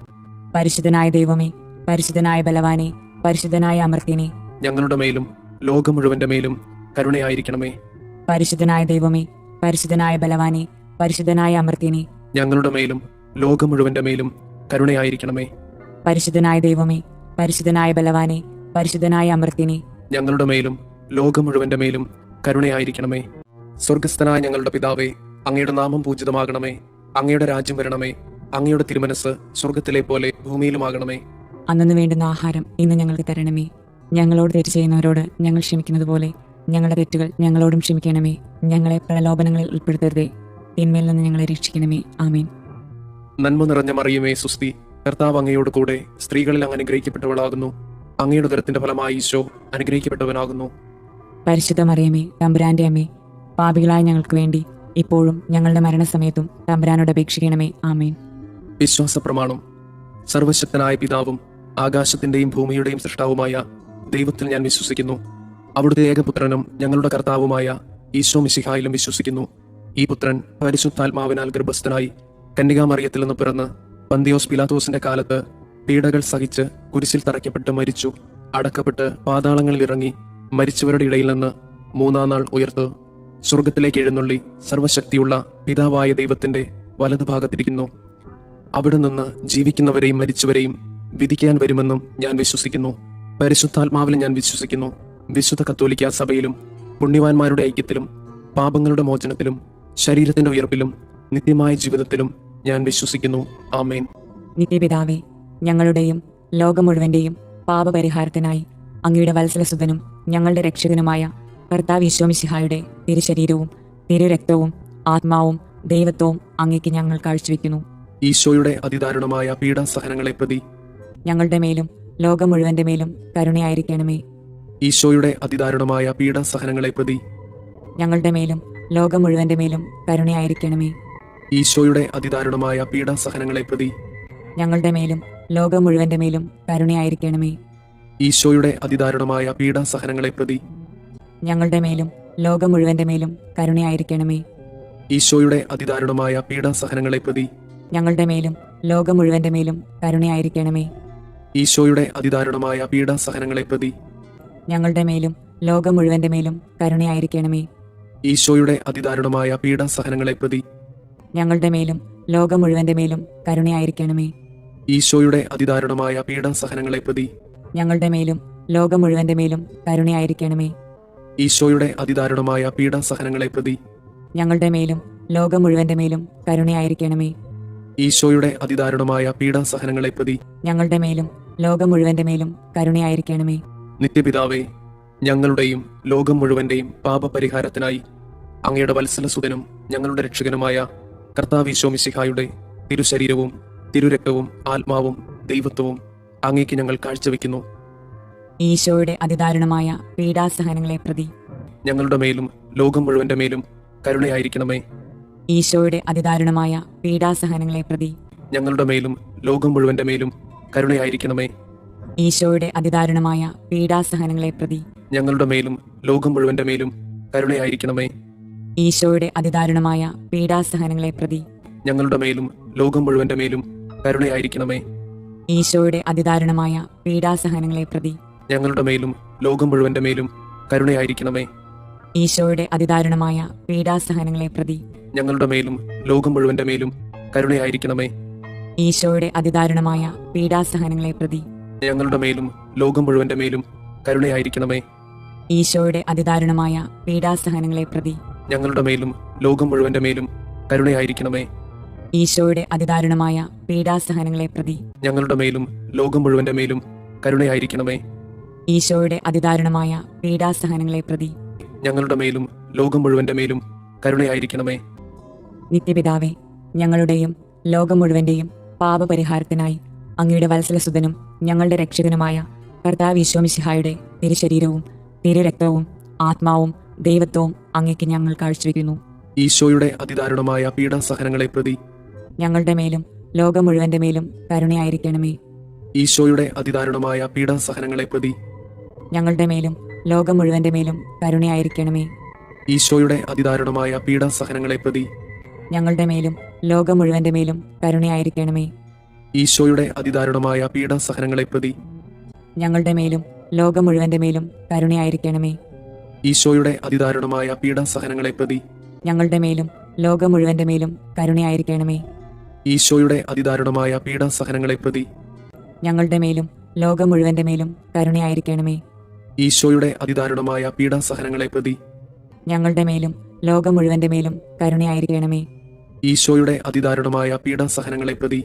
പരിശുദ്ധനായ ദൈവമേ, പരിശുദ്ധനായ ബലവാനെ, പരിശുദ്ധനായ അമർത്യനെ, ഞങ്ങളുടെ മേലും ലോകം മുഴുവന്റെ മേലും കരുണയായിരിക്കണമേ. പരിശുദ്ധനായ ദൈവമേ, പരിശുദ്ധനായ ബലവാനെ, പരിശുദ്ധനായ അമർത്യനെ, ഞങ്ങളുടെ മേലും ലോകം മുഴുവന്റെ മേലും കരുണയായിരിക്കണമേ. പരിശുദ്ധനായ ദൈവമേ, പരിശുദ്ധനായ ബലവാനെ, പരിശുദ്ധനായ അമർത്യനെ, ഞങ്ങളുടെ മേലും ലോകം മുഴുവന്റെ മേലും കരുണയായിരിക്കണമേ. സ്വർഗസ്ഥനായ ഞങ്ങളുടെ പിതാവേ, അങ്ങയുടെ നാമം പൂജിതമാകണമേ. അങ്ങയുടെ രാജ്യം വരണമേ. അങ്ങയുടെ തിരുമനസ് സ്വർഗത്തിലെ പോലെ ഭൂമിയിലുമാകണമേ. അന്നു വേണ്ടുന്ന ആഹാരം ഇന്ന് ഞങ്ങൾക്ക് തരണമേ. ഞങ്ങളോട് തെറ്റ് ചെയ്യുന്നവരോട് ഞങ്ങൾ ക്ഷമിക്കുന്നത് പോലെ ഞങ്ങളുടെ തെറ്റുകൾ ഞങ്ങളോടും ക്ഷമിക്കണമേ. ഞങ്ങളെ പ്രലോഭനങ്ങളിൽ ഉൾപ്പെടുത്തരുതേ, തിന്മയിൽ നിന്ന് ഞങ്ങളെ രക്ഷിക്കണമേ. ആമേൻ. നന്മ നിറഞ്ഞ മറിയമേ, സുസ്തി, കർത്താവ് അങ്ങയോട് കൂടെ സ്ത്രീകളിൽ അങ്ങ് അനുഗ്രഹിക്കപ്പെട്ടവളാകുന്നു. അങ്ങയുടെ ഉദരത്തിന്റെ ഫലമായി ഈശോ അനുഗ്രഹിക്കപ്പെട്ടവനാകുന്നു. പരിശുദ്ധ മറിയമേ, തമ്പുരാന്റെ അമ്മേ, പാപികളായ ഞങ്ങൾക്ക് വേണ്ടി ഇപ്പോഴും ഞങ്ങളുടെ മരണസമയത്തും തമ്പുരാനോട് അപേക്ഷിക്കണമേ. ആമേൻ. വിശ്വാസ പ്രമാണം. സർവശക്തനായ പിതാവും ആകാശത്തിന്റെയും ഭൂമിയുടെയും സൃഷ്ടാവുമായ ദൈവത്തിൽ ഞാൻ വിശ്വസിക്കുന്നു. അവിടുത്തെ ഏകപുത്രനും ഞങ്ങളുടെ കർത്താവുമായ ഈശോ മിശിഹായിലും വിശ്വസിക്കുന്നു. ഈ പുത്രൻ പരിശുദ്ധാത്മാവിനാൽ ഗർഭസ്ഥനായി കന്യകാമറിയത്തിൽ നിന്ന് പിറന്ന് പന്തിയോസ് പിലാത്തോസിന്റെ കാലത്ത് പീഡകൾ സഹിച്ച് കുരിശിൽ തറയ്ക്കപ്പെട്ട് മരിച്ചു, അടക്കപ്പെട്ട് പാതാളങ്ങളിൽ ഇറങ്ങി മരിച്ചവരുടെ ഇടയിൽ നിന്ന് മൂന്നാം നാൾ ഉയർത്ത് സ്വർഗത്തിലേക്ക് എഴുന്നള്ളി സർവശക്തിയുള്ള പിതാവായ ദൈവത്തിന്റെ വലതുഭാഗത്തിരിക്കുന്നു. അവിടെ നിന്ന് ജീവിക്കുന്നവരെയും മരിച്ചവരെയും വിധിക്കാൻ വരുമെന്നും ഞാൻ വിശ്വസിക്കുന്നു. പരിശുദ്ധാത്മാവിലും ഞാൻ വിശ്വസിക്കുന്നു. വിശുദ്ധ കത്തോലിക്കാ സഭയിലും പുണ്യവാന്മാരുടെ ഐക്യത്തിലും പാപങ്ങളുടെ മോചനത്തിലും ശരീരത്തിന്റെ ഉയർപ്പിലും നിത്യമായ ജീവിതത്തിലും ഞാൻ വിശ്വസിക്കുന്നു. ആമേൻ. നിത്യപിതാവേ, ഞങ്ങളുടെയും ലോകം മുഴുവന്റെയും പാപപരിഹാരത്തിനായി അങ്ങയുടെ വത്സലസുതനും ഞങ്ങളുടെ രക്ഷകനുമായ കർത്താവ് ഈശോ മിശിഹായുടെ തിരുശരീരവും തിരുരക്തവും ആത്മാവും ദൈവത്വവും അങ്ങേക്ക് ഞങ്ങൾ കാഴ്ചവെക്കുന്നു. ഈശോയുടെ അതിദാരുണമായ പീഡാസഹനങ്ങളെ പ്രതി ഞങ്ങളുടെ മേലും ലോകം മുഴുവന്റെ മേലും കരുണയായിരിക്കണമേ. ഈശോയുടെ അതിദാരുണമായ പീഡാസഹനങ്ങളെ പ്രതി ഞങ്ങളുടെ മേലും ലോകം മുഴുവന്റെ മേലും കരുണയായിരിക്കണമേ. ഈശോയുടെ അതിദാരുണമായ പീഡാസഹനങ്ങളെ പ്രതി ഞങ്ങളുടെ മേലും ലോകം മുഴുവന്റെ മേലും കരുണയായിരിക്കണമേ. ഈശോയുടെ അതിദാരുണമായ പീഡാസഹനങ്ങളെ പ്രതി ഞങ്ങളുടെ മേലും ലോകം മുഴുവന്റെ മേലും കരുണയായിരിക്കണമേ. ഈശോയുടെ അതിദാരുണമായ പീഡാസഹനങ്ങളെ പ്രതി ഞങ്ങളുടെ മേലും ലോകം മുഴുവന്റെ മേലും കരുണയായിരിക്കണമേ. ഈശോയുടെ അതിദാരുണമായ പീഡാസഹനങ്ങളെ പ്രതി ഞങ്ങളുടെ മേലും ലോകം മുഴുവന്റെ മേലും കരുണയായിരിക്കണമേ. ഈശോയുടെ അതിദാരുണമായ പീഡാസഹനങ്ങളെ പ്രതി ഞങ്ങളുടെ മേലും ലോകം മുഴുവന്റെ മേലും കരുണയായിരിക്കണമേ. ഈശോയുടെ അതിദാരുണമായ പീഡാസഹനങ്ങളെ പ്രതി ഞങ്ങളുടെ മേലും ലോകം മുഴുവന്റെ മേലും കരുണയായിരിക്കണമേ. ഈശോയുടെ അതിദാരുണമായ പീഡാസഹനങ്ങളെ പ്രതി ഞങ്ങളുടെ മേലും ലോകം മുഴുവന്റെ മേലും കരുണയായിരിക്കണമേ. ഈശോയുടെ അതിദാരുണമായ പീഡാസഹനങ്ങളെ പ്രതി ഞങ്ങളുടെ മേലും ലോകം മുഴുവന്റെ മേലും കരുണയായിരിക്കണമേ. നിത്യപിതാവേ, ഞങ്ങളുടെയും ലോകം മുഴുവന്റെയും പാപപരിഹാരത്തിനായി അങ്ങയുടെ വത്സലസുതനും ഞങ്ങളുടെ രക്ഷകനുമായ കർത്താവ് ഈശോ മിശിഹായുടെ തിരുശരീരവും തിരുരക്തവും ആത്മാവും ദൈവത്വവും അങ്ങേക്ക് ഞങ്ങൾ കാഴ്ചവെക്കുന്നു. ഈശോയുടെ അതിദാരുണമായ പീഡാസഹനങ്ങളെ പ്രതി ഞങ്ങളുടെ മേലും ലോകം മുഴുവന്റെ മേലും കരുണയായിരിക്കണമേ. ഈശോയുടെ അതിദാരുണമായ പീഡാസഹനങ്ങളെ പ്രതി ഞങ്ങളുടെ മേലും ലോകം മുഴുവന്റെ മേലും കരുണയായിരിക്കണമേ. ഈശോയുടെ അതിദാരുണമായ പീഡാസഹനങ്ങളെ പ്രതി ഞങ്ങളുടെ മേലും ലോകം മുഴുവന്റെ മേലും കരുണയായിരിക്കണമേ. ഈശോയുടെ അതിദാരുണമായ പീഡാസഹനങ്ങളെ പ്രതി ഞങ്ങളുടെ മേലും ലോകം മുഴുവന്റെ മേലും കരുണയായിരിക്കണമേ. ഈശോയുടെ അതിദാരുണമായ പീഡാസഹനങ്ങളെ പ്രതി ഞങ്ങളുടെ മേലും ലോകം മുഴുവന്റെ മേലും കരുണയായിരിക്കണമേ. ഈശോയുടെ അതിദാരുണമായ പീഡാസഹനങ്ങളെ പ്രതി ഞങ്ങളുടെ മേലും ലോകം മുഴുവന്റെ മേലും കരുണയായിരിക്കണമേ. ഈശോയുടെ അതിദാരുണമായ പീഡാസഹനങ്ങളെ പ്രതി ഞങ്ങളുടെ മേലും ലോകം മുഴുവന്റെ മേലും കരുണയായിരിക്കണമേ. ഈശോയുടെ അതിദാരുണമായ പീഡാസഹനങ്ങളെ പ്രതി ഞങ്ങളുടെ മേലും ലോകം മുഴുവന്റെ മേലും കരുണയായിരിക്കണമേ. ഈശോയുടെ അതിദാരുണമായ പീഡാസഹനങ്ങളെ പ്രതി ഞങ്ങളുടെ മേലും ലോകം മുഴുവന്റെ മേലും കരുണയായിരിക്കണമേ. ഈശോയുടെ അതിദാരുണമായ പീഡാസഹനങ്ങളെ പ്രതി ഞങ്ങളുടെ മേലും ലോകം മുഴുവന്റെ മേലും കരുണയായിരിക്കണമേ. നിത്യപിതാവേ, ഞങ്ങളുടെയും ലോകം മുഴുവന്റെയും പാപപരിഹാരത്തിനായി അങ്ങയുടെ വത്സലസുതനും ഞങ്ങളുടെ രക്ഷകനുമായ കർത്താവ് ഈശോ മിശിഹായുടെ തിരുശരീരവും തിരുരക്തവും ആത്മാവും ദൈവത്വവും അങ്ങേക്ക് ഞങ്ങൾ കാഴ്ചവെക്കുന്നു. ഈശോയുടെ അതിദാരുണമായ പീഡാസഹനങ്ങളെ പ്രതി ഞങ്ങളുടെ മേലും ലോകം മുഴുവന്റെ മേലും കരുണയായിരിക്കണമേ. ഈശോയുടെ അതിദാരുണമായ പീഡാസഹനങ്ങളെ പ്രതി ഞങ്ങളുടെ മേലും ലോകം മുഴുവന്റെ മേലും കരുണയായിരിക്കണമേ. ഈശോയുടെ അതിദാരുണമായ പീഡാസഹനങ്ങളെ പ്രതി ഞങ്ങളുടെ മേലും ലോകം മുഴുവന്റെ മേലും കരുണയായിരിക്കണമേ. ഈശോയുടെ അതിദാരുണമായ പീഡാസഹനങ്ങളെ പ്രതി ഞങ്ങളുടെ മേലും ലോകം മുഴുവന്റെ മേലും കരുണയായിരിക്കണമേ. ഈശോയുടെ അതിദാരുണമായ പീഡാസഹനങ്ങളെ പ്രതി ഞങ്ങളുടെ മേലും ലോകം മുഴുവന്റെ മേലും കരുണയായിരിക്കണമേ. ഈശോയുടെ അതിദാരുണമായ പീഡാസഹനങ്ങളെ പ്രതി ഞങ്ങളുടെ മേലും ലോകം മുഴുവന്റെ മേലും കരുണയായിരിക്കണമേ. ഈശോയുടെ അതിദാരുണമായ പീഡാസഹനങ്ങളെ പ്രതി ഞങ്ങളുടെ മേലും ലോകം മുഴുവന്റെ മേലും കരുണയായിരിക്കണമേ. ഈശോയുടെ അതിദാരുണമായ പീഡാസഹനങ്ങളെ പ്രതി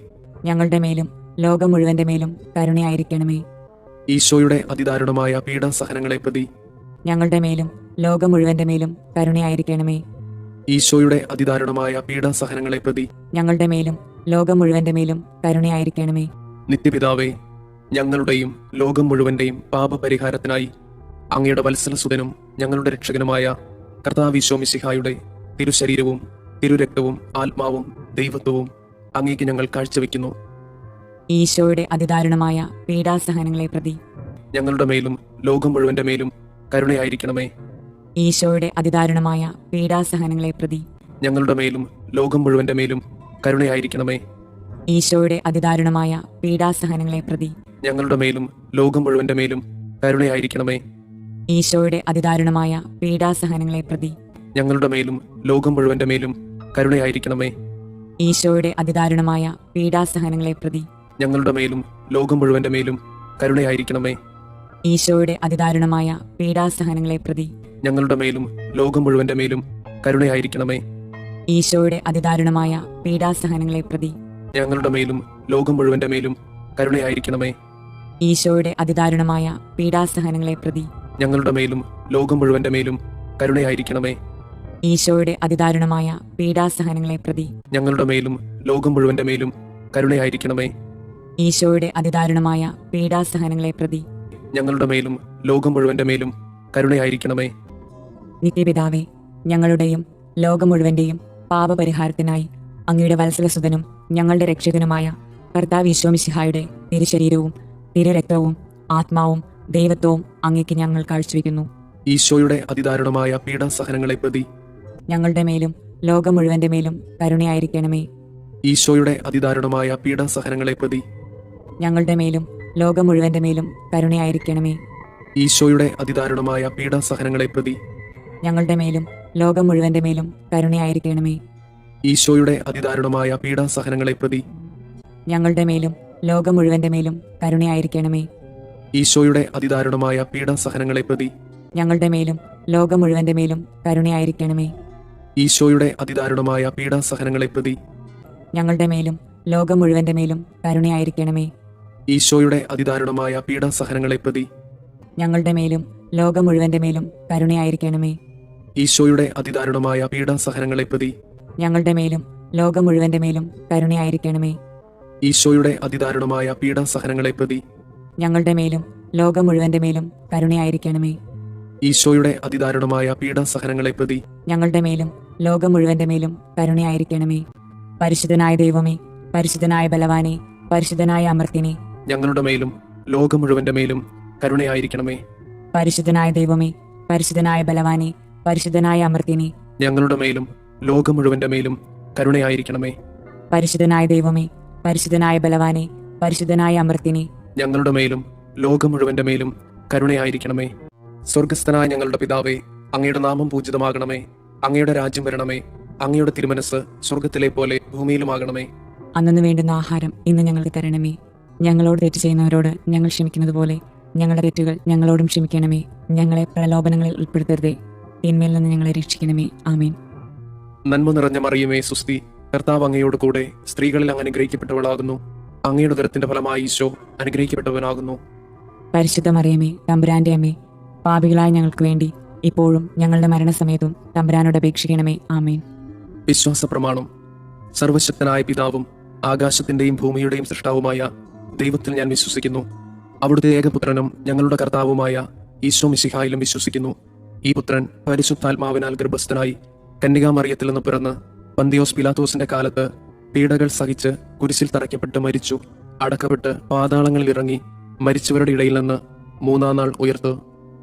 ഞങ്ങളുടെ മേലും ലോകം മുഴുവന്റെ മേലും കരുണയായിരിക്കണമേ. ഈശോയുടെ അതിദാരുണമായ പീഡാസഹനങ്ങളെ പ്രതി ഞങ്ങളുടെ മേലും ലോകം മുഴുവന്റെ മേലും കരുണയായിരിക്കണമേ. ഈശോയുടെ അതിദാരുണമായ പീഡാസഹനങ്ങളെ പ്രതി ഞങ്ങളുടെ മേലും ലോകം മുഴുവന്റെ മേലും കരുണയായിരിക്കണമേ. നിത്യപിതാവേ, ഞങ്ങളുടെയും ലോകം മുഴുവന്റെയും പാപപരിഹാരത്തിനായി അങ്ങയുടെ വത്സലസുതനും ഞങ്ങളുടെ രക്ഷകനുമായ കർത്താവ് ഈശോ മിശിഹായുടെ തിരുശരീരവും തിരുരക്തവും ആത്മാവും ദൈവത്വവും അങ്ങേക്ക് ഞങ്ങൾ കാഴ്ചവെക്കുന്നു. ഈശോയുടെ അതിദാരുണമായ പീഡാസഹനങ്ങളെ പ്രതി ഞങ്ങളുടെ മേലും ലോകം മുഴുവന്റെ മേലും കരുണയായിരിക്കണമേ. ഈശോയുടെ അതിദാരുണമായ പീഡാസഹനങ്ങളെ പ്രതി ഞങ്ങളുടെ മേലും ലോകം മുഴുവന്റെ മേലും കരുണയായിരിക്കണമേ. ഈശോയുടെ അതിദാരുണമായ പീഡാസഹനങ്ങളെ പ്രതി ഞങ്ങളുടെ മേലും ലോകം മുഴുവന്റെ മേലും കരുണയായിരിക്കണമേ. ഈശോയുടെ അതിദാരുണമായ പീഡാസഹനങ്ങളെ പ്രതി ഞങ്ങളുടെ മേലും ലോകം മുഴുവന്റെ മേലും കരുണയായിരിക്കണമേ. ഈശോയുടെ അതിദാരുണമായ പീഡാസഹനങ്ങളെ പ്രതി ഞങ്ങളുടെ മേലും ലോകം മുഴുവന്റെ മേലും കരുണയായിരിക്കണമേ. ഈശോയുടെ അതിദാരുണമായ പീഡാസഹനങ്ങളെ പ്രതി ഞങ്ങളുടെ മേലും ലോകം മുഴുവന്റെ മേലും കരുണയായിരിക്കണമേ. ഈശോയുടെ അതിദാരുണമായ പീഡാസഹനങ്ങളെ പ്രതി ഞങ്ങളുടെ മേലും ലോകം മുഴുവന്റെ മേലും കരുണയായിരിക്കണമേ. ഈശോയുടെ അതിദാരുണമായ പീഡാസഹനങ്ങളെ പ്രതി ഞങ്ങളുടെ മേലും ലോകം മുഴുവന്റെ മേലും കരുണയായിരിക്കണമേ. ഈശോയുടെ അതിദാരുണമായ പീഡാസഹനങ്ങളെ പ്രതി ഞങ്ങളുടെ മേലും ലോകം മുഴുവന്റെ മേലും കരുണയായിരിക്കണമേ. ഈശോയുടെ അതിദാരുണമായ പീഡാസഹനങ്ങളെ പ്രതി ഞങ്ങളുടെ മേലും ലോകം മുഴുവന്റെ മേലും കരുണയായിരിക്കണമേ. നിത്യപിതാവേ, ഞങ്ങളുടെയും ലോകം മുഴുവന്റെയും പാപപരിഹാരത്തിനായി അങ്ങയുടെ വത്സലസുതനും ഞങ്ങളുടെ രക്ഷകനുമായ കർത്താവ് ഈശോമിശിഹായുടെ തിരുശരീരവും തിരുരക്തവും ആത്മാവും ദൈവത്വവും അങ്ങേക്ക് ഞങ്ങൾ കാഴ്ചവെക്കുന്നു. ഈശോയുടെ അതിദാരുണമായ പീഡാസഹനങ്ങളെ പ്രതി ഞങ്ങളുടെ മേലും ലോകം മുഴുവന്റെ മേലും കരുണയായിരിക്കണമേ. ഈശോയുടെ അതിദാരുണമായ പീഡാസഹനങ്ങളെ പ്രതി ഞങ്ങളുടെ മേലും ലോകം മുഴുവന്റെ മേലും കരുണയായിരിക്കണമേ. ഈശോയുടെ അതിദാരുണമായ പീഡാസഹനങ്ങളെ പ്രതി ഞങ്ങളുടെ മേലും ലോകം മുഴുവന്റെ മേലും കരുണയായിരിക്കണമേ. ഈശോയുടെ അതിദാരുണമായ പീഡാസഹനങ്ങളെ പ്രതി ഞങ്ങളുടെ മേലും ലോകം മുഴുവന്റെ മേലും കരുണയായിരിക്കണമേ. ഈശോയുടെ അതിദാരുണമായ പീഡാസഹനങ്ങളെ പ്രതി ഞങ്ങളുടെ മേലും ലോകം മുഴുവന്റെ മേലും കരുണയായിരിക്കണമേ. ഈശോയുടെ അതിദാരുണമായ പീഡാസഹനങ്ങളെ പ്രതി ഞങ്ങളുടെ മേലും ലോകം മുഴുവന്റെ മേലും കരുണയായിരിക്കണമേ. ഈശോയുടെ അതിദാരുണമായ പീഡാസഹനങ്ങളെ പ്രതി ഞങ്ങളുടെ മേലും ലോകം മുഴുവന്റെ മേലും കരുണയായിരിക്കണമേ. ഈശോയുടെ അതിദാരുണമായ പീഡാസഹനങ്ങളെ പ്രതി ഞങ്ങളുടെ മേലും ലോകം മുഴുവന്റെ മേലും കരുണയായിരിക്കണമേ. ഈശോയുടെ അതിദാരുണമായ പീഡാസഹനങ്ങളെ പ്രതി ഞങ്ങളുടെ മേലും ലോകം മുഴുവന്റെ മേലും കരുണയായിരിക്കണമേ. ഈശോയുടെ അതിദാരുണമായ പീഡാസഹനങ്ങളെ പ്രതി ഞങ്ങളുടെ മേലും ലോകം മുഴുവന്റെ മേലും കരുണയായിരിക്കണമേ. പരിശുദ്ധനായ ദൈവമേ, പരിശുദ്ധനായ ബലവാനെ, പരിശുദ്ധനായ അമർത്തിനെ, ഞങ്ങളുടെ മേലും ലോകം മുഴുവന്റെ മേലും കരുണയായിരിക്കണമേ. പരിശുദ്ധനായ ദൈവമേ, പരിശുദ്ധനായ ബലവാനെ, പരിശുദ്ധനായ അമർത്തിനെ, ഞങ്ങളുടെ മേലും ലോകം മുഴുവന്റെ മേലും കരുണയായിരിക്കണമേ. പരിശുദ്ധനായ ദൈവമേ, പരിശുദ്ധനായ ബലവാനെ, പരിശുദ്ധനായ അമർത്തിനെ, ഞങ്ങളുടെ മേലും ലോകം മുഴുവന്റെ മേലും കരുണയായിരിക്കണമേ. സ്വർഗസ്ഥനായ ഞങ്ങളുടെ പിതാവേ, അങ്ങയുടെ നാമം പൂജിതമാകണമേ. അങ്ങയുടെ രാജ്യം വരണമേ. അങ്ങയുടെ തിരുമനസ് സ്വർഗത്തിലെ പോലെ ഭൂമിയിലുമാകണമേ. അന്നു വേണ്ടുന്ന ആഹാരം ഇന്ന് ഞങ്ങൾക്ക് തരണമേ. ഞങ്ങളോട് തെറ്റ് ചെയ്യുന്നവരോട് ഞങ്ങൾ ക്ഷമിക്കുന്നത് പോലെ ഞങ്ങളുടെ തെറ്റുകൾ ഞങ്ങളോടും ക്ഷമിക്കണമേ. ഞങ്ങളെ പ്രലോഭനങ്ങളിൽ ഉൾപ്പെടുത്തരുതേ, തിന്മയിൽ നിന്ന് ഞങ്ങളെ രക്ഷിക്കണമേ. ആമേൻ. നന്മ നിറഞ്ഞ മറിയമേ, സുസ്തി, കർത്താവ് അങ്ങയോട് കൂടെ സ്ത്രീകളിൽ അങ്ങ് അനുഗ്രഹിക്കപ്പെട്ടവളാകുന്നു. അങ്ങയുടെ ഉദരത്തിന്റെ ഫലമായി ഈശോ അനുഗ്രഹിക്കപ്പെട്ടവനാകുന്നു. പരിശുദ്ധ മറിയമേ, തമ്പുരാന്റെ അമ്മേ, പാപികളായ ഞങ്ങൾക്ക് വേണ്ടി ഇപ്പോഴും ഞങ്ങളുടെ മരണസമയത്തും തമ്പുരാനോട് അപേക്ഷിക്കണമേ. ആമേൻ. വിശ്വാസ പ്രമാണം. സർവശക്തനായ പിതാവും ആകാശത്തിന്റെയും ഭൂമിയുടെയും സൃഷ്ടാവുമായ ദൈവത്തിൽ ഞാൻ വിശ്വസിക്കുന്നു. അവിടുത്തെ ഏകപുത്രനും ഞങ്ങളുടെ കർത്താവുമായ ഈശോ മിശിഹായിലും വിശ്വസിക്കുന്നു. ഈ പുത്രൻ പരിശുദ്ധാത്മാവിനാൽ ഗർഭസ്ഥനായി കന്യകാമറിയത്തിൽ നിന്ന് പിറന്ന് പന്തിയോസ് പിലാത്തോസിന്റെ കാലത്ത് പീഡകൾ സഹിച്ച് കുരിശിൽ തറയ്ക്കപ്പെട്ട് മരിച്ചു, അടക്കപ്പെട്ട് പാതാളങ്ങളിൽ ഇറങ്ങി, മരിച്ചവരുടെ ഇടയിൽ നിന്ന് മൂന്നാം നാൾ ഉയർത്ത്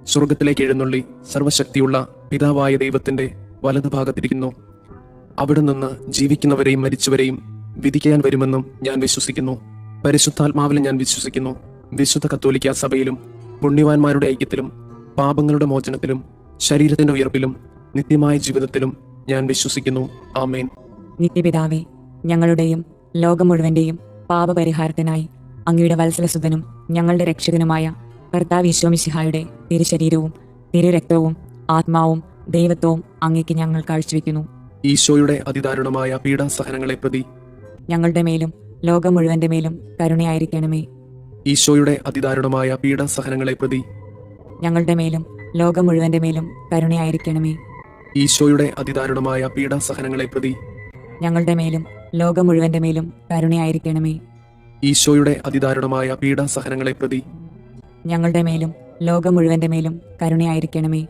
സ്വർഗത്തിലേക്ക് എഴുന്നള്ളി സർവശക്തിയുള്ള പിതാവായ ദൈവത്തിന്റെ വലതുഭാഗത്തിരിക്കുന്നു. അവിടെ നിന്ന് ജീവിക്കുന്നവരെയും മരിച്ചവരെയും വിധിക്കാൻ വരുമെന്നും ഞാൻ വിശ്വസിക്കുന്നു. പരിശുദ്ധാത്മാവിലും ഞാൻ വിശ്വസിക്കുന്നു. വിശുദ്ധ കത്തോലിക്ക സഭയിലും പുണ്യവാന്മാരുടെ ഐക്യത്തിലും പാപങ്ങളുടെ മോചനത്തിലും ശരീരത്തിന്റെ ഉയർപ്പിലും നിത്യമായ ജീവിതത്തിലും ഞാൻ വിശ്വസിക്കുന്നു. ആമേൻ. നിത്യപിതാവേ, ഞങ്ങളുടെയും ലോകം മുഴുവന്റെയും പാപപരിഹാരത്തിനായി അങ്ങയുടെ വത്സലസുതനും ഞങ്ങളുടെ രക്ഷകനുമായ കർത്താവ് ഈശോമിശിഹായുടെ തിരുശരീരവും തിരുരക്തവും ആത്മാവും ദൈവത്വവും അങ്ങേക്ക് ഞങ്ങൾ കാഴ്ചവെക്കുന്നു. ഈശോയുടെ അതിദാരുണമായ പീഡാസഹനങ്ങളെ പ്രതി ഞങ്ങളുടെ മേലും ലോകം മുഴുവന്റെ മേലും കരുണയായിരിക്കണമേ. ഈശോയുടെ അതിദാരുണമായ പീഡാസഹനങ്ങളെ പ്രതി ഞങ്ങളുടെ മേലും ലോകം മുഴുവന്റെ മേലും കരുണയായിരിക്കണമേ. ഈശോയുടെ അതിദാരുണമായ പീഡാസഹനങ്ങളെ പ്രതി ഞങ്ങളുടെ മേലും ലോകം മുഴുവന്റെ മേലും കരുണയായിരിക്കണമേ. ഈശോയുടെ അതിദാരുണമായ പീഡാസഹനങ്ങളെ പ്രതി ഞങ്ങളുടെ മേലും ലോകം മുഴുവന്റെ മേലും കരുണയായിരിക്കണമേ.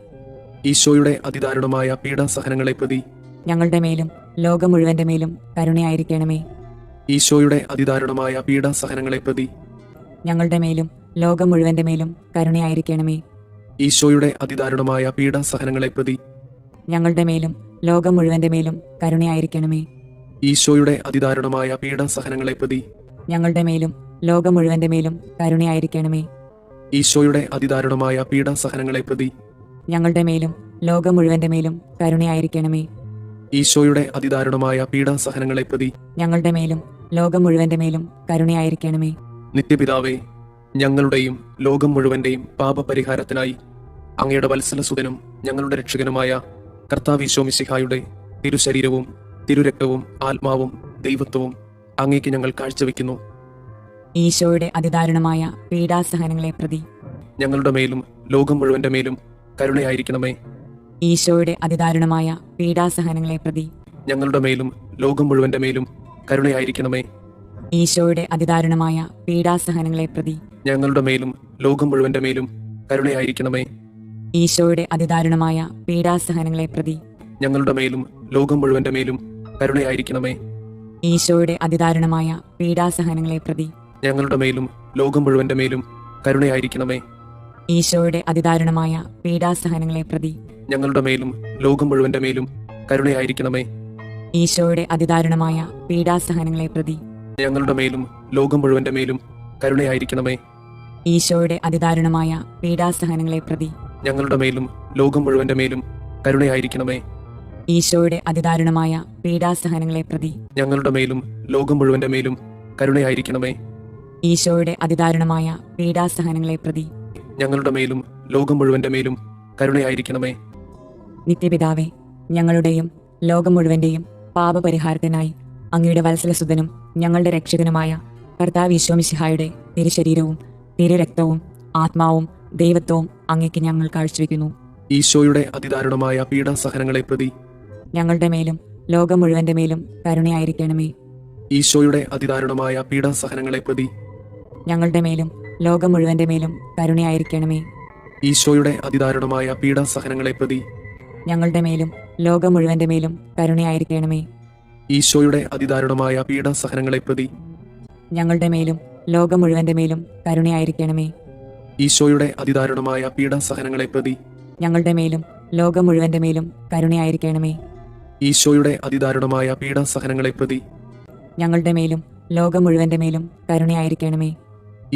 ഈശോയുടെ അതിദാരുണമായ പീഡാസഹനങ്ങളെ പ്രതി ഞങ്ങളുടെ മേലും ലോകം മുഴുവന്റെ മേലും കരുണയായിരിക്കണമേ. ഈശോയുടെ അതിദാരുണമായ പീഡാസഹനങ്ങളെ പ്രതി ഞങ്ങളുടെ മേലും ലോകം മുഴുവന്റെ മേലും കരുണയായിരിക്കണമേ. ഈശോയുടെ അതിദാരുണമായ പീഡാസഹനങ്ങളെ പ്രതി ഞങ്ങളുടെ മേലും ലോകം മുഴുവന്റെ മേലും കരുണയായിരിക്കണമേ. ഈശോയുടെ അതിദാരുണമായ പീഡാസഹനങ്ങളെ പ്രതി ഞങ്ങളുടെ മേലും ലോകം മുഴുവന്റെ മേലും കരുണയായിരിക്കണമേ. ഈശോയുടെ അതിദാരുണമായ പീഡാസഹനങ്ങളെ പ്രതി ഞങ്ങളുടെ മേലും ലോകം മുഴുവന്റെ മേലും കരുണയായിരിക്കണമേ. ഈശോയുടെ അതിദാരുണമായ പീഡാസഹനങ്ങളെ പ്രതി ഞങ്ങളുടെ മേലും ലോകം മുഴുവന്റെ മേലും കരുണയായിരിക്കണമേ. നിത്യപിതാവേ, ഞങ്ങളുടെയും ലോകം മുഴുവന്റെയും പാപപരിഹാരത്തിനായി അങ്ങയുടെ വത്സലസുതനും ഞങ്ങളുടെ രക്ഷകനുമായ കർത്താവ് മിശിഹായുടെ തിരുശരീരവും തിരുരക്തവും ആത്മാവും ദൈവത്വവും അങ്ങേക്ക് ഞങ്ങൾ കാഴ്ചവെക്കുന്നു. ഈശോയുടെ അതിദാരുണമായ പീഡാസഹനങ്ങളെ പ്രതി ഞങ്ങളുടെ മേലും ലോകം മുഴുവന്റെ മേലും കരുണയായിരിക്കണമേ. ഈശോയുടെ അതിദാരുണമായ പീഡാസഹനങ്ങളെ പ്രതി ഞങ്ങളുടെ മേലും ലോകം മുഴുവന്റെ മേലും കരുണയായിരിക്കണമേ. ഈശോയുടെ അതിദാരുണമായ പീഡാസഹനങ്ങളെ പ്രതി ഞങ്ങളുടെ മേലും ലോകം മുഴുവന്റെ മേലും കരുണയായിരിക്കണമേ. ഈശോയുടെ അതിദാരുണമായ പീഡാസഹനങ്ങളെ പ്രതി ഞങ്ങളുടെ മേലും ലോകം മുഴുവന്റെ മേലും കരുണയായിരിക്കണമേ. ഈശോയുടെ അതിദാരുണമായ പീഡാസഹനങ്ങളെ പ്രതി ഞങ്ങളുടെ മേലും ലോകം മുഴുവന്റെ മേലും കരുണയായിരിക്കണമേ. ഈശോയുടെ അതിദാരുണമായ പീഡാസഹനങ്ങളെ പ്രതി ഞങ്ങളുടെ മേലും ലോകം മുഴുവന്റെ മേലും കരുണയായിരിക്കണമേ. ഈശോയുടെ അതിദാരുണമായ പീഡാസഹനങ്ങളെ പ്രതി ഞങ്ങളുടെ മേലും ലോകം മുഴുവന്റെ മേലും കരുണയായിരിക്കണമേ. ഈശോയുടെ അതിദാരുണമായ പീഡാസഹനങ്ങളെ പ്രതി ഞങ്ങളുടെ മേലും ലോകം മുഴുവന്റെ മേലും കരുണയായിരിക്കണമേ. ഈശോയുടെ അതിദാരുണമായ പീഡാസഹനങ്ങളെ പ്രതി ഞങ്ങളുടെ മേലും ലോകം മുഴുവന്റെ മേലും കരുണയായിരിക്കണമേ. ഈശോയുടെ അതിദാരുണമായ പീഡാസഹനങ്ങളെ പ്രതി ഞങ്ങളുടെ മേലും ലോകം മുഴുവന്റെ മേലും കരുണയായിരിക്കണമേ. നിത്യപിതാവേ, ഞങ്ങളുടെയും ലോകം മുഴുവന്റെയും പാപപരിഹാരത്തിനായി അങ്ങയുടെ വത്സലസുതനും ഞങ്ങളുടെ രക്ഷകനുമായ കർത്താവ് മിശിഹായുടെ തിരുശരീരവും തിരുരക്തവും ആത്മാവും ദൈവത്വവും അങ്ങേക്ക് ഞങ്ങൾ കാഴ്ചവെക്കുന്നു. ഈശോയുടെ അതിദാരുണമായ പീഡാസഹനങ്ങളെ പ്രതി ഞങ്ങളുടെ മേലും ലോകം മുഴുവന്റെ മേലും കരുണയായിരിക്കണമേ. ഈശോയുടെ അതിദാരുണമായ പീഡാസഹനങ്ങളെ പ്രതി ഞങ്ങളുടെ മേലും ലോകം മുഴുവന്റെ മേലും കരുണയായിരിക്കണമേ. ഈശോയുടെ അതിദാരുണമായ പീഡാസഹനങ്ങളെ പ്രതി ഞങ്ങളുടെ മേലും ലോകം മുഴുവന്റെ മേലും കരുണയായിരിക്കണമേ. ഈശോയുടെ അതിദാരുണമായ പീഡാസഹനങ്ങളെ പ്രതി ഞങ്ങളുടെ മേലും ലോകം മുഴുവന്റെ മേലും കരുണയായിരിക്കണമേ. ഈശോയുടെ അതിദാരുണമായ പീഡാസഹനങ്ങളെ പ്രതി ഞങ്ങളുടെ മേലും ലോകം മുഴുവന്റെ മേലും കരുണയായിരിക്കണമേ. ഈശോയുടെ അതിദാരുണമായ പീഡാസഹനങ്ങളെ പ്രതി ഞങ്ങളുടെ മേലും ലോകം മുഴുവന്റെ മേലും കരുണയായിരിക്കണമേ.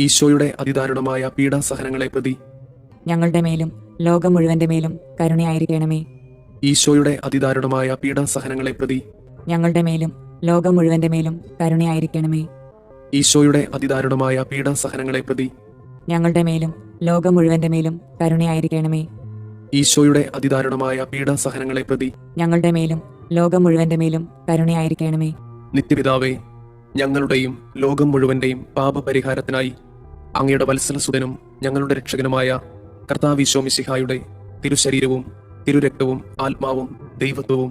ഈശോയുടെ അതിദാരുണമായ പീഡാസഹനങ്ങളെ പ്രതി ഞങ്ങളുടെ മേലും ലോകം മുഴുവന്റെ മേലും കരുണയായിരിക്കണമേ. ഈശോയുടെ അതിദാരുണമായ പീഡാസഹനങ്ങളെ പ്രതി ഞങ്ങളുടെ മേലും ലോകം മുഴുവന്റെ മേലും കരുണയായിരിക്കണമേ. ഈശോയുടെ അതിദാരുണമായ പീഡാസഹനങ്ങളെ പ്രതി ഞങ്ങളുടെ മേലും ലോകം മുഴുവന്റെ മേലും കരുണയായിരിക്കണമേ. ഈശോയുടെ അതിദാരുണമായ പീഡാസഹനങ്ങളെ പ്രതി ഞങ്ങളുടെ മേലും ലോകം മുഴുവന്റെ മേലും കരുണയായിരിക്കണമേ. നിത്യപിതാവേ, ഞങ്ങളുടെയും ലോകം മുഴുവന്റെയും പാപപരിഹാരത്തിനായി അങ്ങയുടെ വത്സലസുതനും ഞങ്ങളുടെ രക്ഷകനുമായ കർത്താവ് മിശിഹായുടെ തിരുശരീരവും തിരുരക്തവും ആത്മാവും ദൈവത്വവും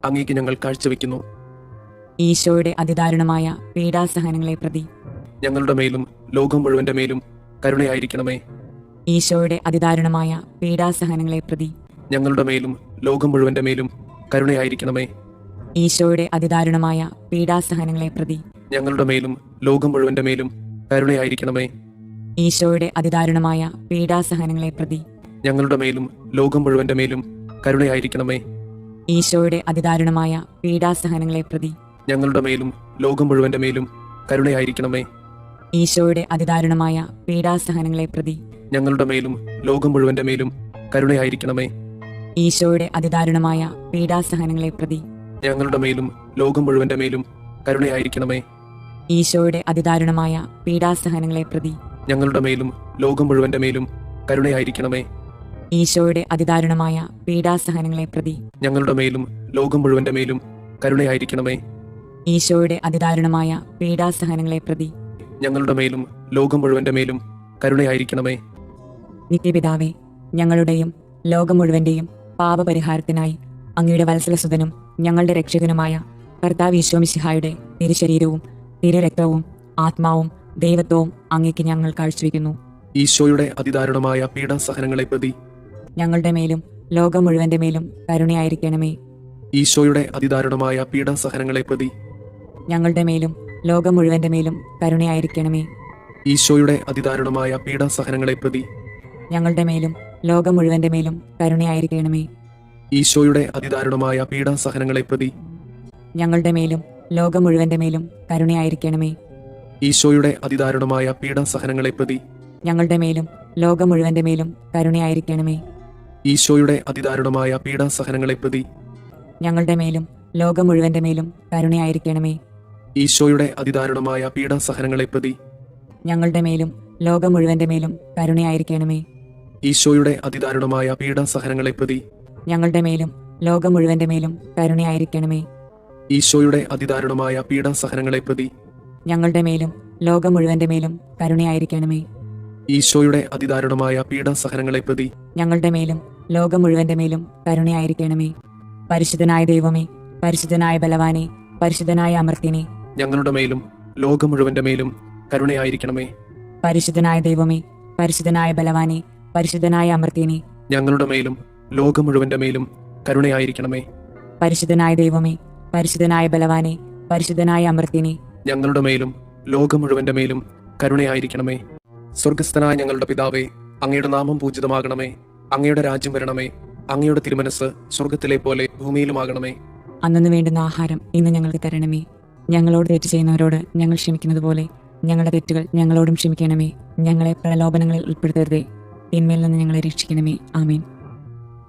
അങ്ങേക്ക് ഞങ്ങൾ കാഴ്ചവെക്കുന്നു. ഈശോയുടെ അതിദാരുണമായ പീഡാസഹനങ്ങളെ പ്രതി ഞങ്ങളുടെ മേലും ലോകം മുഴുവന്റെ മേലും കരുണയായിരിക്കണമേ. ഈശോയുടെ അതിദാരുണമായ പീഡാസഹനങ്ങളെ പ്രതി ഞങ്ങളുടെ മേലും ലോകം മുഴുവന്റെ മേലും കരുണയായിരിക്കണമേ. ഈശോയുടെ അതിദാരുണമായ പീഡാസഹനങ്ങളെ പ്രതി ഞങ്ങളുടെ മേലും ലോകം മുഴുവന്റെ മേലും കരുണയായിരിക്കണമേ. ഈശോയുടെ അതിദാരുണമായ പീഡാസഹനങ്ങളെ പ്രതി ഞങ്ങളുടെ മേലും ലോകം മുഴുവന്റെ മേലും കരുണയായിരിക്കണമേ. ഈശോയുടെ അതിദാരുണമായ പീഡാസഹനങ്ങളെ പ്രതി ഞങ്ങളുടെ മേലും ലോകം മുഴുവന്റെ മേലും കരുണയായിരിക്കണമേ. ഈശോയുടെ അതിദാരുണമായ പീഡാസഹനങ്ങളെ പ്രതി ഞങ്ങളുടെ മേലും ലോകം മുഴുവന്റെ മേലും കരുണയായിരിക്കണമേ. ഈശോയുടെ അതിദാരുണമായ പീഡാസഹനങ്ങളെ പ്രതി ഞങ്ങളുടെ മേലും ലോകം മുഴുവന്റെ മേലും കരുണയായിരിക്കണമേ. ഈശോയുടെ അതിദാരുണമായ പീഡാസഹനങ്ങളെ പ്രതി ഞങ്ങളുടെ മേലും ലോകം മുഴുവന്റെ മേലും കരുണയായിരിക്കണമേ. ഈശോയുടെ അതിദാരുണമായ പീഡാസഹനങ്ങളെ പ്രതി ഞങ്ങളുടെ മേലും ലോകം മുഴുവന്റെ മേലും കരുണയായിരിക്കണമേ. ഈശോയുടെ അതിദാരുണമായ പീഡാസഹനങ്ങളെ പ്രതി ഞങ്ങളുടെ മേലും ലോകം മുഴുവന്റെ മേലും കരുണയായിരിക്കണമേ. നിത്യപിതാവേ, ഞങ്ങളുടെയും ലോകം മുഴുവന്റെയും പാപപരിഹാരത്തിനായി അങ്ങയുടെ വത്സലസുതനും ഞങ്ങളുടെ രക്ഷകനുമായ കർത്താവ് മിശിഹായുടെ തിരുശരീരവും തിരുരക്തവും ആത്മാവും ദൈവത്വവും അങ്ങേക്ക് ഞങ്ങൾ കാഴ്ചവെക്കുന്നു. ഈശോയുടെ അതിദാരുണമായ പീഡാസഹനങ്ങളെ പ്രതി ഞങ്ങളുടെ മേലും ലോകം മുഴുവന്റെ മേലും കരുണയായിരിക്കണമേ. ഈശോയുടെ അതിദാരുണമായ പീഡാസഹനങ്ങളെ പ്രതി ഞങ്ങളുടെ മേലും ലോകം മുഴുവന്റെ മേലും കരുണയായിരിക്കണമേ. ഈശോയുടെ അതിദാരുണമായ പീഡാസഹനങ്ങളെ പ്രതി ഞങ്ങളുടെ മേലും ലോകം മുഴുവന്റെ മേലും കരുണയായിരിക്കണമേ. ഈശോയുടെ അതിദാരുണമായ പീഡാസഹനങ്ങളെ പ്രതി ഞങ്ങളുടെ മേലും ലോകം മുഴുവന്റെ മേലും കരുണയായിരിക്കണമേ. ഈശോയുടെ അതിദാരുണമായ പീഡാസഹനങ്ങളെ പ്രതി ഞങ്ങളുടെ മേലും ലോകം മുഴുവന്റെ മേലും കരുണയായിരിക്കണമേ. ഈശോയുടെ അതിദാരുണമായ പീഡാസഹനങ്ങളെ പ്രതി ഞങ്ങളുടെ മേലും ലോകം മുഴുവന്റെ മേലും കരുണയായിരിക്കണമേ. ഈശോയുടെ അതിദാരുണമായ പീഡാസഹനങ്ങളെ പ്രതി ഞങ്ങളുടെ മേലും ലോകം മുഴുവന്റെ മേലും കരുണയായിരിക്കണമേ. ഈശോയുടെ അതിദാരുണമായ പീഡാസഹനങ്ങളെ പ്രതി ഞങ്ങളുടെ മേലും ലോകം മുഴുവന്റെ മേലും കരുണയായിരിക്കണമേ. ഈശോയുടെ അതിദാരുണമായ പീഡാസഹനങ്ങളെ പ്രതി ഞങ്ങളുടെ മേലും ലോകം മുഴുവന്റെ മേലും കരുണയായിരിക്കണമേ. ഈശോയുടെ അതിദാരുണമായ പീഡാസഹനങ്ങളെ പ്രതി ഞങ്ങളുടെ മേലും ലോകം മുഴുവന്റെ മേലും കരുണയായിരിക്കണമേ. പരിശുദ്ധനായ ദൈവമേ, പരിശുദ്ധനായ ബലവാനെ, പരിശുദ്ധനായ അമർത്യനെ, ഞങ്ങളുടെ മേലും ലോകം മുഴുവന്റെ മേലും കരുണയായിരിക്കണമേ. പരിശുദ്ധനായ ദൈവമേ, പരിശുദ്ധനായ ബലവാനെ, പരിശുദ്ധനായ അമർത്യനെ, ഞങ്ങളുടെ മേലും ലോകം മുഴുവന്റെ മേലും കരുണയായിരിക്കണമേ. പരിശുദ്ധനായ ദൈവമേ, പരിശുദ്ധനായ ബലവാനെ, പരിശുദ്ധനായ അമർത്യനെ, ഞങ്ങളുടെ മേലും ലോകം മുഴുവന്റെ മേലും കരുണയായിരിക്കണമേ. സ്വർഗസ്ഥനായ ഞങ്ങളുടെ പിതാവേ, അങ്ങയുടെ നാമം പൂജിതമാകണമേ. അങ്ങയുടെ രാജ്യം വരണമേ. അങ്ങയുടെ തിരുമനസ് സ്വർഗത്തിലെ പോലെ ഭൂമിയിലുമാകണമേ. അന്നു വേണ്ടുന്ന ആഹാരം ഇന്ന് ഞങ്ങൾക്ക് തരണമേ. ഞങ്ങളോട് തെറ്റ് ചെയ്യുന്നവരോട് ഞങ്ങൾ ക്ഷമിക്കുന്നത് പോലെ ഞങ്ങളുടെ തെറ്റുകൾ ഞങ്ങളോടും ക്ഷമിക്കണമേ. ഞങ്ങളെ പ്രലോഭനങ്ങളിൽ ഉൾപ്പെടുത്തരുതേ, തിന്മയിൽ നിന്ന് ഞങ്ങളെ രക്ഷിക്കണമേ. ആമേൻ.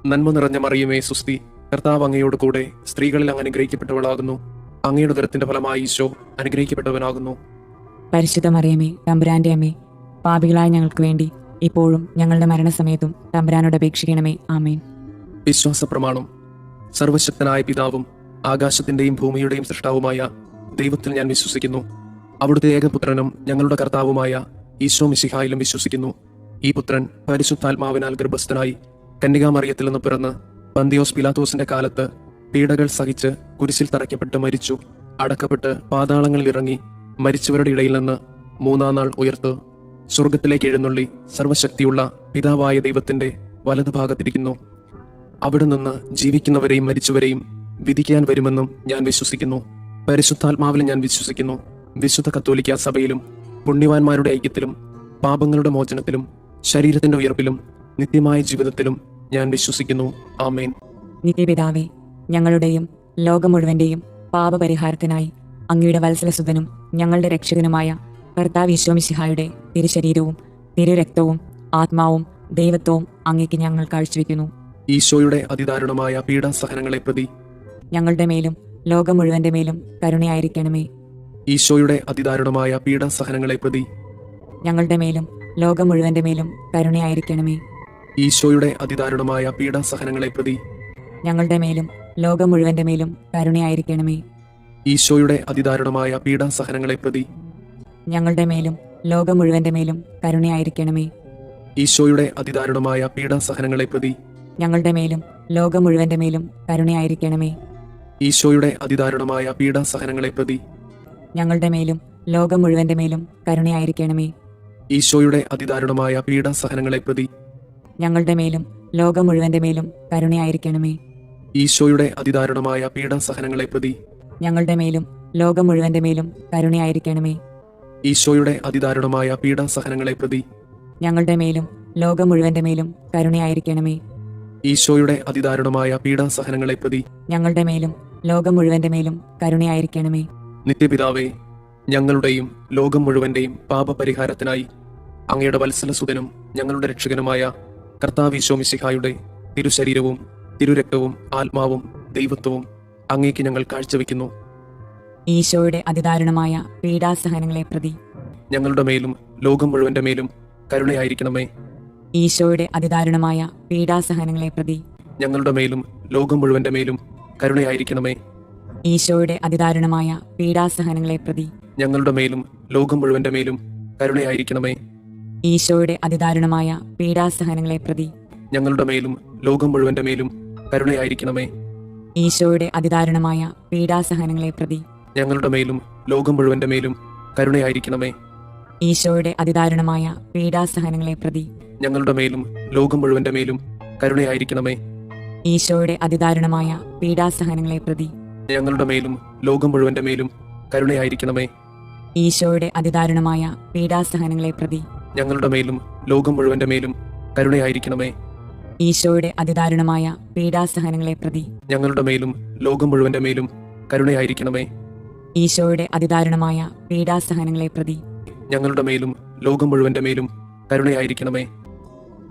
നന്മ നിറഞ്ഞ മറിയമേ, സുസ്തി, കർത്താവ് അങ്ങയോട് കൂടെ സ്ത്രീകളിൽ അങ്ങ് അനുഗ്രഹിക്കപ്പെട്ടവളാകുന്നു. അങ്ങയുടെ ഉദരത്തിന്റെ ഫലമായി ഈശോ അനുഗ്രഹിക്കപ്പെട്ടവനാകുന്നു. പരിശുദ്ധ മറിയമേ, തമ്പുരാന്റെ അമ്മേ, പാപികളായ ഞങ്ങൾക്ക് വേണ്ടി ഇപ്പോഴും ഞങ്ങളുടെ മരണസമയത്തും തമ്പുരാനോട് അപേക്ഷിക്കണമേ. ആമേൻ. വിശ്വാസ പ്രമാണം. സർവശക്തനായ പിതാവും ആകാശത്തിന്റെയും ഭൂമിയുടെയും സൃഷ്ടാവുമായ ദൈവത്തിൽ ഞാൻ വിശ്വസിക്കുന്നു. അവിടുത്തെ ഏകപുത്രനും ഞങ്ങളുടെ കർത്താവുമായ ഈശോ മിശിഹായിലും വിശ്വസിക്കുന്നു. ഈ പുത്രൻ പരിശുദ്ധാത്മാവിനാൽ ഗർഭസ്ഥനായി കന്യകാമറിയത്തിൽ നിന്ന് പിറന്ന് പന്തിയോസ് പിലാത്തോസിന്റെ കാലത്ത് പീഡകൾ സഹിച്ച് കുരിശിൽ തറയ്ക്കപ്പെട്ട് മരിച്ചു, അടക്കപ്പെട്ട് പാതാളങ്ങളിൽ ഇറങ്ങി മരിച്ചവരുടെ ഇടയിൽ നിന്ന് മൂന്നാം നാൾ ഉയർത്ത് സ്വർഗത്തിലേക്ക് എഴുന്നള്ളി സർവശക്തിയുള്ള പിതാവായ ദൈവത്തിന്റെ വലതുഭാഗത്തിരിക്കുന്നു. അവിടെ നിന്ന് ജീവിക്കുന്നവരെയും മരിച്ചവരെയും വിധിക്കാൻ വരുമെന്നും ഞാൻ വിശ്വസിക്കുന്നു. പരിശുദ്ധാത്മാവിലും ഞാൻ വിശ്വസിക്കുന്നു. വിശുദ്ധ കത്തോലിക്ക സഭയിലും പുണ്യവാന്മാരുടെ ഐക്യത്തിലും പാപങ്ങളുടെ മോചനത്തിലും ശരീരത്തിന്റെ ഉയർപ്പിലും നിത്യമായ ജീവിതത്തിലും ഞാൻ വിശ്വസിക്കുന്നു. ആമേൻ. നിത്യപിതാവേ, ഞങ്ങളുടെയും ലോകം മുഴുവന്റെയും പാപപരിഹാരത്തിനായി അങ്ങയുടെ വത്സലസുതനും ഞങ്ങളുടെ രക്ഷകനുമായ കർത്താവ് ഈശോ മിശിഹായുടെ തിരുശരീരവും തിരുരക്തവും ആത്മാവും ദൈവത്വവും അങ്ങേക്ക് ഞങ്ങൾ കാഴ്ചവെക്കുന്നു. ഈശോയുടെ അതിദാരുണമായ പീഡാസഹനങ്ങളെ പ്രതി ഞങ്ങളുടെ മേലും ലോകം മുഴുവന്റെ മേലും കരുണയായിരിക്കണമേ. ഈശോയുടെ അതിദാരുണമായ പീഡാസഹനങ്ങളെ പ്രതി ഞങ്ങളുടെ മേലും ലോകം മുഴുവന്റെ മേലും കരുണയായിരിക്കണമേ. ഈശോയുടെ അതിദാരുണമായ പീഡാസഹനങ്ങളെ പ്രതി ഞങ്ങളുടെ മേലും ലോകം മുഴുവന്റെ മേലും കരുണയായിരിക്കണമേ. ഈശോയുടെ അതിദാരുണമായ പീഡാസഹനങ്ങളെ പ്രതി ഞങ്ങളുടെ മേലും ലോകം മുഴുവന്റെ മേലും കരുണയായിരിക്കണമേ. ഈശോയുടെ അതിദാരുണമായ പീഡാസഹനങ്ങളെ പ്രതി ഞങ്ങളുടെ മേലും ലോകം മുഴുവന്റെ മേലും കരുണയായിരിക്കണമേ. ഈശോയുടെ അതിദാരുണമായ പീഡാസഹനങ്ങളെ പ്രതി ഞങ്ങളുടെ മേലും ലോകം മുഴുവന്റെ മേലും കരുണയായിരിക്കണമേ. ഈശോയുടെ അതിദാരുണമായ പീഡാസഹനങ്ങളെ പ്രതി ഞങ്ങളുടെ മേലും ലോകം മുഴുവന്റെ മേലും കരുണയായിരിക്കണമേ. ഈശോയുടെ അതിദാരുണമായ പീഡാസഹനങ്ങളെ പ്രതി ഞങ്ങളുടെ മേലും ലോകം മുഴുവന്റെ മേലും കരുണയായിരിക്കണമേ. ഈശോയുടെ അതിദാരുണമായ പീഡാസഹനങ്ങളെ പ്രതി ഞങ്ങളുടെ മേലും ലോകം മുഴുവന്റെ മേലും കരുണയായിരിക്കണമേ. ഈശോയുടെ അതിദാരുണമായ പീഡാസഹനങ്ങളെ പ്രതി ഞങ്ങളുടെ മേലും ലോകം മുഴുവന്റെ മേലും കരുണയായിരിക്കണമേ. നിത്യപിതാവേ, ഞങ്ങളുടെയും ലോകം മുഴുവന്റെയും പാപപരിഹാരത്തിനായി അങ്ങയുടെ വത്സലസുതനും ഞങ്ങളുടെ രക്ഷകനുമായ കർത്താവ് ഈശോ മിശിഹായുടെ തിരുശരീരവും തിരുരക്തവും ആത്മാവും ദൈവത്വവും അങ്ങേക്ക് ഞങ്ങൾ കാഴ്ചവെക്കുന്നു. ഈശോയുടെ അതിദാരുണമായ പീഡാസഹനങ്ങളെ പ്രതി ഞങ്ങളുടെ മേലും ലോകം മുഴുവന്റെ മേലും കരുണയായിരിക്കണമേ. ഈശോയുടെ അതിദാരുണമായ പീഡാസഹനങ്ങളെ പ്രതി ഞങ്ങളുടെ മേലും ലോകം മുഴുവന്റെ മേലും കരുണയായിരിക്കണമേ. ഈശോയുടെ അതിദാരുണമായ പീഡാസഹനങ്ങളെ പ്രതി ഞങ്ങളുടെ മേലും ലോകം മുഴുവന്റെ മേലും കരുണയായിരിക്കണമേ. ഈശോയുടെ അതിദാരുണമായ പീഡാസഹനങ്ങളെ പ്രതി ഞങ്ങളുടെ മേലും ലോകം മുഴുവന്റെ മേലും കരുണയായിരിക്കണമേ. ഈശോയുടെ അതിദാരുണമായ പീഡാസഹനങ്ങളെ പ്രതി ഞങ്ങളുടെ മേലും ലോകം മുഴുവന്റെ മേലും കരുണയായിരിക്കണമേ. ഈശോയുടെ അതിദാരുണമായ പീഡാസഹനങ്ങളെ പ്രതി ഞങ്ങളുടെ മേലും ലോകം മുഴുവന്റെ മേലും കരുണയായിരിക്കണമേ. ഈശോയുടെ അതിദാരുണമായ പീഡാസഹനങ്ങളെ പ്രതി ഞങ്ങളുടെ മേലും ലോകം മുഴുവന്റെ മേലും കരുണയായിരിക്കണമേ. ഈശോയുടെ അതിദാരുണമായ പീഡാസഹനങ്ങളെ പ്രതി ഞങ്ങളുടെ മേലും ലോകം മുഴുവന്റെ മേലും കരുണയായിരിക്കണമേ. ഈശോയുടെ അതിദാരുണമായ പീഡാസഹനങ്ങളെ പ്രതി ഞങ്ങളുടെ മേലും ലോകം മുഴുവന്റെ മേലും കരുണയായിരിക്കണമേ. ഈശോയുടെ അതിദാരുണമായ പീഡാസഹനങ്ങളെ പ്രതി ഞങ്ങളുടെ മേലും ലോകം മുഴുവന്റെ മേലും കരുണയായിരിക്കണമേ.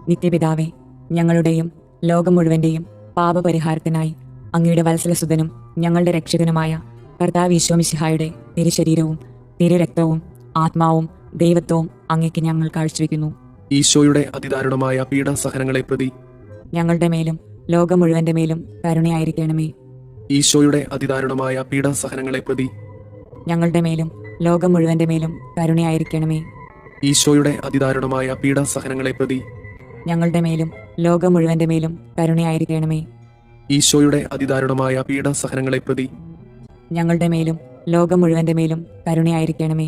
നിത്യപിതാവേ, ഞങ്ങളുടെയും ലോകം മുഴുവന്റെയും പാപപരിഹാരത്തിനായി അങ്ങയുടെ വത്സലസുതനും ഞങ്ങളുടെ രക്ഷകനുമായ കർത്താവ് ഈശോ മിശിഹായുടെ തിരുശരീരവും തിരുരക്തവും ആത്മാവും ദൈവത്വവും അങ്ങേക്ക് ഞങ്ങൾ കാഴ്ചവെക്കുന്നു. ഈശോയുടെ അതിദാരുണമായ പീഡാസഹനങ്ങളെ പ്രതി ഞങ്ങളുടെ മേലും ലോകം മുഴുവന്റെ മേലും കരുണയായിരിക്കണമേ. ഈശോയുടെ അതിദാരുണമായ പീഡാസഹനങ്ങളെ പ്രതി ഞങ്ങളുടെ മേലും ലോകം മുഴുവന്റെ മേലും കരുണയായിരിക്കണമേ. ഈശോയുടെ അതിദാരുണമായ പീഡാസഹനങ്ങളെ പ്രതി ഞങ്ങളുടെ മേലും ലോകം മുഴുവന്റെ മേലും കരുണയായിരിക്കണമേ. ഈശോയുടെ അതിദാരുണമായ പീഡാസഹനങ്ങളെ പ്രതി ഞങ്ങളുടെ മേലും ലോകം മുഴുവന്റെ മേലും കരുണയായിരിക്കണമേ.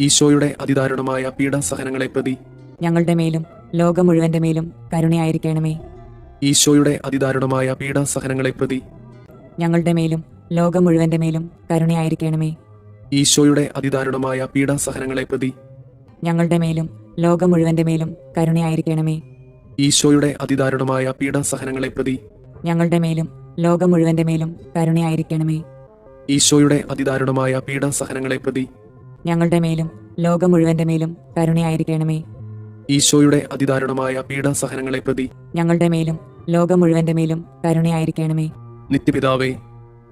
ഈശോയുടെ അതിദാരുണമായ പീഡാസഹനങ്ങളെ പ്രതി ഞങ്ങളുടെ മേലും ലോകം മുഴുവന്റെ മേലും കരുണയായിരിക്കണമേ. ഈശോയുടെ അതിദാരുണമായ പീഡാസഹനങ്ങളെ പ്രതി ഞങ്ങളുടെ മേലും ലോകം മുഴുവന്റെ മേലും കരുണയായിരിക്കണമേ. ഈശോയുടെ അതിദാരുണമായ പീഡാസഹനങ്ങളെ പ്രതി ഞങ്ങളുടെ മേലും ലോകം മുഴുവന്റെ മേലും കരുണയായിരിക്കണമേ. ഈശോയുടെ അതിദാരുണമായ പീഡാസഹനങ്ങളെ പ്രതി ഞങ്ങളുടെ മേലും ലോകം മുഴുവന്റെ മേലും കരുണയായിരിക്കണമേ. ഈശോയുടെ അതിദാരുണമായ പീഡാസഹനങ്ങളെ പ്രതി ഞങ്ങളുടെ മേലും ലോകം മുഴുവന്റെ മേലും കരുണയായിരിക്കണമേ. ഈശോയുടെ അതിദാരുണമായ പീഡാസഹനങ്ങളെ പ്രതി ഞങ്ങളുടെ മേലും ലോകം മുഴുവന്റെ മേലും കരുണയായിരിക്കണമേ. നിത്യപിതാവേ,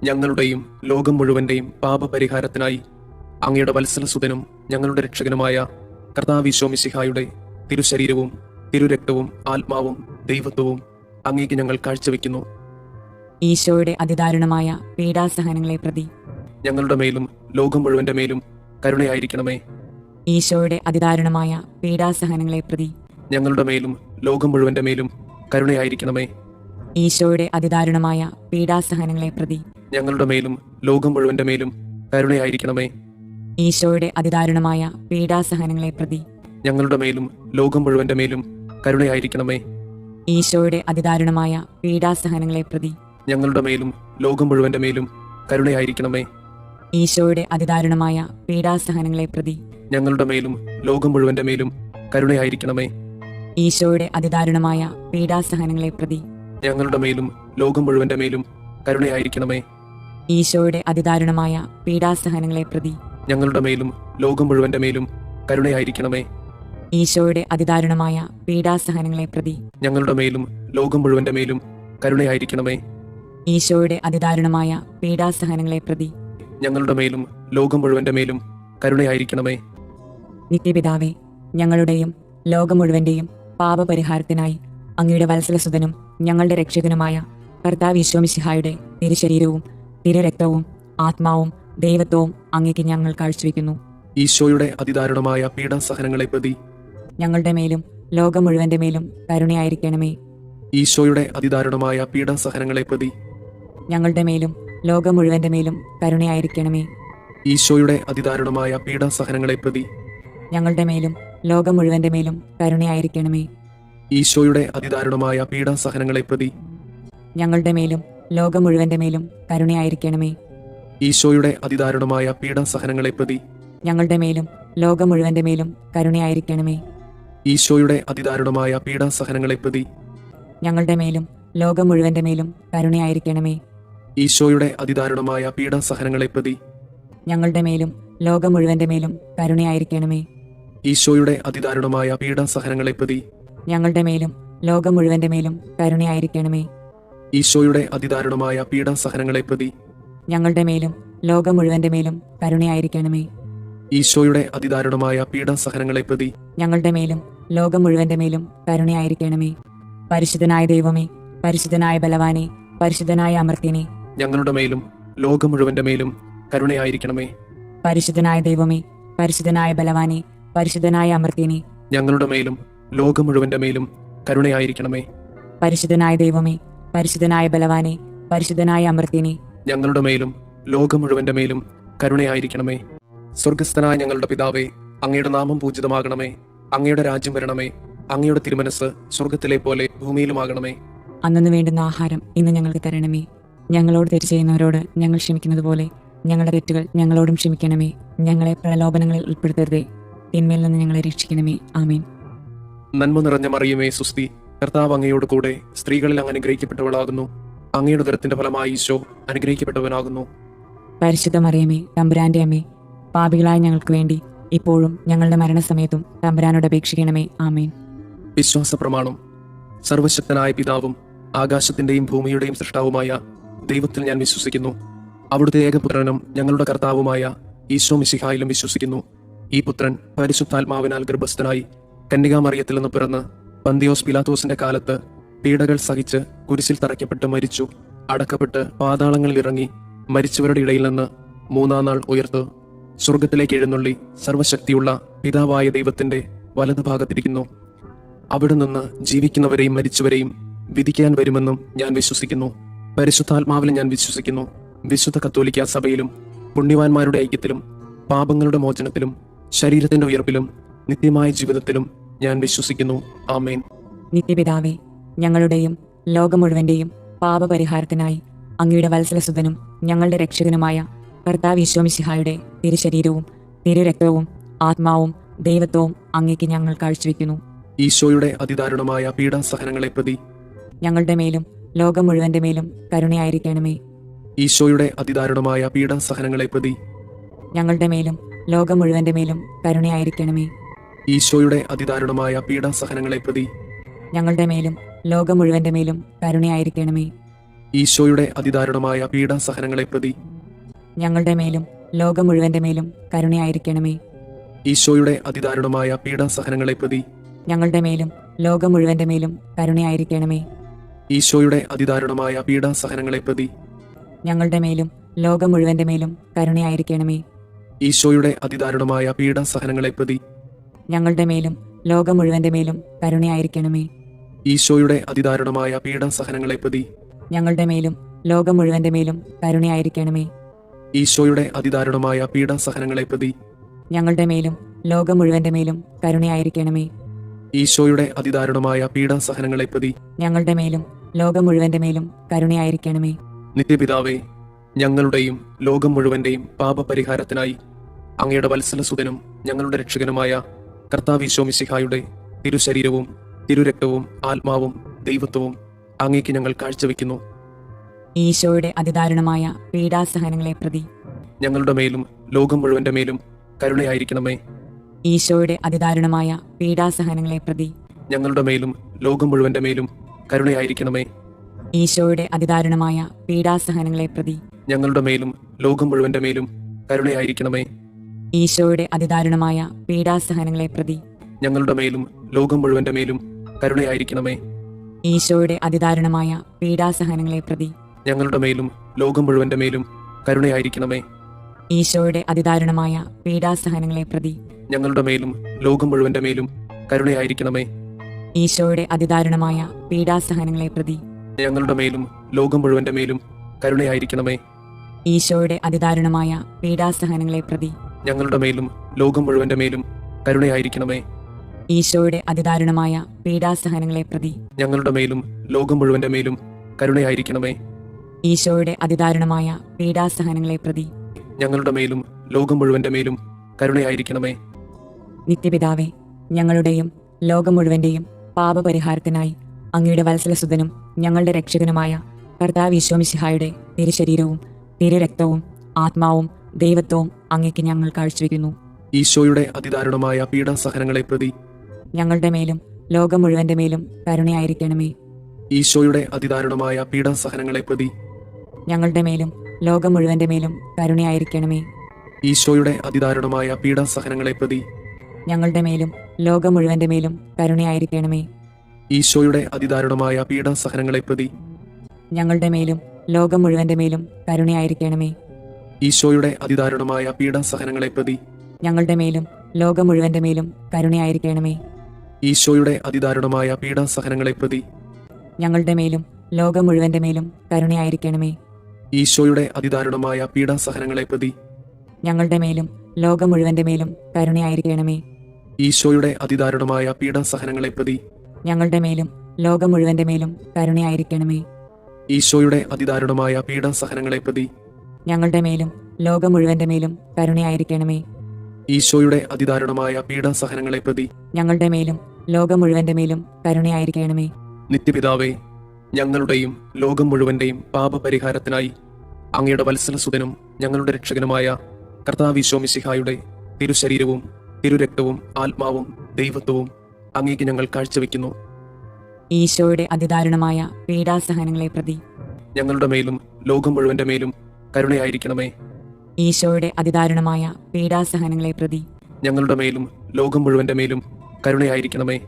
ഞങ്ങളുടെയും ലോകം മുഴുവന്റെയും പാപപരിഹാരത്തിനായി അങ്ങയുടെ വത്സലസുതനും ഞങ്ങളുടെ രക്ഷകനുമായ കർത്താവ് ഈശോ മിശിഹായുടെ തിരുശരീരവും തിരുരക്തവും ആത്മാവും ദൈവത്വവും അങ്ങേക്ക് ഞങ്ങൾ കാഴ്ചവെക്കുന്നു. ഈശോയുടെ അതിദാരുണമായ പീഡാസഹനങ്ങളെ പ്രതി ഞങ്ങളുടെ മേലും ലോകം മുഴുവന്റെ മേലും കരുണയായിരിക്കണമേ. ഈശോയുടെ അതിദാരുണമായ പീഡാസഹനങ്ങളെ പ്രതി ഞങ്ങളുടെ മേലും ലോകം മുഴുവന്റെ മേലും കരുണയായിരിക്കണമേ. ഈശോയുടെ അതിദാരുണമായ പീഡാസഹനങ്ങളെ പ്രതി ഞങ്ങളുടെ മേലും ലോകം മുഴുവന്റെ മേലും കരുണയായിരിക്കണമേ. ഈശോയുടെ അതിദാരുണമായ പീഡാസഹനങ്ങളെ പ്രതി ഞങ്ങളുടെ മേലും ലോകം മുഴുവന്റെ മേലും കരുണയായിരിക്കണമേ. ഈശോയുടെ അതിദാരുണമായ പീഡാസഹനങ്ങളെ പ്രതി ഞങ്ങളുടെ മേലും ലോകം മുഴുവന്റെ മേലും കരുണയായിരിക്കണമേ. ഈശോയുടെ അതിദാരുണമായ പീഡാസഹനങ്ങളെ പ്രതി ഞങ്ങളുടെ മേലും ലോകം മുഴുവന്റെ മേലും കരുണയായിരിക്കണമേ. ഈശോയുടെ അതിദാരുണമായ പീഡാസഹനങ്ങളെ പ്രതി ഞങ്ങളുടെ മേലും ലോകം മുഴുവന്റെ മേലും കരുണയായിരിക്കണമേ. ഈശോയുടെ അതിദാരുണമായ പീഡാസഹനങ്ങളെ പ്രതി ഞങ്ങളുടെ മേലും ലോകം മുഴുവന്റെ മേലും കരുണയായിരിക്കണമേ. ഈശോയുടെ അതിദാരുണമായ പീഡാസഹനങ്ങളെ പ്രതി ഞങ്ങളുടെ മേലും ലോകം മുഴുവന്റെ മേലും കരുണയായിരിക്കണമേ. ഈശോയുടെ അതിദാരുണമായ പീഡാസഹനങ്ങളെ പ്രതി ഞങ്ങളുടെ മേലും ലോകം മുഴുവന്റെ മേലും കരുണയായിരിക്കണമേ. നിത്യപിതാവേ, ഞങ്ങളുടെയും ലോകം മുഴുവന്റെയും പാപപരിഹാരത്തിനായി അങ്ങയുടെ വത്സലസുതനും ഞങ്ങളുടെ രക്ഷകനുമായ കർത്താവ് ഈശോ മിശിഹായുടെ തിരുശരീരവും തിരുരക്തവും ആത്മാവും ദൈവത്വവും അങ്ങേക്ക് ഞങ്ങൾ കാഴ്ചവെക്കുന്നു. ഈശോയുടെ അതിദാരുണമായ പീഡാസഹനങ്ങളെ പ്രതി ഞങ്ങളുടെ മേലും ലോകം മുഴുവന്റെ മേലും കരുണയായിരിക്കണമേ. ഈശോയുടെ അതിദാരുണമായ പീഡാസഹനങ്ങളെ പ്രതി ഞങ്ങളുടെ മേലും ലോകം മുഴുവന്റെ മേലും കരുണയായിരിക്കണമേ. ഈശോയുടെ അതിദാരുണമായ പീഡാസഹനങ്ങളെ പ്രതി ഞങ്ങളുടെ മേലും ലോകം മുഴുവന്റെ മേലും കരുണയായിരിക്കണമേ. ഈശോയുടെ അതിദാരുണമായ പീഡാസഹനങ്ങളെ പ്രതി ഞങ്ങളുടെ മേലും ലോകം മുഴുവന്റെ മേലും കരുണയായിരിക്കണമേ. ഈശോയുടെ അതിദാരുണമായ പീഡാസഹനങ്ങളെ പ്രതി ഞങ്ങളുടെ മേലും ലോകം മുഴുവന്റെ മേലും കരുണയായിരിക്കണമേ. ഈശോയുടെ അതിദാരുണമായ പീഡാസഹനങ്ങളെ പ്രതി ഞങ്ങളുടെ മേലും ലോകം മുഴുവന്റെ മേലും കരുണയായിരിക്കണമേ. ഈശോയുടെ അതിദാരുണമായ പീഡാസഹനങ്ങളെ പ്രതി ഞങ്ങളുടെ മേലും ലോകം മുഴുവന്റെ മേലും കരുണയായിരിക്കണമേ. ഈശോയുടെ അതിദാരുണമായ പീഡാസഹനങ്ങളെ പ്രതി ഞങ്ങളുടെ മേലും ലോകം മുഴുവന്റെ മേലും കരുണയായിരിക്കണമേ. ഈശോയുടെ അതിദാരുണമായ പീഡാസഹനങ്ങളെ പ്രതി ഞങ്ങളുടെ മേലും ലോകം മുഴുവന്റെ മേലും കരുണയായിരിക്കണമേ. ഈശോയുടെ അതിദാരുണമായ പീഡാസഹനങ്ങളെ പ്രതി ഞങ്ങളുടെ മേലും ലോകം മുഴുവന്റെ മേലും കരുണയായിരിക്കണമേ. പരിശുദ്ധനായ ദൈവമേ, പരിശുദ്ധനായ ബലവാനെ, പരിശുദ്ധനായ അമർത്യനെ, ഞങ്ങളുടെ മേലും ലോകം മുഴുവന്റെ മേലും കരുണയായിരിക്കണമേ. പരിശുദ്ധനായ ദൈവമേ, പരിശുദ്ധനായ ബലവാനെ, പരിശുദ്ധനായ അമർത്യനെ, ഞങ്ങളുടെ മേലും ലോകം മുഴുവന്റെ മേലും കരുണയായിരിക്കണമേ. പരിശുദ്ധനായ ദൈവമേ, പരിശുദ്ധനായ ബലവാനെ, പരിശുദ്ധനായ അമർത്യനെ, ഞങ്ങളുടെ മേലും ലോകം മുഴുവന്റെ മേലും കരുണയായിരിക്കണമേ. സ്വർഗസ്ഥനായ ഞങ്ങളുടെ പിതാവേ, അങ്ങയുടെ നാമം പൂജിതമാകണമേ. അങ്ങയുടെ രാജ്യം വരണമേ. അങ്ങയുടെ തിരുമനസ് സ്വർഗത്തിലെ പോലെ ഭൂമിയിലുമാകണമേ. അന്നു വേണ്ടുന്ന ആഹാരം ഇന്ന് ഞങ്ങൾക്ക് തരണമേ. ഞങ്ങളോട് തെറ്റ് ചെയ്യുന്നവരോട് ഞങ്ങൾ ക്ഷമിക്കുന്നത് പോലെ ഞങ്ങളുടെ തെറ്റുകൾ ഞങ്ങളോടും ക്ഷമിക്കണമേ. ഞങ്ങളെ പ്രലോഭനങ്ങളിൽ ഉൾപ്പെടുത്തരുതേ, തിന്മയിൽ നിന്ന് ഞങ്ങളെ രക്ഷിക്കണമേ. ആമേൻ. നന്മ നിറഞ്ഞ മറിയമേ സുസ്തി, കർത്താവ് അങ്ങയോട് കൂടെ സ്ത്രീകളിൽ അങ്ങ് അനുഗ്രഹിക്കപ്പെട്ടവളാകുന്നു. അങ്ങയുടെ ഉദരത്തിന്റെ ഫലമായി ഈശോ അനുഗ്രഹിക്കപ്പെട്ടവനാകുന്നു. പരിശുദ്ധ മറിയമേ, തമ്പുരാന്റെ അമ്മേ, പാപികളായ ഞങ്ങൾക്ക് വേണ്ടി ഇപ്പോഴും ഞങ്ങളുടെ മരണസമയത്തും തമ്പുരാനോട് അപേക്ഷിക്കണമേ. ആമേൻ. വിശ്വാസ പ്രമാണം. സർവശക്തനായ പിതാവും ആകാശത്തിന്റെയും ഭൂമിയുടെയും സൃഷ്ടാവുമായ ദൈവത്തിൽ ഞാൻ വിശ്വസിക്കുന്നു. അവിടുത്തെ ഏകപുത്രനും ഞങ്ങളുടെ കർത്താവുമായ ഈശോ മിശിഹായിലും വിശ്വസിക്കുന്നു. ഈ പുത്രൻ പരിശുദ്ധാത്മാവിനാൽ ഗർഭസ്ഥനായി കന്യകാമറിയത്തിൽ നിന്ന് പിറന്ന് പന്തിയോസ് പിലാത്തോസിന്റെ കാലത്ത് പീഡകൾ സഹിച്ച് കുരിശിൽ തറയ്ക്കപ്പെട്ട് മരിച്ചു, അടക്കപ്പെട്ട് പാതാളങ്ങളിൽ ഇറങ്ങി മരിച്ചവരുടെ ഇടയിൽ നിന്ന് മൂന്നാം നാൾ ഉയർത്തു സ്വർഗത്തിലേക്ക് എഴുന്നള്ളി സർവശക്തിയുള്ള പിതാവായ ദൈവത്തിന്റെ വലതുഭാഗത്തിരിക്കുന്നു. അവിടെ നിന്ന് ജീവിക്കുന്നവരെയും മരിച്ചവരെയും വിധിക്കാൻ വരുമെന്നും ഞാൻ വിശ്വസിക്കുന്നു. പരിശുദ്ധാത്മാവിലും ഞാൻ വിശ്വസിക്കുന്നു. വിശുദ്ധ കത്തോലിക്കാ സഭയിലും പുണ്യവാന്മാരുടെ ഐക്യത്തിലും പാപങ്ങളുടെ മോചനത്തിലും ശരീരത്തിന്റെ ഉയർപ്പിലും നിത്യമായ ജീവിതത്തിലും ഞാൻ വിശ്വസിക്കുന്നു. ആമേൻ. നിത്യപിതാവേ, ഞങ്ങളുടെയും ലോകം മുഴുവന്റെയും പാപപരിഹാരത്തിനായി അങ്ങയുടെ വത്സലസുതനും ഞങ്ങളുടെ രക്ഷകനുമായ കർത്താവ് ഈശോ മിശിഹായുടെ തിരുശരീരവും തിരുരക്തവും ആത്മാവും ദൈവത്വവും അങ്ങേക്ക് ഞങ്ങൾ കാഴ്ചവെക്കുന്നു. ഈശോയുടെ അതിദാരുണമായ പീഡാസഹനങ്ങളെ പ്രതി ഞങ്ങളുടെ മേലും ലോകം മുഴുവന്റെ മേലും കരുണയായിരിക്കണമേ. ഈശോയുടെ അതിദാരുണമായ പീഡാസഹനങ്ങളെ പ്രതി ഞങ്ങളുടെ മേലും ലോകം മുഴുവന്റെ മേലും കരുണയായിരിക്കണമേ. ഈശോയുടെ അതിദാരുണമായ പീഡാസഹനങ്ങളെ പ്രതി ഞങ്ങളുടെ മേലും ലോകം മുഴുവന്റെ മേലും കരുണയായിരിക്കണമേ. ഈശോയുടെ അതിദാരുണമായ പീഡാസഹനങ്ങളെ പ്രതി ഞങ്ങളുടെ മേലും ലോകം മുഴുവന്റെ മേലും കരുണയായിരിക്കണമേ. ഈശോയുടെ അതിദാരുണമായ പീഡാസഹനങ്ങളെ പ്രതി ഞങ്ങളുടെ മേലും ലോകം മുഴുവന്റെ മേലും കരുണയായിരിക്കണമേ. ഈശോയുടെ അതിദാരുണമായ പീഡാസഹനങ്ങളെ പ്രതി ഞങ്ങളുടെ മേലും ലോകം മുഴുവന്റെ മേലും കരുണയായിരിക്കണമേ. ഈശോയുടെ അതിദാരുണമായ പീഡാസഹനങ്ങളെ പ്രതി ഞങ്ങളുടെ മേലും ലോകം മുഴുവന്റെ മേലും കരുണയായിരിക്കണമേ. ഈശോയുടെ അതിദാരുണമായ പീഡാസഹനങ്ങളെ പ്രതി ഞങ്ങളുടെ മേലും ലോകം മുഴുവന്റെ മേലും കരുണയായിരിക്കണമേ. ഈശോയുടെ അതിദാരുണമായ പീഡാസഹനങ്ങളെ പ്രതി ഞങ്ങളുടെ മേലും ലോകം മുഴുവന്റെ മേലും കരുണയായിരിക്കണമേ. ഈശോയുടെ അതിദാരുണമായ പീഡാസഹനങ്ങളെ പ്രതി ഞങ്ങളുടെ മേലും ലോകം മുഴുവന്റെ മേലും കരുണയായിരിക്കണമേ. നിത്യപിതാവേ, ഞങ്ങളുടെയും ലോകം മുഴുവന്റെയും പാപപരിഹാരത്തിനായി അങ്ങയുടെ വത്സലസുതനും ഞങ്ങളുടെ രക്ഷകനുമായ കർത്താവ് ഈശോ മിശിഹായുടെ തിരുശരീരവും തിരുരക്തവും ആത്മാവും ദൈവത്വവും അങ്ങേക്ക് ഞങ്ങൾ കാഴ്ചവെക്കുന്നു. ഈശോയുടെ അതിദാരുണമായ പീഡാസഹനങ്ങളെ പ്രതി ഞങ്ങളുടെ മേലും ലോകം മുഴുവന്റെ മേലും കരുണയായിരിക്കണമേ. ഈശോയുടെ അതിദാരുണമായ പീഡാസഹനങ്ങളെ പ്രതി ഞങ്ങളുടെ മേലും ലോകം മുഴുവന്റെ മേലും കരുണയായിരിക്കണമേ. ഈശോയുടെ അതിദാരുണമായ പീഡാസഹനങ്ങളെ പ്രതി ഞങ്ങളുടെ മേലും ലോകം മുഴുവന്റെ മേലും കരുണയായിരിക്കണമേ. ഈശോയുടെ അതിദാരുണമായ പീഡാസഹനങ്ങളെ പ്രതി ഞങ്ങളുടെ മേലും ലോകം മുഴുവന്റെ മേലും കരുണയായിരിക്കണമേ. ഈശോയുടെ അതിദാരുണമായ പീഡാസഹനങ്ങളെ പ്രതി ഞങ്ങളുടെ മേലും ലോകം മുഴുവന്റെ മേലും കരുണയായിരിക്കണമേ. ഈശോയുടെ അതിദാരുണമായ പീഡാസഹനങ്ങളെ പ്രതി ഞങ്ങളുടെ മേലും ലോകം മുഴുവന്റെ മേലും കരുണയായിരിക്കണമേ. ഈശോയുടെ അതിദാരുണമായ പീഡാസഹനങ്ങളെ പ്രതി ഞങ്ങളുടെ മേലും ലോകം മുഴുവന്റെ മേലും കരുണയായിരിക്കണമേ. ഈശോയുടെ അതിദാരുണമായ പീഡാസഹനങ്ങളെ പ്രതി ഞങ്ങളുടെ മേലും ലോകം മുഴുവന്റെ മേലും കരുണയായിരിക്കണമേ. ഈശോയുടെ അതിദാരുണമായ പീഡാസഹനങ്ങളെ പ്രതി ഞങ്ങളുടെ മേലും ലോകം മുഴുവന്റെ മേലും കരുണയായിരിക്കണമേ. ഈശോയുടെ അതിദാരുണമായ പീഡാസഹനങ്ങളെ പ്രതി ഞങ്ങളുടെ മേലും ലോകം മുഴുവന്റെ മേലും കരുണയായിരിക്കണമേ. നിത്യപിതാവേ, ഞങ്ങളുടെയും ലോകം മുഴുവന്റെയും പാപപരിഹാരത്തിനായി അങ്ങയുടെ വത്സലസുതനും ഞങ്ങളുടെ രക്ഷകനുമായ കർത്താവ് ഈശോ മിശിഹായുടെ തിരുശരീരവും തിരുരക്തവും ആത്മാവും ദൈവത്വവും അങ്ങേക്ക് ഞങ്ങൾ കാഴ്ചവെക്കുന്നു. ഈശോയുടെ അതിദാരുണമായ പീഡാസഹനങ്ങളെ പ്രതി ഞങ്ങളുടെ മേലും ലോകം മുഴുവന്റെ മേലും കരുണയായിരിക്കണമേ. ഈശോയുടെ അതിദാരുണമായ പീഡാസഹനങ്ങളെ പ്രതി ഞങ്ങളുടെ മേലും ലോകം മുഴുവന്റെ മേലും കരുണയായിരിക്കണമേ. ഈശോയുടെ അതിദാരുണമായ പീഡാസഹനങ്ങളെ പ്രതി ഞങ്ങളുടെ മേലും ലോകം മുഴുവന്റെ മേലും കരുണയായിരിക്കണമേ. ഈശോയുടെ അതിദാരുണമായ പീഡാസഹനങ്ങളെ പ്രതി ഞങ്ങളുടെ മേലും ലോകം മുഴുവന്റെ മേലും കരുണയായിരിക്കണമേ. ഈശോയുടെ അതിദാരുണമായ പീഡാസഹനങ്ങളെ പ്രതി ഞങ്ങളുടെ മേലും ലോകം മുഴുവന്റെ മേലും കരുണയായിരിക്കണമേ. ഈശോയുടെ അതിദാരുണമായ പീഡാസഹനങ്ങളെ പ്രതി ഞങ്ങളുടെ മേലും ലോകം മുഴുവന്റെ മേലും കരുണയായിരിക്കണമേ. ഈശോയുടെ അതിദാരുണമായ പീഡാസഹനങ്ങളെ പ്രതി ഞങ്ങളുടെ മേലും ലോകം മുഴുവന്റെ മേലും കരുണയായിരിക്കണമേ. ഈശോയുടെ അതിദാരുണമായ പീഡാസഹനങ്ങളെ പ്രതി ഞങ്ങളുടെ മേലും ലോകം മുഴുവന്റെ മേലും കരുണയായിരിക്കണമേ. ഈശോയുടെ അതിദാരുണമായ പീഡാസഹനങ്ങളെ പ്രതി ഞങ്ങളുടെ മേലും ലോകം മുഴുവന്റെ മേലും കരുണയായിരിക്കണമേ. ഈശോയുടെ അതിദാരുണമായ പീഡാസഹനങ്ങളെ പ്രതി ഞങ്ങളുടെ മേലും ലോകം മുഴുവന്റെ മേലും കരുണയായിരിക്കണമേ. നിത്യപിതാവേ, ഞങ്ങളുടെയും ലോകം മുഴുവന്റെയും പാപപരിഹാരത്തിനായി അങ്ങയുടെ വത്സലസുതനും ഞങ്ങളുടെ രക്ഷകനുമായ കർത്താവ് ഈശോ മിശിഹായുടെ തിരുശരീരവും തിരുരക്തവും ആത്മാവും ദൈവത്വവും അങ്ങേക്ക് ഞങ്ങൾ കാഴ്ചവെക്കുന്നു. ഈശോയുടെ അതിദാരുണമായ പീഡാസഹനങ്ങളെ പ്രതി ഞങ്ങളുടെ മേലും ലോകം മുഴുവന്റെ മേലും കരുണയായിരിക്കണമേ. ഈശോയുടെ അതിദാരുണമായ പീഡാസഹനങ്ങളെ പ്രതി ഞങ്ങളുടെ മേലും ലോകം മുഴുവന്റെ മേലും കരുണയായിരിക്കണമേ.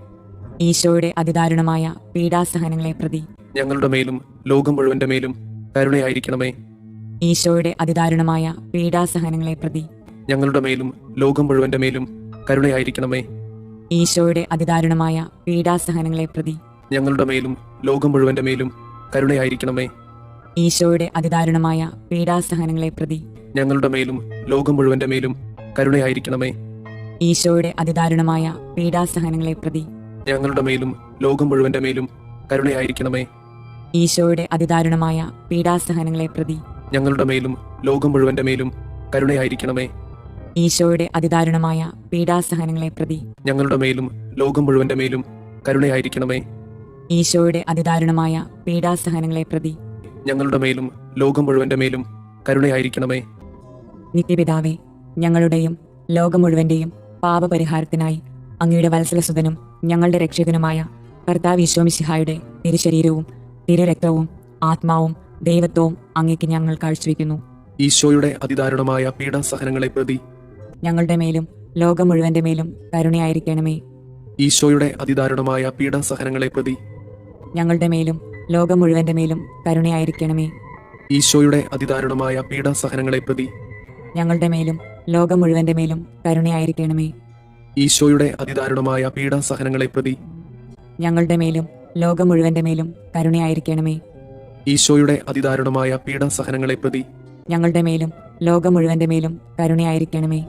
ഈശോയുടെ അതിദാരുണമായ പീഡാസഹനങ്ങളെ പ്രതി ഞങ്ങളുടെ മേലും ലോകം മുഴുവന്റെ മേലും കരുണയായിരിക്കണമേ. ഈശോയുടെ അതിദാരുണമായ പീഡാസഹനങ്ങളെ പ്രതി ഞങ്ങളുടെ മേലും ലോകം മുഴുവന്റെ മേലും കരുണയായിരിക്കണമേ. ഈശോയുടെ അതിദാരുണമായ പീഡാസഹനങ്ങളെ പ്രതി ഞങ്ങളുടെ മേലും ലോകം മുഴുവന്റെ മേലും കരുണയായിരിക്കണമേ. ഈശോയുടെ അതിദാരുണമായ പീഡാസഹനങ്ങളെ പ്രതി ഞങ്ങളുടെ മേലും ലോകം മുഴുവന്റെ മേലും കരുണയായിരിക്കണമേ. ഈശോയുടെ അതിദാരുണമായ പീഡാസഹനങ്ങളെ പ്രതി ഞങ്ങളുടെ മേലും ലോകം മുഴുവന്റെ മേലും കരുണയായിരിക്കണമേ. ഈശോയുടെ അതിദാരുണമായ പീഡാസഹനങ്ങളെ പ്രതി ഞങ്ങളുടെ മേലും ലോകം മുഴുവന്റെ മേലും കരുണയായിരിക്കണമേ. ഈശോയുടെ അതിദാരുണമായ പീഡാസഹനങ്ങളെ പ്രതി ഞങ്ങളുടെ മേലും ലോകം മുഴുവന്റെ മേലും കരുണയായിരിക്കണമേ. ഈശോയുടെ അതിദാരുണമായ പീഡാസഹനങ്ങളെ പ്രതി ഞങ്ങളുടെ മേലും ലോകം മുഴുവന്റെ മേലും കരുണയായിരിക്കണമേ. നിത്യപിതാവേ, ഞങ്ങളുടെയും ലോകം മുഴുവന്റെയും പാപപരിഹാരത്തിനായി അങ്ങയുടെ വത്സലസുതനും ഞങ്ങളുടെ രക്ഷകനുമായ കർത്താവ് ഈശോ മിശിഹായുടെ തിരുശരീരവും തിരുരക്തവും ആത്മാവും ദൈവത്വവും അങ്ങേക്ക് ഞങ്ങൾ കാഴ്ചവെക്കുന്നു. ഈശോയുടെ അതിദാരുണമായ പീഡാസഹനങ്ങളെ പ്രതി ഞങ്ങളുടെ മേലും ലോകം മുഴുവന്റെ മേലും കരുണയായിരിക്കണമേ. ഈശോയുടെ അതിദാരുണമായ പീഡാസഹനങ്ങളെ പ്രതി ഞങ്ങളുടെ മേലും ലോകം മുഴുവന്റെ മേലും കരുണയായിരിക്കണമേ. ഈശോയുടെ അതിദാരുണമായ പീഡാസഹനങ്ങളെ പ്രതി ഞങ്ങളുടെ മേലും ലോകം മുഴുവന്റെ മേലും കരുണയായിരിക്കണമേ. ഈശോയുടെ അതിദാരുണമായ പീഡാസഹനങ്ങളെ പ്രതി ഞങ്ങളുടെ മേലും ലോകം മുഴുവന്റെ മേലും കരുണയായിരിക്കണമേ. ഈശോയുടെ അതിദാരുണമായ പീഡാസഹനങ്ങളെ പ്രതി ഞങ്ങളുടെ മേലും ലോകം മുഴുവന്റെ മേലും കരുണയായിരിക്കണമേ.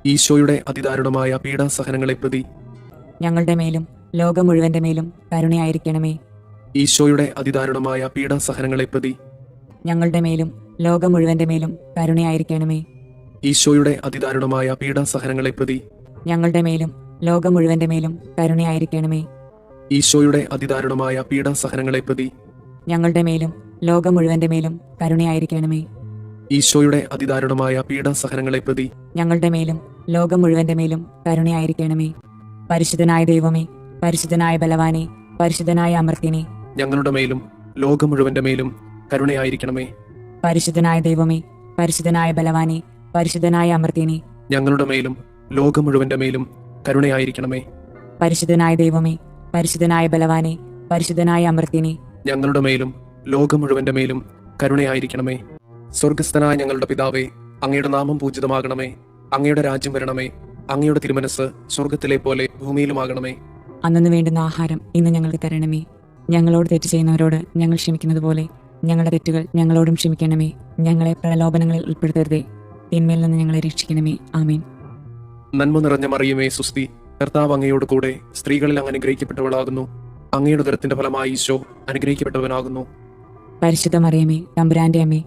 ഈശോയുടെ അതിദാരുണമായ പീഡാസഹനങ്ങളെ പ്രതി ഞങ്ങളുടെ മേലും ലോകം മുഴുവന്റെ മേലും കരുണയായിരിക്കണമേ. ഈശോയുടെ അതിദാരുണമായ പീഡാസഹനങ്ങളെ പ്രതി ഞങ്ങളുടെ മേലും ലോകം മുഴുവന്റെ മേലും കരുണയായിരിക്കണമേ. ഈശോയുടെ അതിദാരുണമായ പീഡാസഹനങ്ങളെ പ്രതി ഞങ്ങളുടെ മേലും ലോകം മുഴുവന്റെ മേലും കരുണയായിരിക്കണമേ. ഈശോയുടെ അതിദാരുണമായ പീഡാസഹനങ്ങളെ പ്രതി ഞങ്ങളുടെ മേലും ലോകം മുഴുവന്റെ മേലും കരുണയായിരിക്കണമേ. ഈശോയുടെ അതിദാരുണമായ പീഡാസഹനങ്ങളെ പ്രതി ഞങ്ങളുടെ മേലും ലോകം മുഴുവന്റെ മേലും കരുണയായിരിക്കണമേ. പരിശുദ്ധനായ ദൈവമേ, പരിശുദ്ധനായ ബലവാനെ, പരിശുദ്ധനായ അമർത്തിനെ, ഞങ്ങളുടെ മേലും ലോകം മുഴുവന്റെ മേലും കരുണയായിരിക്കണമേ. പരിശുദ്ധനായ ദൈവമേ, പരിശുദ്ധനായ ബലവാനെ, പരിശുദ്ധനായ അമർത്തിനെ, ഞങ്ങളുടെ മേലും ലോകം മുഴുവന്റെ മേലും കരുണയായിരിക്കണമേ. പരിശുദ്ധനായ ദൈവമേ, പരിശുദ്ധനായ ബലവാനെ, പരിശുദ്ധനായ അമർത്തിനെ, ഞങ്ങളുടെ മേലും ലോകം മുഴുവന്റെ മേലും കരുണയായിരിക്കണമേ. സ്വർഗസ്ഥനായ ഞങ്ങളുടെ പിതാവേ, അങ്ങയുടെ നാമം പൂജിതമാകണമേ. അങ്ങയുടെ രാജ്യം വരണമേ. അങ്ങയുടെ തിരുമനസ് സ്വർഗത്തിലെ പോലെ ഭൂമിയിലുമാകണമേ. അന്നു വേണ്ടുന്ന ആഹാരം ഇന്ന് ഞങ്ങൾക്ക് തരണമേ. ഞങ്ങളോട് തെറ്റ് ചെയ്യുന്നവരോട് ഞങ്ങൾ ക്ഷമിക്കുന്നത് പോലെ ഞങ്ങളുടെ തെറ്റുകൾ ഞങ്ങളോടും ക്ഷമിക്കണമേ. ഞങ്ങളെ പ്രലോഭനങ്ങളിൽ ഉൾപ്പെടുത്തരുതേ, തിന്മയിൽ നിന്ന് ഞങ്ങളെ രക്ഷിക്കണമേ. ആമേൻ. നന്മ നിറഞ്ഞ മറിയമേ, സുസ്തി, കർത്താവ് അങ്ങയോട് കൂടെ സ്ത്രീകളിൽ അങ്ങ് അനുഗ്രഹിക്കപ്പെട്ടവളാകുന്നു. അങ്ങയുടെ ഉദരത്തിന്റെ ഫലമായി ഈശോ അനുഗ്രഹിക്കപ്പെട്ടവനാകുന്നു. പരിശുദ്ധ മറിയമേ, തമ്പുരാന്റെ അമ്മേ,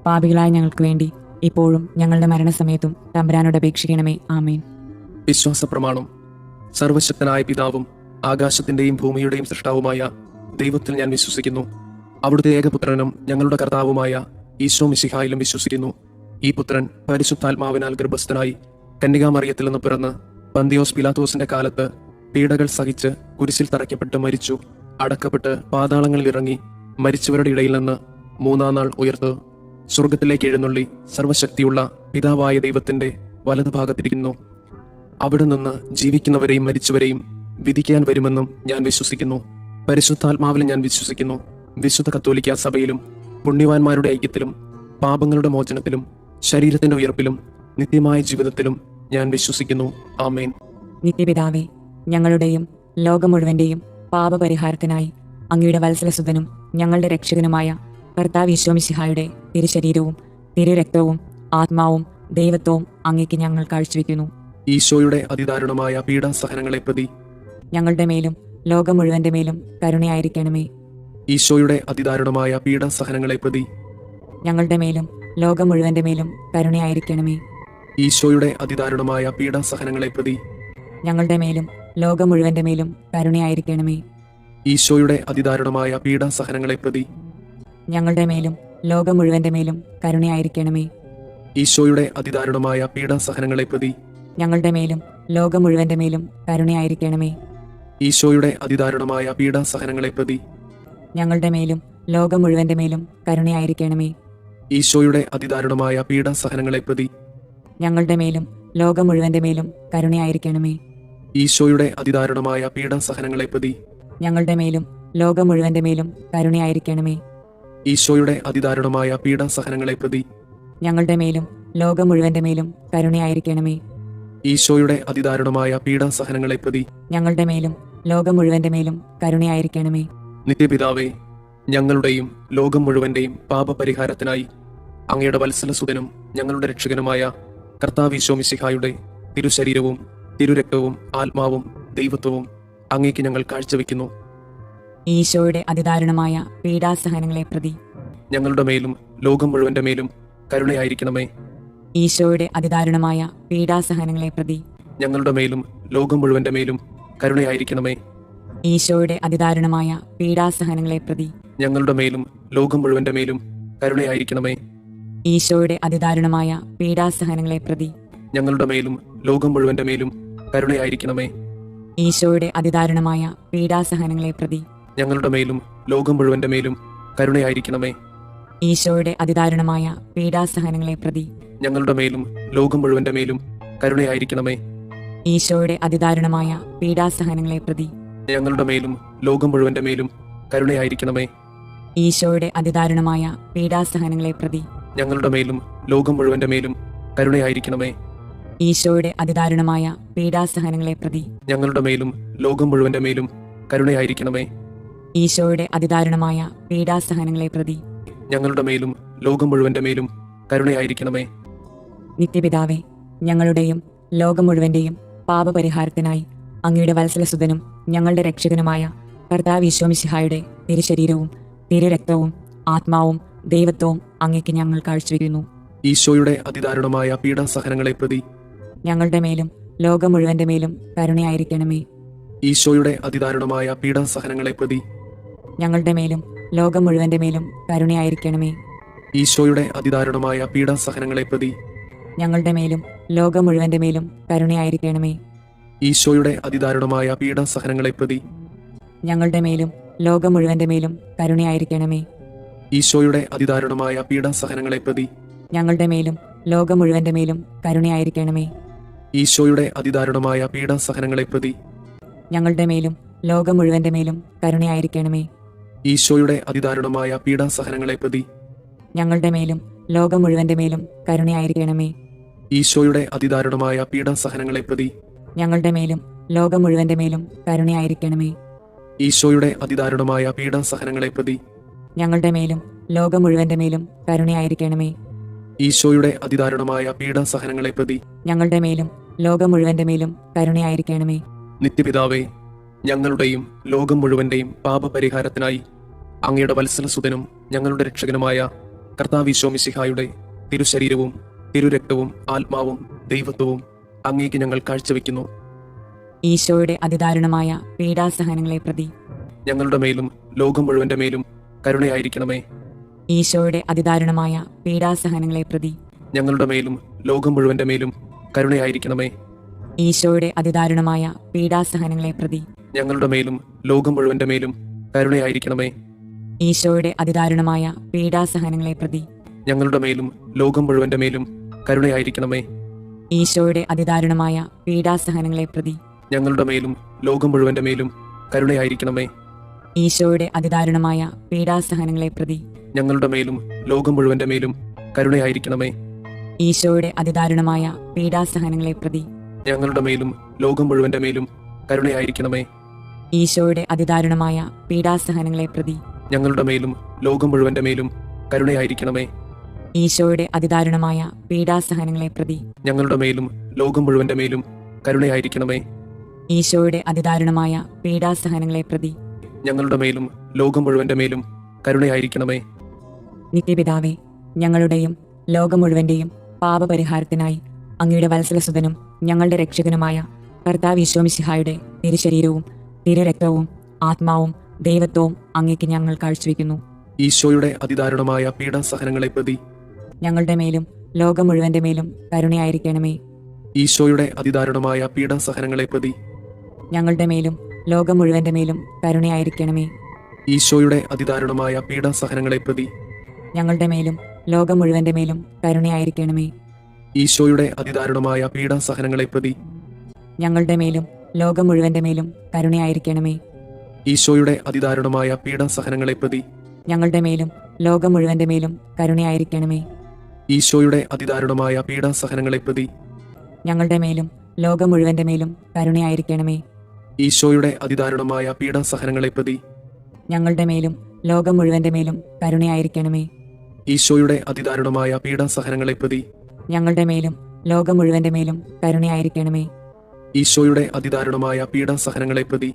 പാപികളായ ഞങ്ങൾക്ക് വേണ്ടി ഇപ്പോഴും ഞങ്ങളുടെ മരണസമയത്തും തമ്പുരാനോട് അപേക്ഷിക്കണമേ. ആമേൻ. വിശ്വാസ പ്രമാണം. സർവശക്തനായ പിതാവും ആകാശത്തിന്റെയും ഭൂമിയുടെയും സൃഷ്ടാവുമായ ദൈവത്തിൽ ഞാൻ വിശ്വസിക്കുന്നു. അവിടുത്തെ ഏകപുത്രനും ഞങ്ങളുടെ കർത്താവുമായ ഈശോ മിശിഹായിലും വിശ്വസിക്കുന്നു. ഈ പുത്രൻ പരിശുദ്ധാത്മാവിനാൽ ഗർഭസ്ഥനായി കന്യകാമറിയത്തിൽ നിന്ന് പിറന്ന് പന്തിയോസ് പിലാത്തോസിന്റെ കാലത്ത് പീഡകൾ സഹിച്ച് കുരിശിൽ തറയ്ക്കപ്പെട്ട് മരിച്ചു, അടക്കപ്പെട്ട് പാതാളങ്ങളിൽ ഇറങ്ങി, മരിച്ചവരുടെ ഇടയിൽ നിന്ന് മൂന്നാം നാൾ ഉയർത്ത് സ്വർഗത്തിലേക്ക് എഴുന്നള്ളി സർവശക്തിയുള്ള പിതാവായ ദൈവത്തിന്റെ വലതുഭാഗത്തിരിക്കുന്നു. അവിടെ നിന്ന് ജീവിക്കുന്നവരെയും മരിച്ചവരെയും വിധിക്കാൻ വരുമെന്നും ഞാൻ വിശ്വസിക്കുന്നു. പരിശുദ്ധാത്മാവിൽ ഞാൻ വിശ്വസിക്കുന്നു. വിശുദ്ധ കത്തോലിക്ക സഭയിലും പുണ്യവാന്മാരുടെ ഐക്യത്തിലും പാപങ്ങളുടെ മോചനത്തിലും ശരീരത്തിന്റെ ഉയർപ്പിലും നിത്യമായ ജീവിതത്തിലും ഞാൻ വിശ്വസിക്കുന്നു. ആമേൻ. നിത്യപിതാവേ, ഞങ്ങളുടെയും ലോകം മുഴുവന്റെയും പാപപരിഹാരത്തിനായി അങ്ങയുടെ വത്സലസുതനും ഞങ്ങളുടെ രക്ഷകനുമായ കർത്താവ് ഈശോ മിശിഹായുടെ തിരുശരീരവും തിരുരക്തവും ആത്മാവും ദൈവത്വവും അങ്ങേക്ക് ഞങ്ങൾ കാഴ്ചവെക്കുന്നു. ഈശോയുടെ അതിദാരുണമായ പീഡാസഹനങ്ങളെ പ്രതി ഞങ്ങളുടെ മേലും ലോകം മുഴുവന്റെ മേലും കരുണയായിരിക്കണമേ. ഈശോയുടെ അതിദാരുണമായ പീഡാസഹനങ്ങളെ പ്രതി ഞങ്ങളുടെ മേലും ലോകം മുഴുവന്റെ മേലും കരുണയായിരിക്കണമേ. ഈശോയുടെ അതിദാരുണമായ പീഡാസഹനങ്ങളെ പ്രതി ഞങ്ങളുടെ മേലും ലോകം മുഴുവന്റെ മേലും കരുണയായിരിക്കണമേ. ഈശോയുടെ അതിദാരുണമായ പീഡാസഹനങ്ങളെ പ്രതി ഞങ്ങളുടെ മേലും ലോകം മുഴുവന്റെ മേലും കരുണയായിരിക്കണമേ. ഈശോയുടെ അതിദാരുണമായ പീഡാസഹനങ്ങളെ പ്രതി ഞങ്ങളുടെ മേലും ലോകം മുഴുവന്റെ മേലും കരുണയായിരിക്കണമേ. ഈശോയുടെ അതിദാരുണമായ പീഡാസഹനങ്ങളെ പ്രതി ഞങ്ങളുടെ മേലും ലോകം മുഴുവന്റെ മേലും കരുണയായിരിക്കണമേ. ഈശോയുടെ അതിദാരുണമായ പീഡാസഹനങ്ങളെ പ്രതി ഞങ്ങളുടെ മേലും ലോകം മുഴുവന്റെ മേലും കരുണയായിരിക്കണമേ. ഈശോയുടെ അതിദാരുണമായ പീഡാസഹനങ്ങളെ പ്രതി ഞങ്ങളുടെ മേലും ലോകം മുഴുവന്റെ മേലും കരുണയായിരിക്കണമേ. ഈശോയുടെ അതിദാരുണമായ പീഡാസഹനങ്ങളെ പ്രതി ഞങ്ങളുടെ മേലും ലോകം മുഴുവന്റെ മേലും കരുണയായിരിക്കണമേ. ഈശോയുടെ അതിദാരുണമായ പീഡാസഹനങ്ങളെ പ്രതി ഞങ്ങളുടെ മേലും ലോകം മുഴുവന്റെ മേലും കരുണയായിരിക്കണമേ. നിത്യപിതാവേ, ഞങ്ങളുടെയും ലോകം മുഴുവന്റെയും പാപപരിഹാരത്തിനായി അങ്ങയുടെ വത്സലസുതനും ഞങ്ങളുടെ രക്ഷകനുമായ കർത്താവ് ഈശോ മിശിഹായുടെ തിരുശരീരവും തിരുരക്തവും ആത്മാവും ദൈവത്വവും അങ്ങേക്ക് ഞങ്ങൾ കാഴ്ചവെക്കുന്നു. ഈശോയുടെ അതിദാരുണമായ പീഡാസഹനങ്ങളെ പ്രതി ഞങ്ങളുടെ മേലും ലോകം മുഴുവന്റെ മേലും കരുണയായിരിക്കണമേ. ഈശോയുടെ അതിദാരുണമായ പീഡാസഹനങ്ങളെ പ്രതി ഞങ്ങളുടെ മേലും ലോകം മുഴുവന്റെ മേലും കരുണയായിരിക്കണമേ. ഈശോയുടെ അതിദാരുണമായ പീഡാസഹനങ്ങളെ പ്രതി ഞങ്ങളുടെ മേലും ലോകം മുഴുവന്റെ മേലും കരുണയായിരിക്കണമേ. ഈശോയുടെ അതിദാരുണമായ പീഡാസഹനങ്ങളെ പ്രതി ഞങ്ങളുടെ മേലും ലോകം മുഴുവന്റെ മേലും കരുണയായിരിക്കണമേ. ഈശോയുടെ അതിദാരുണമായ പീഡാസഹനങ്ങളെ പ്രതി ഞങ്ങളുടെ മേലും ലോകം മുഴുവന്റെ മേലും കരുണയായിരിക്കണമേ. ഈശോയുടെ അതിദാരുണമായ പീഡാസഹനങ്ങളെ പ്രതി ഞങ്ങളുടെ മേലും ലോകം മുഴുവന്റെ മേലും കരുണയായിരിക്കണമേ. ഈശോയുടെ അതിദാരുണമായ പീഡാസഹനങ്ങളെ പ്രതി ഞങ്ങളുടെ മേലും ലോകം മുഴുവന്റെ മേലും കരുണയായിരിക്കണമേ. ഈശോയുടെ അതിദാരുണമായ പീഡാസഹനങ്ങളെ പ്രതി ഞങ്ങളുടെ മേലും ലോകം മുഴുവന്റെ മേലും കരുണയായിരിക്കണമേ. ഈശോയുടെ അതിദാരുണമായ പീഡാസഹനങ്ങളെ പ്രതി ഞങ്ങളുടെ മേലും ലോകം മുഴുവന്റെ മേലും കരുണയായിരിക്കണമേ. ഈശോയുടെ അതിദാരുണമായ പീഡാസഹനങ്ങളെ പ്രതി ഞങ്ങളുടെ മേലും ലോകം മുഴുവന്റെ മേലും കരുണയായിരിക്കണമേ. നിത്യപിതാവേ, ഞങ്ങളുടെയും ലോകം മുഴുവന്റെയും പാപപരിഹാരത്തിനായി അങ്ങയുടെ വത്സലസുതനും ഞങ്ങളുടെ രക്ഷകനുമായ കർത്താവ് ഈശോ മിശിഹായുടെ തിരുശരീരവും തിരുരക്തവും ആത്മാവും ദൈവത്വവും അങ്ങേക്ക് ഞങ്ങൾ കാഴ്ചവെക്കുന്നു. ഈശോയുടെ അതിദാരുണമായ പീഡാസഹനങ്ങളെ പ്രതി ഞങ്ങളുടെ മേലും ലോകം മുഴുവന്റെ മേലും കരുണയായിരിക്കണമേ. ഈശോയുടെ അതിദാരുണമായ പീഡാസഹനങ്ങളെ പ്രതി ഞങ്ങളുടെ മേലും ലോകം മുഴുവന്റെ മേലും കരുണയായിരിക്കണമേ. ഈശോയുടെ അതിദാരുണമായ പീഡാസഹനങ്ങളെ പ്രതി ഞങ്ങളുടെ മേലും ലോകം മുഴുവന്റെ മേലും കരുണയായിരിക്കണമേ. ഈശോയുടെ അതിദാരുണമായ പീഡാസഹനങ്ങളെ പ്രതി ഞങ്ങളുടെ മേലും ലോകം മുഴുവന്റെ മേലും കരുണയായിരിക്കണമേ. ഈശോയുടെ അതിദാരുണമായ പീഡാസഹനങ്ങളെ പ്രതി ഞങ്ങളുടെ മേലും ലോകം മുഴുവന്റെ മേലും കരുണയായിരിക്കണമേ. ഈശോയുടെ അതിദാരുണമായ പീഡാസഹനങ്ങളെ പ്രതി ഞങ്ങളുടെ മേലും ലോകം മുഴുവന്റെ മേലും കരുണയായിരിക്കണമേ. ഈശോയുടെ അതിദാരുണമായ പീഡാസഹനങ്ങളെ പ്രതി ഞങ്ങളുടെ മേലും ലോകം മുഴുവന്റെ മേലും കരുണയായിരിക്കണമേ. ഈശോയുടെ അതിദാരുണമായ പീഡാസഹനങ്ങളെ പ്രതി ഞങ്ങളുടെ മേലും ലോകം മുഴുവന്റെ മേലും കരുണയായിരിക്കണമേ. ഈശോയുടെ അതിദാരുണമായ പീഡാസഹനങ്ങളെ പ്രതി ഞങ്ങളുടെ മേലും ലോകം മുഴുവന്റെ മേലും കരുണയായിരിക്കണമേ. ഈശോയുടെ അതിദാരുണമായ പീഡാസഹനങ്ങളെ പ്രതി ഞങ്ങളുടെ മേലും ലോകം മുഴുവന്റെ മേലും കരുണയായിരിക്കണമേ. നിത്യപിതാവേ, ഞങ്ങളുടെയും ലോകം മുഴുവന്റെയും പാപപരിഹാരത്തിനായി അങ്ങയുടെ വത്സലസുതനും ഞങ്ങളുടെ രക്ഷകനുമായ കർത്താവ് ഈശോ മിശിഹായുടെ തിരുശരീരവും തിരുരക്തവും ആത്മാവും ദൈവത്വവും അങ്ങേക്ക് ഞങ്ങൾ കാഴ്ചവെക്കുന്നു. ഈശോയുടെ അതിദാരുണമായ പീഡാസഹനങ്ങളെ പ്രതി ഞങ്ങളുടെ മേലും ലോകം മുഴുവന്റെ മേലും കരുണയായിരിക്കണമേ. ഈശോയുടെ അതിദാരുണമായ പീഡാസഹനങ്ങളെ പ്രതി ഞങ്ങളുടെ മേലും ലോകം മുഴുവന്റെ മേലും കരുണയായിരിക്കണമേ. ഈശോയുടെ അതിദാരുണമായ പീഡാസഹനങ്ങളെ പ്രതി ഞങ്ങളുടെ മേലും ലോകം മുഴുവന്റെ മേലും കരുണയായിരിക്കണമേ. ഈശോയുടെ അതിദാരുണമായ പീഡാസഹനങ്ങളെ പ്രതി ഞങ്ങളുടെ മേലും ലോകം മുഴുവന്റെ മേലും കരുണയായിരിക്കണമേ. ഈശോയുടെ അതിദാരുണമായ പീഡാസഹനങ്ങളെ പ്രതി ഞങ്ങളുടെ മേലും ലോകം മുഴുവന്റെ മേലും കരുണയായിരിക്കണമേ. ഈശോയുടെ അതിദാരുണമായ പീഡാസഹനങ്ങളെ പ്രതി ഞങ്ങളുടെ മേലും ലോകം മുഴുവന്റെ മേലും കരുണയായിരിക്കണമേ. ഈശോയുടെ അതിദാരുണമായ പീഡാസഹനങ്ങളെ പ്രതി ഞങ്ങളുടെ മേലും ലോകം മുഴുവന്റെ മേലും കരുണയായിരിക്കണമേ. ഈശോയുടെ അതിദാരുണമായ പീഡാസഹനങ്ങളെ പ്രതി ഞങ്ങളുടെ മേലും ലോകം മുഴുവന്റെ മേലും കരുണയായിരിക്കണമേ. ഈശോയുടെ അതിദാരുണമായ പീഡാസഹനങ്ങളെ പ്രതി ഞങ്ങളുടെ മേലും ലോകം മുഴുവന്റെ മേലും കരുണയായിരിക്കണമേ. ഈശോയുടെ അതിദാരുണമായ പീഡാസഹനങ്ങളെ പ്രതി ഞങ്ങളുടെ മേലും ലോകം മുഴുവന്റെ മേലും കരുണയായിരിക്കണമേ. നിത്യപിതാവേ, ഞങ്ങളുടെയും ലോകം മുഴുവന്റെയും പാപപരിഹാരത്തിനായി അങ്ങയുടെ വത്സലസുതനും ഞങ്ങളുടെ രക്ഷകനുമായ കർത്താവ് ഈശോ മിശിഹായുടെ തിരുശരീരവും തിരുരക്തവും ആത്മാവും ദൈവത്വവും അങ്ങേക്ക് ഞങ്ങൾ കാഴ്ചവെക്കുന്നു. ഈശോയുടെ അതിദാരുണമായ പീഡാസഹനങ്ങളെ പ്രതി ഞങ്ങളുടെ മേലും ലോകം മുഴുവന്റെ മേലും കരുണയായിരിക്കണമേ. ഈശോയുടെ അതിദാരുണമായ പീഡാസഹനങ്ങളെ പ്രതി ഞങ്ങളുടെ മേലും ലോകം മുഴുവന്റെ മേലും കരുണയായിരിക്കണമേ. ഈശോയുടെ അതിദാരുണമായ പീഡാസഹനങ്ങളെ പ്രതി ഞങ്ങളുടെ മേലും ലോകം മുഴുവന്റെ മേലും കരുണയായിരിക്കണമേ. ഈശോയുടെ അതിദാരുണമായ പീഡാസഹനങ്ങളെ പ്രതി ഞങ്ങളുടെ മേലും ലോകം മുഴുവന്റെ മേലും കരുണയായിരിക്കണമേ. ഈശോയുടെ അതിദാരുണമായ പീഡാസഹനങ്ങളെ പ്രതി ഞങ്ങളുടെ മേലും ലോകം മുഴുവന്റെ മേലും കരുണയായിരിക്കണമേ. ഈശോയുടെ അതിദാരുണമായ പീഡാസഹനങ്ങളെ പ്രതി ഞങ്ങളുടെ മേലും ലോകം മുഴുവന്റെ മേലും കരുണയായിരിക്കണമേ. ഈശോയുടെ അതിദാരുണമായ പീഡാസഹനങ്ങളെ പ്രതി ഞങ്ങളുടെ മേലും ലോകം മുഴുവന്റെ മേലും കരുണയായിരിക്കണമേ. ഈശോയുടെ അതിദാരുണമായ പീഡാസഹനങ്ങളെ പ്രതി ഞങ്ങളുടെ മേലും ലോകം മുഴുവന്റെ മേലും കരുണയായിരിക്കണമേ. ഈശോയുടെ അതിദാരുണമായ പീഡാസഹനങ്ങളെ പ്രതി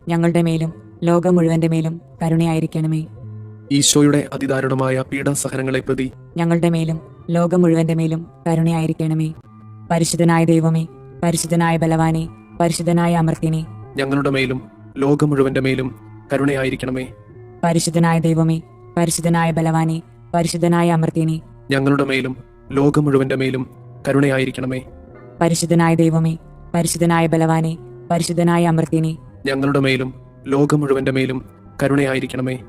ഞങ്ങളുടെ മേലും ലോകം മുഴുവന്റെ മേലും കരുണയായിരിക്കണമേ. ഈശോയുടെ അതിദാരുണമായ പീഡാസഹനങ്ങളെ പ്രതി ഞങ്ങളുടെ മേലും ലോകം മുഴുവന്റെ മേലും കരുണയായിരിക്കണമേ. പരിശുദ്ധനായ ദൈവമേ, പരിശുദ്ധനായ ബലവാനെ, പരിശുദ്ധനായ അമർത്തിനെ, ഞങ്ങളുടെ മേലും ലോകം മുഴുവന്റെ മേലും കരുണയായിരിക്കണമേ. പരിശുദ്ധനായ ദൈവമേ, പരിശുദ്ധനായ ബലവാനെ, പരിശുദ്ധനായ അമർത്തിനെ, ഞങ്ങളുടെ മേലും ലോകം മുഴുവന്റെ മേലും കരുണയായിരിക്കണമേ. പരിശുദ്ധനായ ദൈവമേ, പരിശുദ്ധനായ ബലവാനെ, പരിശുദ്ധനായ അമർത്തിനെ, ഞങ്ങളുടെ മേലും ലോകം മുഴുവന്റെ മേലും കരുണയായിരിക്കണമേ.